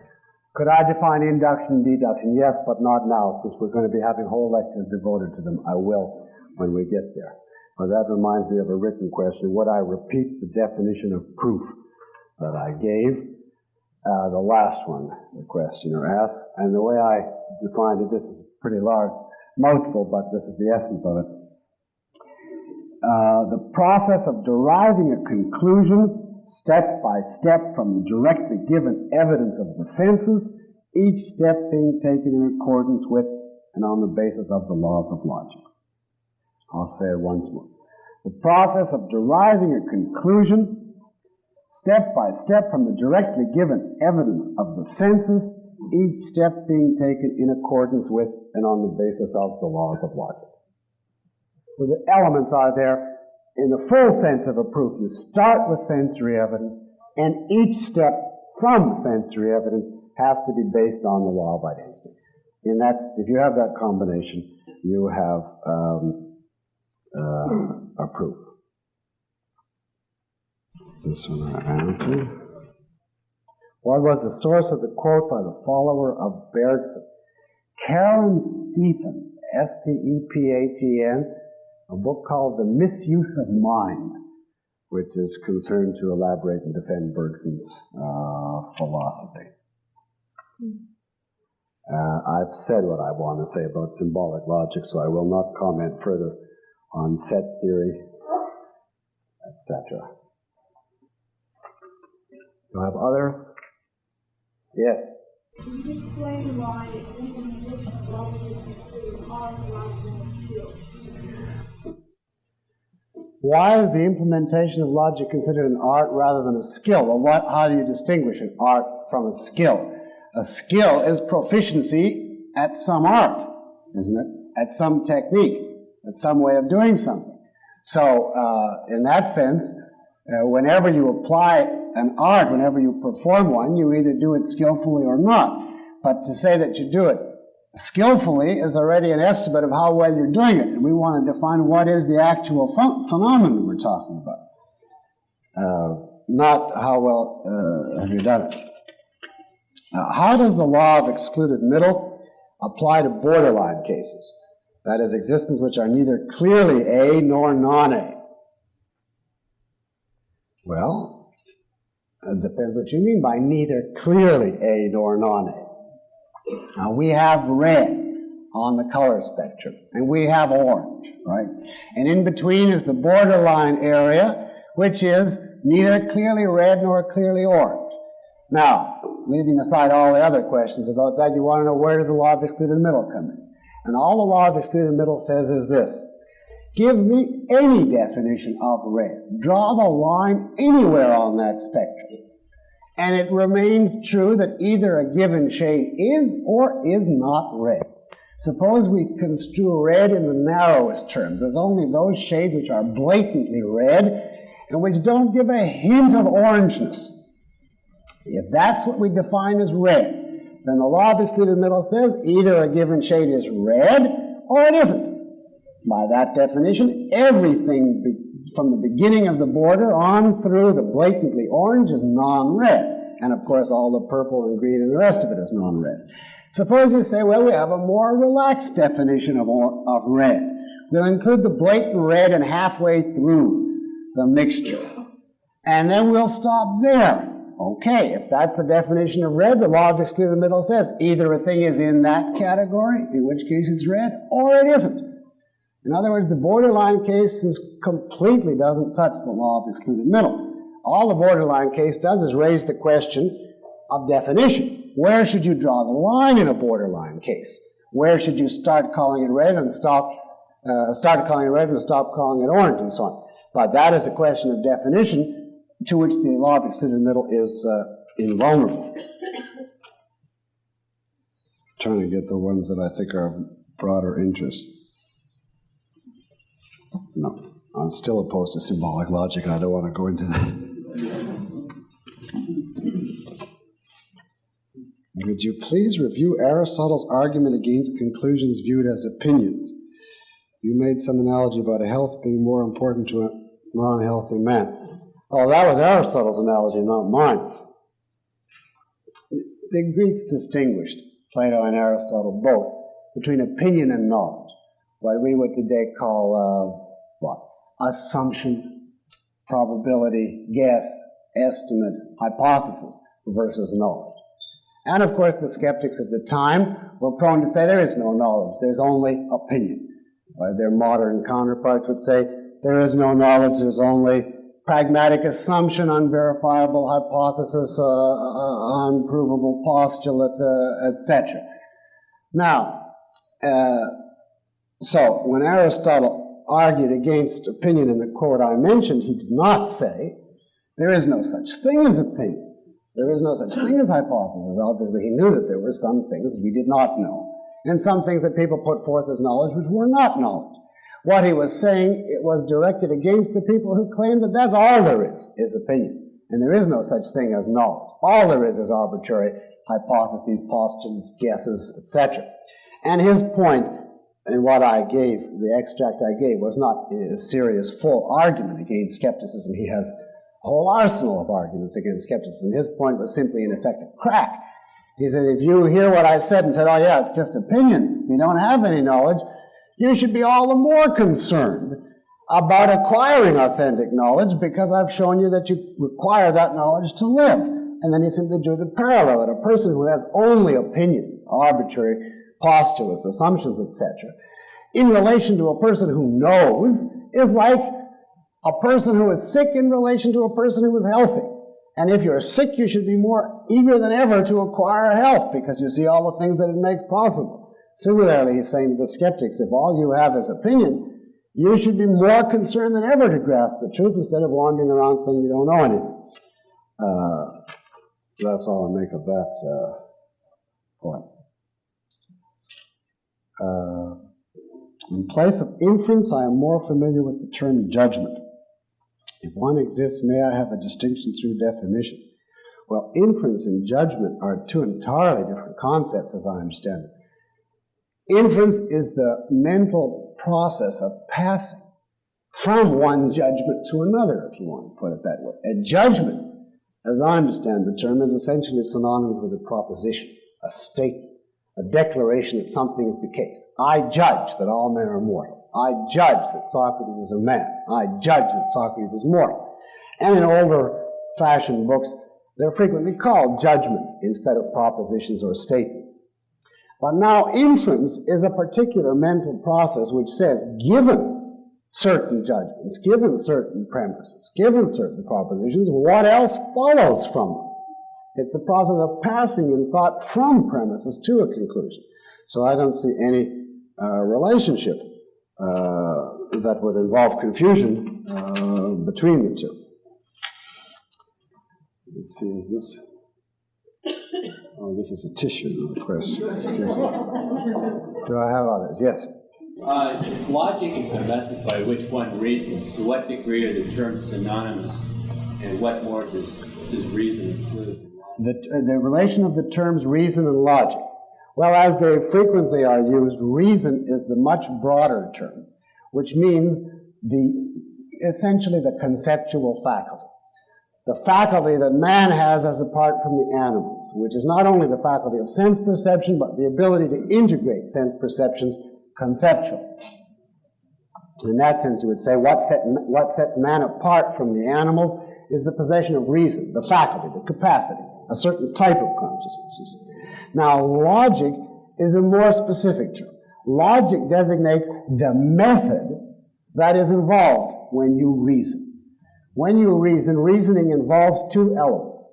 Could I define induction and deduction? Yes, but not now, since we're going to be having whole lectures devoted to them. I will when we get there. Well, that reminds me of a written question. Would I repeat the definition of proof that I gave? The last one, the questioner asks. And the way I defined it, this is a pretty large mouthful, but this is the essence of it. The process of deriving a conclusion step by step from the directly given evidence of the senses, each step being taken in accordance with and on the basis of the laws of logic. I'll say it once more. The process of deriving a conclusion step by step from the directly given evidence of the senses, each step being taken in accordance with and on the basis of the laws of logic. So the elements are there in the full sense of a proof. You start with sensory evidence, and each step from sensory evidence has to be based on the law of identity. In that, if you have that combination, you have a proof. This one I answered. What was the source of the quote by the follower of Bergson? Karen Stephen, S-T-E-P-H-E-N, a book called The Misuse of Mind, which is concerned to elaborate and defend Bergson's philosophy. I've said what I want to say about symbolic logic, so I will not comment further on set theory, etc. Do I have others? Yes? Can you explain why implementation of logic is considered hard rather than a skill? Why is the implementation of logic considered an art rather than a skill? Well, how do you distinguish an art from a skill? A skill is proficiency at some art, isn't it? At some technique, at some way of doing something. So, in that sense, whenever you apply an art, whenever you perform one, you either do it skillfully or not. But to say that you do it skillfully is already an estimate of how well you're doing it. And we want to define what is the actual phenomenon we're talking about. Not how well have you done it. How does the law of excluded middle apply to borderline cases? That is, existences which are neither clearly A nor non-A. Well, it depends what you mean by neither clearly A nor non-A. Now, we have red on the color spectrum, and we have orange, right? And in between is the borderline area, which is neither clearly red nor clearly orange. Now, leaving aside all the other questions about that, you want to know, where does the law of excluded middle come in? And all the law of excluded middle says is this: give me any definition of red. Draw the line anywhere on that spectrum. And it remains true that either a given shade is or is not red. Suppose we construe red in the narrowest terms. There's only those shades which are blatantly red and which don't give a hint of orangeness. If that's what we define as red, then the law of excluded middle says either a given shade is red or it isn't. By that definition, everything from the beginning of the border on through the blatantly orange is non-red. And of course, all the purple and green and the rest of it is non-red. Suppose you say, well, we have a more relaxed definition of red. We'll include the blatant red and halfway through the mixture. And then we'll stop there. Okay, if that's the definition of red, the law of excluded middle says either a thing is in that category, in which case it's red, or it isn't. In other words, the borderline case completely doesn't touch the law of excluded middle. All the borderline case does is raise the question of definition. Where should you draw the line in a borderline case? Where should you start calling it red and start calling it red and stop calling it orange and so on? But that is a question of definition to which the law of excluded middle is invulnerable. Trying to get the ones that I think are of broader interest. No, I'm still opposed to symbolic logic, and I don't want to go into that. Would you please review Aristotle's argument against conclusions viewed as opinions? You made some analogy about health being more important to a non-healthy man. Oh, that was Aristotle's analogy, not mine. The Greeks distinguished, Plato and Aristotle both, between opinion and knowledge. What we would today call, assumption, probability, guess, estimate, hypothesis versus knowledge. And of course, the skeptics of the time were prone to say there is no knowledge, there's only opinion. Their modern counterparts would say there is no knowledge, there's only pragmatic assumption, unverifiable hypothesis, unprovable postulate, etc. Now, so when Aristotle argued against opinion in the quote I mentioned, he did not say there is no such thing as opinion. There is no such thing as hypothesis. Obviously, he knew that there were some things we did not know, and some things that people put forth as knowledge which were not knowledge. What he was saying, it was directed against the people who claim that that's all there is opinion. And there is no such thing as knowledge. All there is arbitrary hypotheses, postulates, guesses, etc. And his point in what I gave, the extract I gave, was not a serious full argument against skepticism. He has a whole arsenal of arguments against skepticism. His point was simply, in effect, a crack. He said, if you hear what I said and said, oh yeah, it's just opinion, you don't have any knowledge, you should be all the more concerned about acquiring authentic knowledge, because I've shown you that you require that knowledge to live. And then you simply do the parallel, that a person who has only opinions, arbitrary postulates, assumptions, etc., in relation to a person who knows, is like a person who is sick in relation to a person who is healthy. And if you're sick, you should be more eager than ever to acquire health, because you see all the things that it makes possible. Similarly, he's saying to the skeptics, if all you have is opinion, you should be more concerned than ever to grasp the truth, instead of wandering around saying you don't know anything. That's all I make of that point. In place of inference, I am more familiar with the term judgment. If one exists, may I have a distinction through definition? Well, inference and judgment are two entirely different concepts, as I understand it. Inference is the mental process of passing from one judgment to another, if you want to put it that way. A judgment, as I understand the term, is essentially synonymous with a proposition, a statement, a declaration that something is the case. I judge that all men are mortal. I judge that Socrates is a man. I judge that Socrates is mortal. And in older-fashioned books, they're frequently called judgments instead of propositions or statements. But now inference is a particular mental process which says, given certain judgments, given certain premises, given certain propositions, what else follows from them? It's the process of passing in thought from premises to a conclusion. So I don't see any relationship that would involve confusion between the two. Let's see, is this? Oh, this is a tissue, not a question. Excuse me. Do I have others? Yes. If logic is the method by which one reasons, to what degree are the terms synonymous, and what more does reason include? The relation of the terms reason and logic. Well, as they frequently are used, reason is the much broader term, which means essentially the conceptual faculty. The faculty that man has as apart from the animals, which is not only the faculty of sense perception, but the ability to integrate sense perceptions conceptually. In that sense, you would say what sets man apart from the animals is the possession of reason, the faculty, the capacity, a certain type of consciousness. Now, logic is a more specific term. Logic designates the method that is involved when you reason. When you reason, reasoning involves two elements.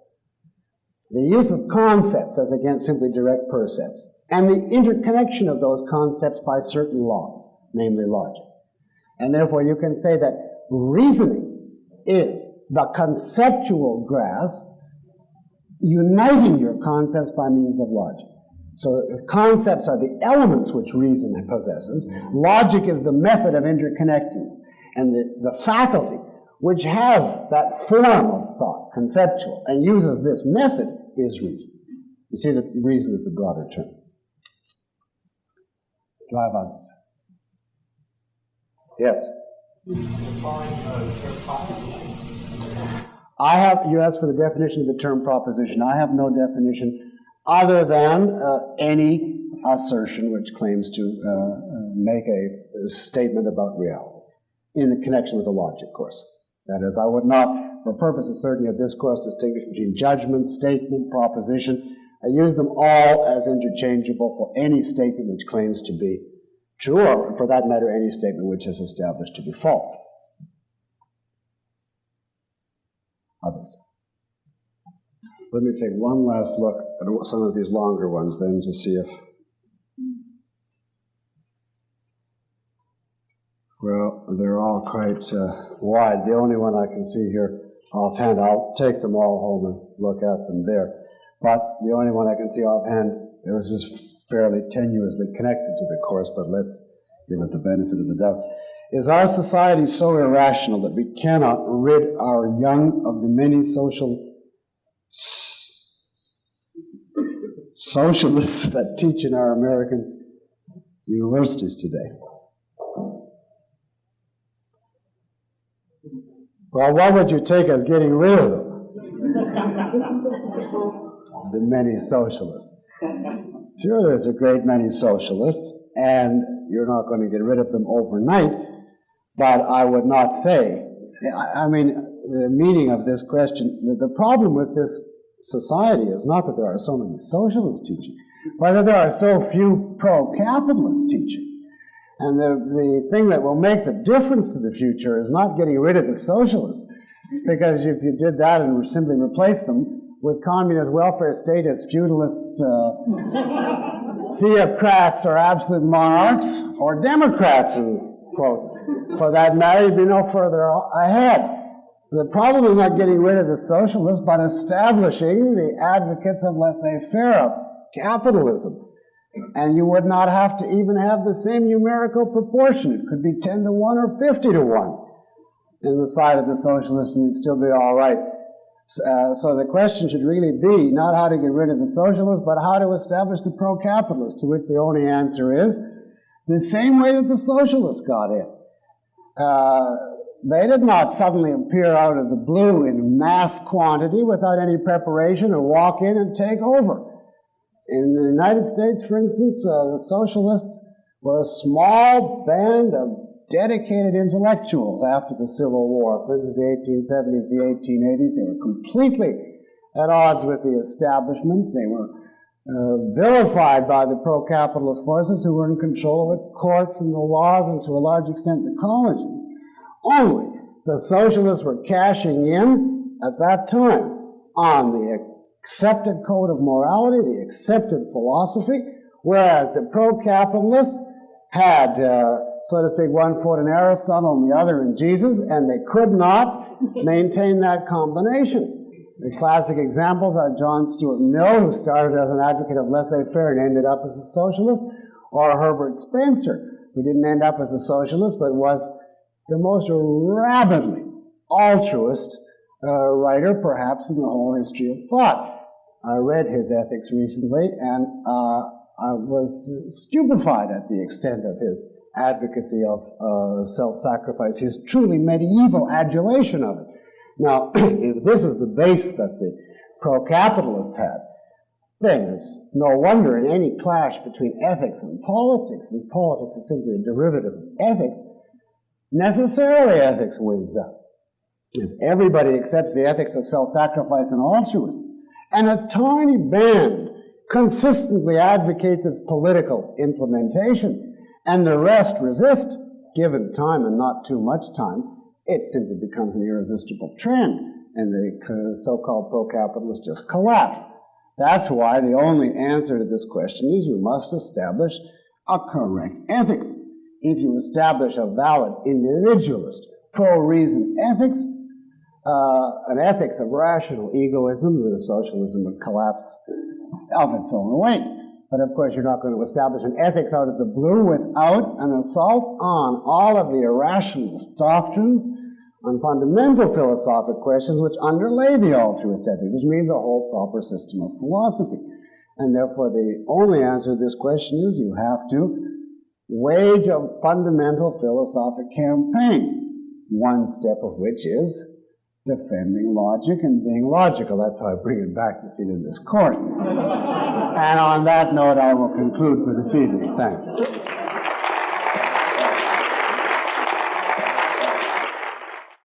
The use of concepts as against simply direct percepts, and the interconnection of those concepts by certain laws, namely logic. And therefore you can say that reasoning is the conceptual grasp uniting your concepts by means of logic. So the concepts are the elements which reason possesses. Logic is the method of interconnecting. And the faculty which has that form of thought, conceptual, and uses this method, is reason. You see that reason is the broader term. Do I have others? Yes? You asked for the definition of the term proposition. I have no definition other than any assertion which claims to make a statement about reality in the connection with the logic course. That is, I would not, for purposes certainly of this course, distinguish between judgment, statement, proposition. I use them all as interchangeable for any statement which claims to be true, or for that matter, any statement which is established to be false. Others. Let me take one last look at some of these longer ones then to see if... Well, they're all quite wide. The only one I can see here offhand, I'll take them all home and look at them there. But the only one I can see offhand, it was just fairly tenuously connected to the course, but let's give it the benefit of the doubt. Is our society so irrational that we cannot rid our young of the many socialists that teach in our American universities today? Well, what would you take as getting rid of them? The many socialists. Sure, there's a great many socialists, and you're not going to get rid of them overnight, but I would not say, I mean, the meaning of this question, the problem with this society is not that there are so many socialists teaching, but that there are so few pro-capitalists teaching. And the thing that will make the difference to the future is not getting rid of the socialists, because if you did that and simply replaced them with communist welfare statists, feudalists, theocrats, or absolute monarchs, or Democrats, quote, for that matter, you'd be no further ahead. The problem is not getting rid of the socialists, but establishing the advocates of laissez-faire, of capitalism. And you would not have to even have the same numerical proportion. It could be 10 to 1 or 50 to 1 in the side of the socialists, and you'd still be all right. So the question should really be not how to get rid of the socialists, but how to establish the pro-capitalists, to which the only answer is the same way that the socialists got in. They did not suddenly appear out of the blue in mass quantity without any preparation or walk in and take over. In the United States, for instance, the socialists were a small band of dedicated intellectuals after the Civil War. For instance, the 1870s, the 1880s, they were completely at odds with the establishment. They were vilified by the pro-capitalist forces who were in control of the courts and the laws and to a large extent the colleges. Only the socialists were cashing in at that time on the accepted code of morality, the accepted philosophy, whereas the pro-capitalists had, so to speak, one foot in Aristotle and the other in Jesus, and they could not maintain that combination. The classic examples are John Stuart Mill, who started as an advocate of laissez-faire and ended up as a socialist, or Herbert Spencer, who didn't end up as a socialist, but was the most rabidly altruist writer, perhaps, in the whole history of thought. I read his ethics recently, and I was stupefied at the extent of his advocacy of self-sacrifice, his truly medieval adulation of it. Now, if this is the base that the pro-capitalists had, then it's no wonder in any clash between ethics and politics is simply a derivative of ethics, necessarily ethics wins out. If everybody accepts the ethics of self-sacrifice and altruism, and a tiny band consistently advocates its political implementation, and the rest resist, given time and not too much time, it simply becomes an irresistible trend, and the so-called pro-capitalists just collapse. That's why the only answer to this question is you must establish a correct ethics. If you establish a valid individualist, pro-reason ethics, an ethics of rational egoism, the socialism would collapse of its own weight. But of course, you're not going to establish an ethics out of the blue without an assault on all of the irrationalist doctrines, on fundamental philosophic questions which underlay the altruist ethic, which means a whole proper system of philosophy. And therefore, the only answer to this question is you have to wage a fundamental philosophic campaign, one step of which is defending logic and being logical. That's how I bring it back, you see, to this course. And on that note, I will conclude for this evening. Thank you.